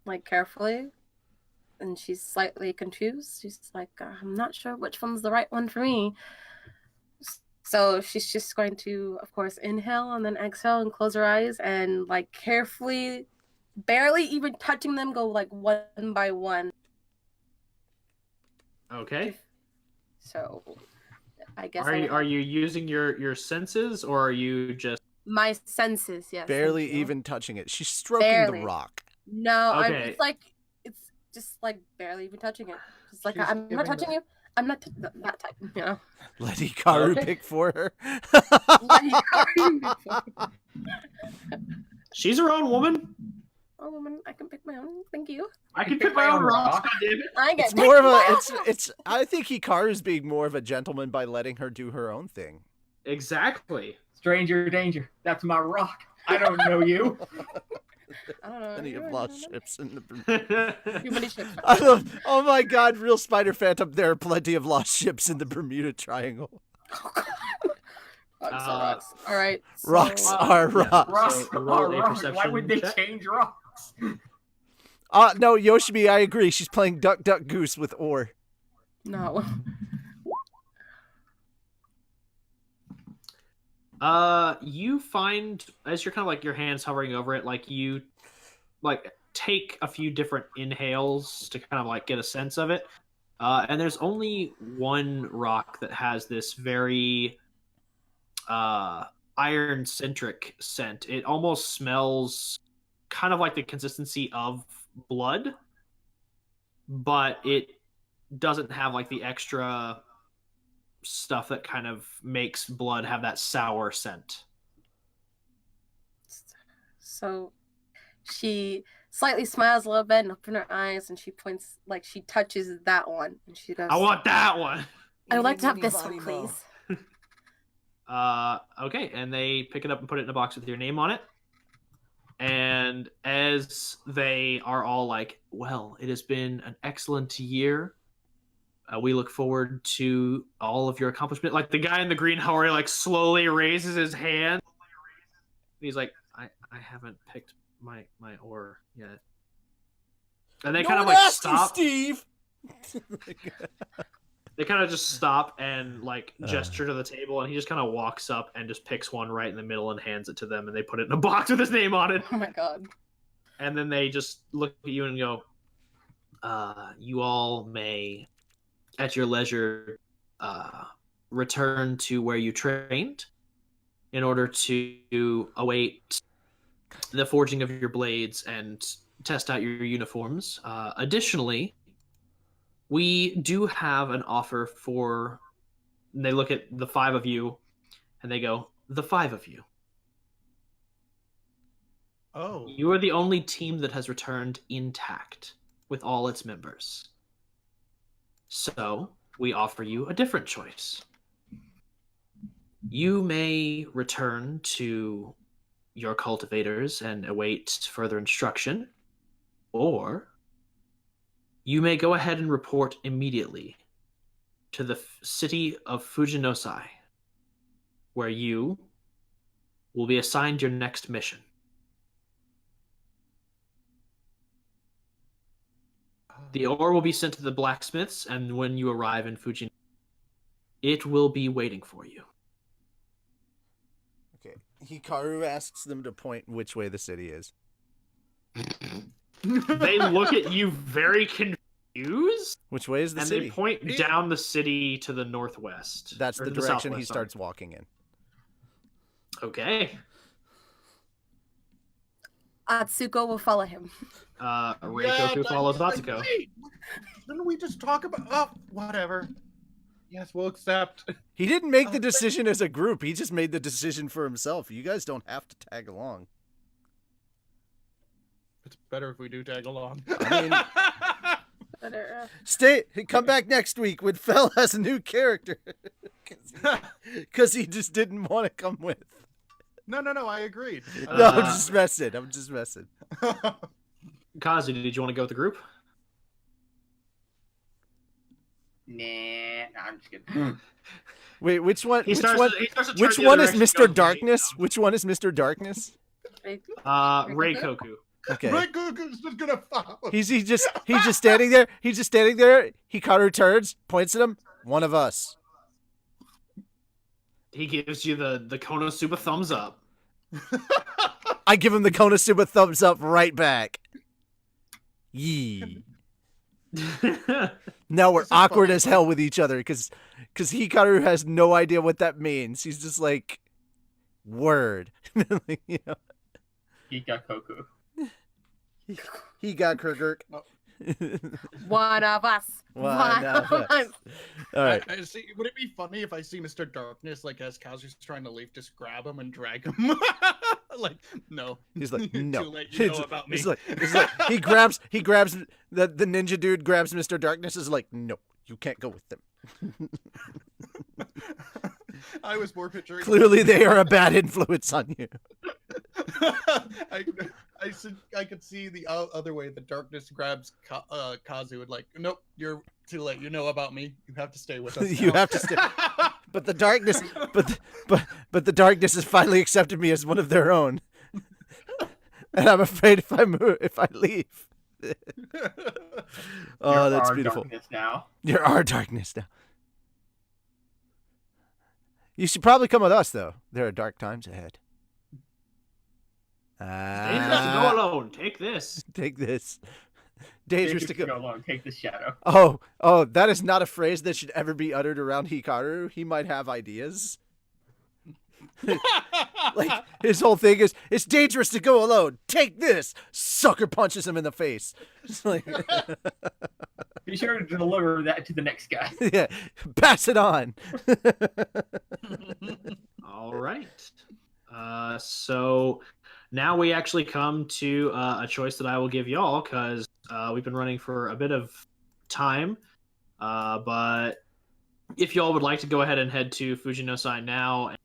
D: like, carefully. And she's slightly confused. She's like, I'm not sure which one's the right one for me. So she's just going to, of course, inhale and then exhale and close her eyes and, like, carefully, barely even touching them, go, like, one by one.
B: Okay.
D: So, I guess
B: Are you using your senses, or are you just
D: my senses? Yes.
A: Barely even touching it. She's stroking the rock.
D: No,
B: okay.
D: It's just like barely even touching it. Just like I'm not touching you. I'm not that type. You know.
A: Let Hikaru pick for her.
D: Let Hikaru pick for her.
B: She's her own woman.
D: Oh, woman, I can pick my own. Thank you.
B: I can pick my own rocks.
D: I get
A: It's more of a it's I think Hikaru's being more of a gentleman by letting her do her own thing.
B: Exactly.
E: Stranger danger. That's my rock. I don't know you.
D: I don't know.
A: Plenty of lost ships in the
D: Too many ships.
A: Oh my god, real Spider Phantom, there are plenty of lost ships in the Bermuda Triangle.
D: Rocks are rocks. All right. So,
A: rocks are rocks.
E: Rocks
B: So roll
E: are
B: a
E: rocks. Why
B: perception
E: would they
B: check.
E: change rocks?
A: No, Yoshimi, I agree. She's playing Duck Duck Goose with ore.
D: No.
B: You find, as you're kind of like your hands hovering over it, like you like take a few different inhales to kind of like get a sense of it. And there's only one rock that has this very iron-centric scent. It almost smells kind of like the consistency of blood, but it doesn't have like the extra stuff that kind of makes blood have that sour scent.
D: So she slightly smiles a little bit and opens her eyes and she points, like she touches that one and she goes,
B: I want that one.
D: I would like to have this one, please.
B: Okay, and they pick it up and put it in a box with your name on it. And as they are all like, well, it has been an excellent year. We look forward to all of your accomplishment. Like the guy in the green Haori like slowly raises his hand. He's like, I haven't picked my ore yet. And they kind of like stop.
A: Steve.
B: They kind of just stop and like gesture to the table, and he just kind of walks up and just picks one right in the middle and hands it to them, and they put it in a box with his name on it.
D: Oh my god.
B: And then they just look at you and go, you all may, at your leisure, return to where you trained in order to await the forging of your blades and test out your uniforms. Additionally, we do have an offer for... And they look at the 5 of you, and they go, the 5 of you.
C: Oh.
B: You are the only team that has returned intact with all its members. So, we offer you a different choice. You may return to your cultivators and await further instruction, or you may go ahead and report immediately to the city of Fujinosai, where you will be assigned your next mission. The ore will be sent to the blacksmiths, and when you arrive in Fujinosai, it will be waiting for you.
A: Okay. Hikaru asks them to point which way the city is.
B: They look at you very confused.
A: Which way is the
B: and
A: city?
B: they point down the city to the northwest.
A: That's
B: Or
A: the
B: to
A: direction he
B: southwest,
A: starts walking in.
B: Okay.
D: Atsuko will follow him.
B: Reikoku follows Atsuko.
C: Wait, didn't we just talk about? Oh, whatever. Yes, we'll accept.
A: He didn't make the decision as a group. He just made the decision for himself. You guys don't have to tag along.
C: It's better if we do tag along.
A: I mean, come back next week when Fel has a new character. Because he just didn't want to come with.
C: No, I agreed.
A: No, I'm just messing.
B: Kazu, did you want to go with the group?
E: Nah, I'm just kidding.
A: Wait, which one?
B: He starts to turn
A: Which
B: the
A: one
B: other
A: is
B: direction,
A: Mr.
B: goes,
A: Darkness? Which one is Mr. Darkness?
B: Reikoku.
A: Okay.
C: Reikoku's just gonna follow.
A: He's just standing there. He's just standing there. Hikaru turns, points at him. One of us.
B: He gives you the Konosuba thumbs up.
A: I give him the Konosuba thumbs up right back. Yee. Now we're awkward as hell with each other because Hikaru has no idea what that means. He's just like, word. You know?
E: He got Koku.
A: He got Kirk.
D: One of us.
A: One of us. All right.
C: I see. Would it be funny if I see Mr. Darkness, like as Kazu's trying to leave, just grab him and drag him? Like, no.
A: He's like, no.
C: Too late, you know about me.
A: He's like, he grabs the ninja dude grabs Mr. Darkness. Is like, no, you can't go with them.
C: I was more picturing.
A: Clearly, they are a bad influence on you.
C: I could see the other way. The Darkness grabs Kazu and like, nope, you're too late. You know about me. You have to stay with us.
A: You have to stay. But the darkness, but the darkness has finally accepted me as one of their own, and I'm afraid if I leave. Oh,
E: You're
A: that's
E: our
A: beautiful.
E: Darkness now.
A: You're our darkness now. You should probably come with us, though. There are dark times ahead.
B: Dangerous to go alone. Take this.
A: Take this. Dangerous to go
E: alone. Take the shadow.
A: Oh, that is not a phrase that should ever be uttered around Hikaru. He might have ideas. Like, his whole thing is, it's dangerous to go alone. Take this. Sucker punches him in the face. It's like,
E: Be sure to deliver that to the next guy.
A: yeah, pass it on.
B: All right. So now we actually come to a choice that I will give y'all because we've been running for a bit of time. But if y'all would like to go ahead and head to Fujinosai now and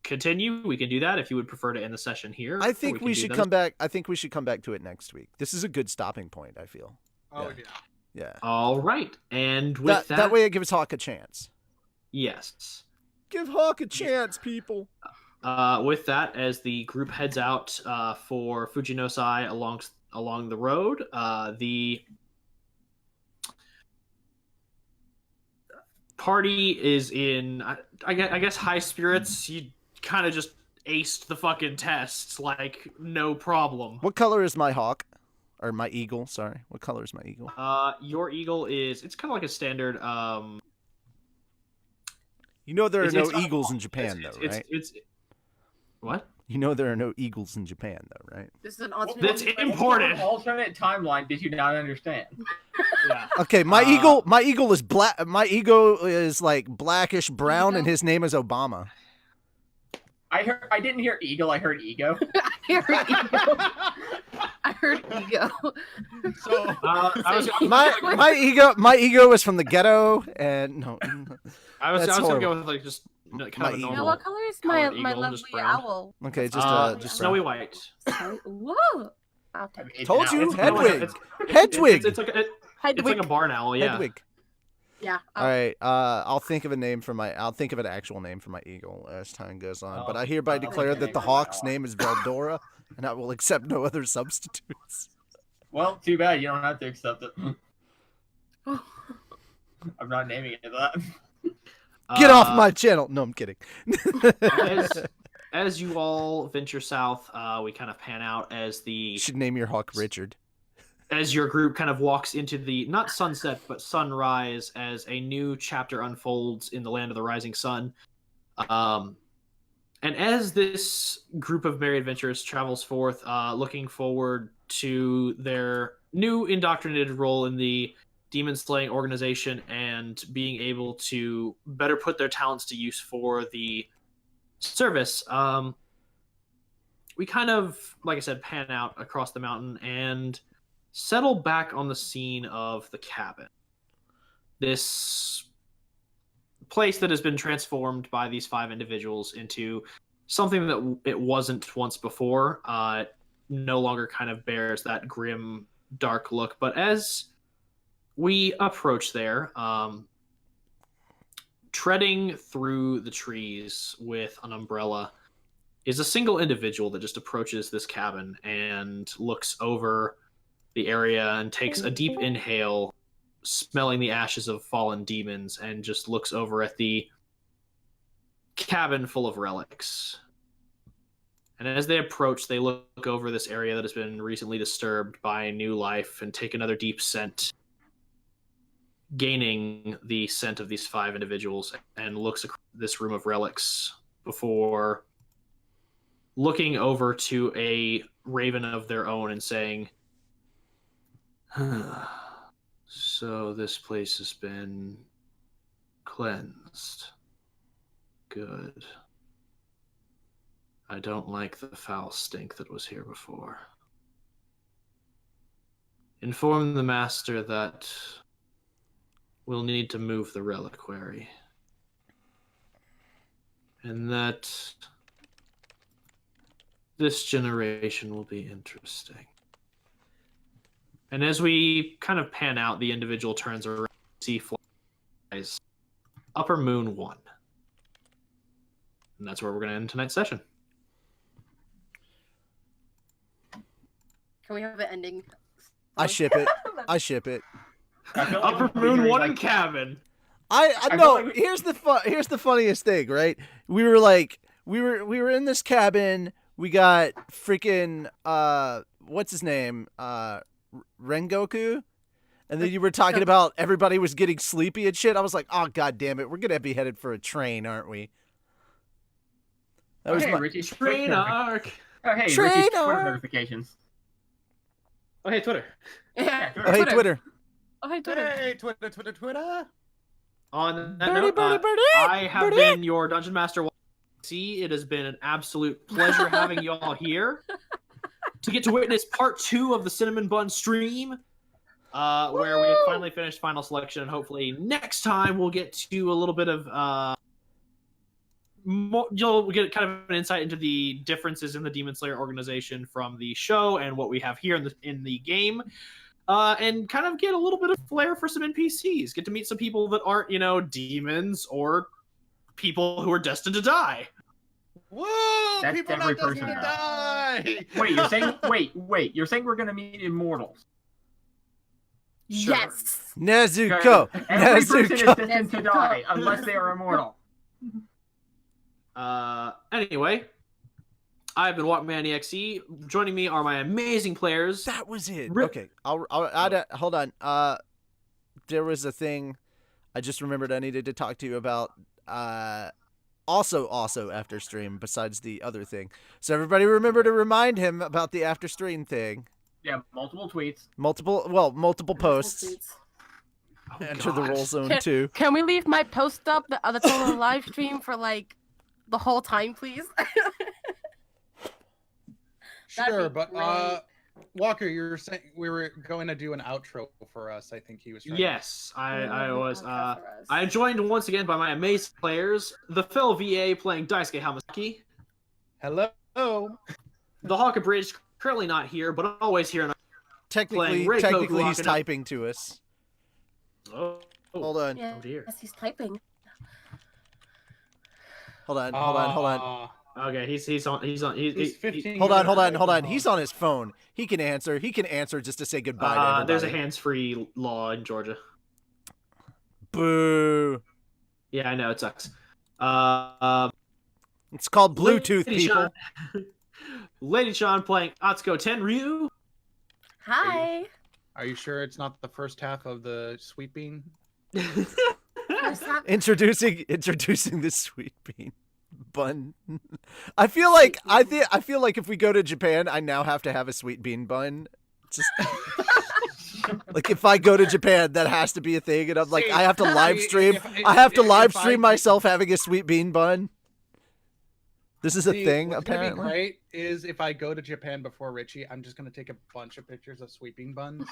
B: continue, we can do that. If you would prefer to end the session here,
A: I think we should come back. I think we should come back to it next week. This is a good stopping point, I feel.
C: Oh
A: Yeah.
C: yeah.
A: Yeah.
B: All right, and with
A: That way it gives Hawk a chance.
B: yes.
A: Give Hawk a chance, people.
B: With that, as the group heads out for Fujinosai along the road, the party is in, I guess, high spirits. You kind of just aced the fucking tests, like, no problem.
A: What color is my hawk? Or my eagle, sorry. What color is my eagle?
B: Your eagle is, it's kind of like a standard,
A: You know there are no
B: it's-
A: eagles in Japan, though, right?
B: It's what?
A: You know there are no eagles in Japan, though, right?
D: This is an alternate.
B: That's important.
E: Alternate timeline. Did you not understand?
B: Yeah.
A: Okay, my eagle is black. My eagle is like blackish brown, and his name is Obama.
E: I didn't hear eagle. I heard ego.
D: I heard ego.
C: So
A: My ego is from the ghetto, and no.
B: I was
A: That's
B: gonna go
A: horrible.
B: with like just kind
A: my
B: of a
A: eagle.
D: Now,
B: normal.
D: what color is my
B: colored
D: my
B: eagle,
D: lovely
B: just brown.
D: owl?
A: Okay, just
B: Snowy
A: brown.
B: white.
D: Sorry. Whoa! I'll take it.
E: It's
A: Told
E: an
A: you,
E: owl.
B: It's kind of like
A: Hedwig.
B: a-
A: Hedwig.
B: It's like a barn owl. Yeah.
A: Hedwig.
D: Yeah.
A: All right. I'll think of a name for my. I'll think of an actual name for my eagle as time goes on. But I hereby declare that the hawk's name is Veldora, and I will accept no other substitutes.
E: Well, too bad. You don't have to accept it. I'm not naming it that.
A: Get off my channel. No, I'm kidding.
B: As you all venture south, we kind of pan out as
A: You should name your hawk Richard.
B: as your group kind of walks into the not sunset but sunrise as a new chapter unfolds in the land of the rising sun. And as this group of merry adventurers travels forth, looking forward to their new indoctrinated role in the demon slaying organization and being able to better put their talents to use for the service, we kind of, like I said, pan out across the mountain and settle back on the scene of the cabin. This place that has been transformed by these 5 individuals into something that it wasn't once before. It no longer kind of bears that grim, dark look. But as we approach there, treading through the trees with an umbrella is a single individual that just approaches this cabin and looks over the area and takes a deep inhale, smelling the ashes of fallen demons, and just looks over at the cabin full of relics. And as they approach, they look over this area that has been recently disturbed by new life and take another deep scent, gaining the scent of these 5 individuals, and looks across this room of relics before looking over to a raven of their own and saying, so this place has been cleansed. Good. I don't like the foul stink that was here before. Inform the master that we'll need to move the reliquary. And that this generation will be interesting. And as we kind of pan out, the individual turns around, see flies. Upper Moon 1. And that's where we're going to end tonight's session.
D: Can we have an ending?
A: I ship it. I ship it.
B: Upper Moon 1 cabin.
A: I know. Here's the funniest thing, right? We were in this cabin. We got freaking what's his name? Rengoku. And then you were talking about everybody was getting sleepy and shit. I was like, oh god damn it, we're gonna be headed for a train, aren't we? That was
E: Richie's
B: Train arc.
E: Oh, hey,
A: Train
E: Richie's Twitter
A: arc.
E: notifications.
B: Oh, hey, Twitter.
D: Yeah.
A: Oh, hey Twitter.
D: Oh, hey, Twitter.
C: Hey, Twitter.
B: On that
A: Birdie,
B: note,
A: birdie, birdie,
B: I have
A: birdie.
B: been your Dungeon Master. See, it has been an absolute pleasure having you all here to get to witness part 2 of the Cinnamon Bun stream, where we have finally finished Final Selection, and hopefully next time we'll get to a little bit of you'll get kind of an insight into the differences in the Demon Slayer organization from the show and what we have here in the game. And kind of get a little bit of flair for some NPCs. Get to meet some people that aren't, demons or people who are destined to die.
C: Whoa!
E: That's
C: People
E: every
C: not destined
E: person
C: to
E: now.
C: die.
E: Wait, you're saying you're saying we're gonna meet immortals?
B: Sure.
D: Yes.
A: Nezuko.
E: Every person is
A: Nezuko.
E: destined to die unless they are immortal.
B: Anyway, I've been Walkman EXE. Joining me are my amazing players.
A: That was it.
B: Rip.
A: Okay, I'll hold on. There was a thing I just remembered I needed to talk to you about. Also after stream, besides the other thing. So everybody remember to remind him about the after stream thing.
E: Yeah, multiple tweets.
A: Multiple posts.
B: Oh,
A: Enter the
B: God.
A: roll zone too.
G: Can we leave my post up that's on the live stream for like the whole time, please?
C: Sure,
D: That'd be
C: but
D: great.
C: Walker, you were saying we were going to do an outro for us. I think he was trying.
B: Yes, I was.
D: Outro for us.
B: I joined once again by my amazing players, the FelTheVA playing Daisuke Hamasaki,
C: Hello.
B: the HawkAbridged currently not here, but always here.
A: Technically,
B: Reikoku
A: technically he's
B: Akuno.
A: typing to us.
B: Oh,
A: Hold on.
D: Yeah,
B: Oh dear.
D: yes, he's typing.
A: Hold on.
B: Okay, he's on. He's
C: 15
A: Hold on.
C: minutes.
A: He's on his phone. He can answer just to say goodbye to everybody.
B: There's a hands-free law in Georgia.
A: Boo.
B: Yeah, I know it sucks.
A: It's called Bluetooth,
B: Lady
A: people.
B: Lady Sean playing Atsuko Tenryuu.
D: Hi.
C: Are you sure it's not the first half of the sweeping?
D: What's that?
A: Introducing the sweet bean bun. I feel like if we go to Japan, I now have to have a sweet bean bun. Just like if I go to Japan, that has to be a thing, and I'm like, I have to live stream. I have to live stream myself having a sweet bean bun. This is a thing,
C: what's
A: apparently.
C: Gonna be great is if I go to Japan before Richie, I'm just gonna take a bunch of pictures of sweeping buns.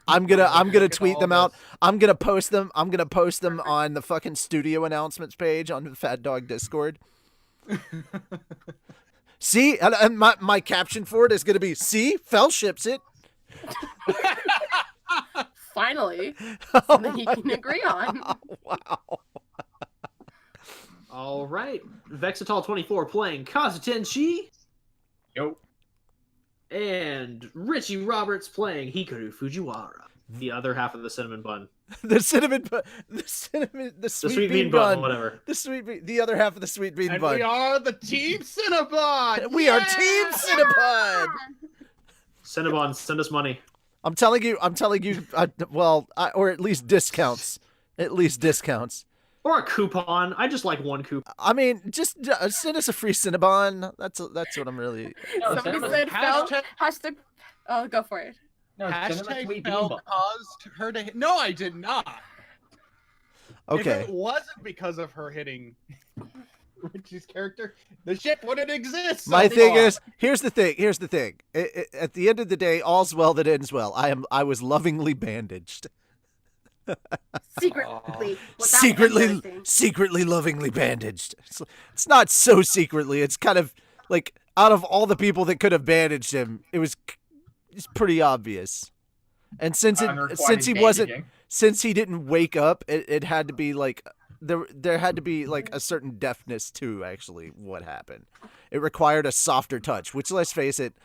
A: I'm gonna
C: Look at
A: tweet
C: all
A: them out.
C: this.
A: I'm gonna post them on the fucking studio announcements page on the Fat Dog Discord. See, and my caption for it is gonna be, "See, Fel ships it."
D: Finally,
A: Oh
D: something he
A: my
D: can agree on.
A: God. Wow.
B: All right, Vexatal24 playing Kazu Tenchi,
E: Yo.
B: and Richie Roberts playing Hikaru Fujiwara, the other half of the cinnamon bun.
A: The sweet bean bun,
B: whatever.
A: the other half of the sweet bean
C: And
A: bun.
C: we are the Team Cinnabon!
A: We are Team Cinnabon.
B: Cinnabon, send us money.
A: I'm telling you, or at least discounts.
B: Or a coupon. I just like one coupon.
A: I mean, just send us a free Cinnabon. That's what I'm really.
E: No,
D: Somebody
E: cinnamon-
D: said Fel.
C: Hashtag-
D: Hashtag. Oh, go for it.
E: No, cinnamon
C: Hashtag
E: sweet
C: Fel
E: bean bun.
C: caused her to hit. No, I did not.
A: Okay.
C: If it wasn't because of her hitting Richie's character, the ship wouldn't exist. so
A: My thing
C: far.
A: is, here's the thing. At the end of the day, all's well that ends well. I was lovingly bandaged.
D: Secretly. without anything.
A: Secretly lovingly bandaged. It's not so secretly. It's kind of like out of all the people that could have bandaged him, it's pretty obvious. And since he didn't wake up, it had to be like there had to be like a certain deftness to actually what happened. It required a softer touch, which, let's face it,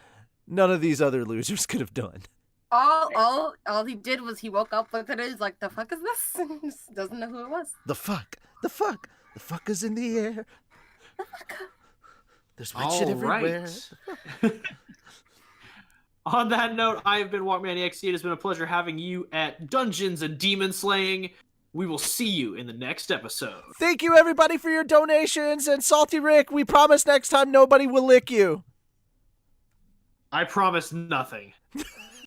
A: none of these other losers could have done.
D: All he did was he woke up with it. He's like, the fuck is this? And he just doesn't know who it was.
A: The fuck is in the air. There's rich shit everywhere.
B: On that note, I have been Walkman XC. It has been a pleasure having you at Dungeons and Demon Slaying. We will see you in the next episode.
A: Thank you, everybody, for your donations. And Salty Rick, we promise next time nobody will lick you.
B: I promise nothing.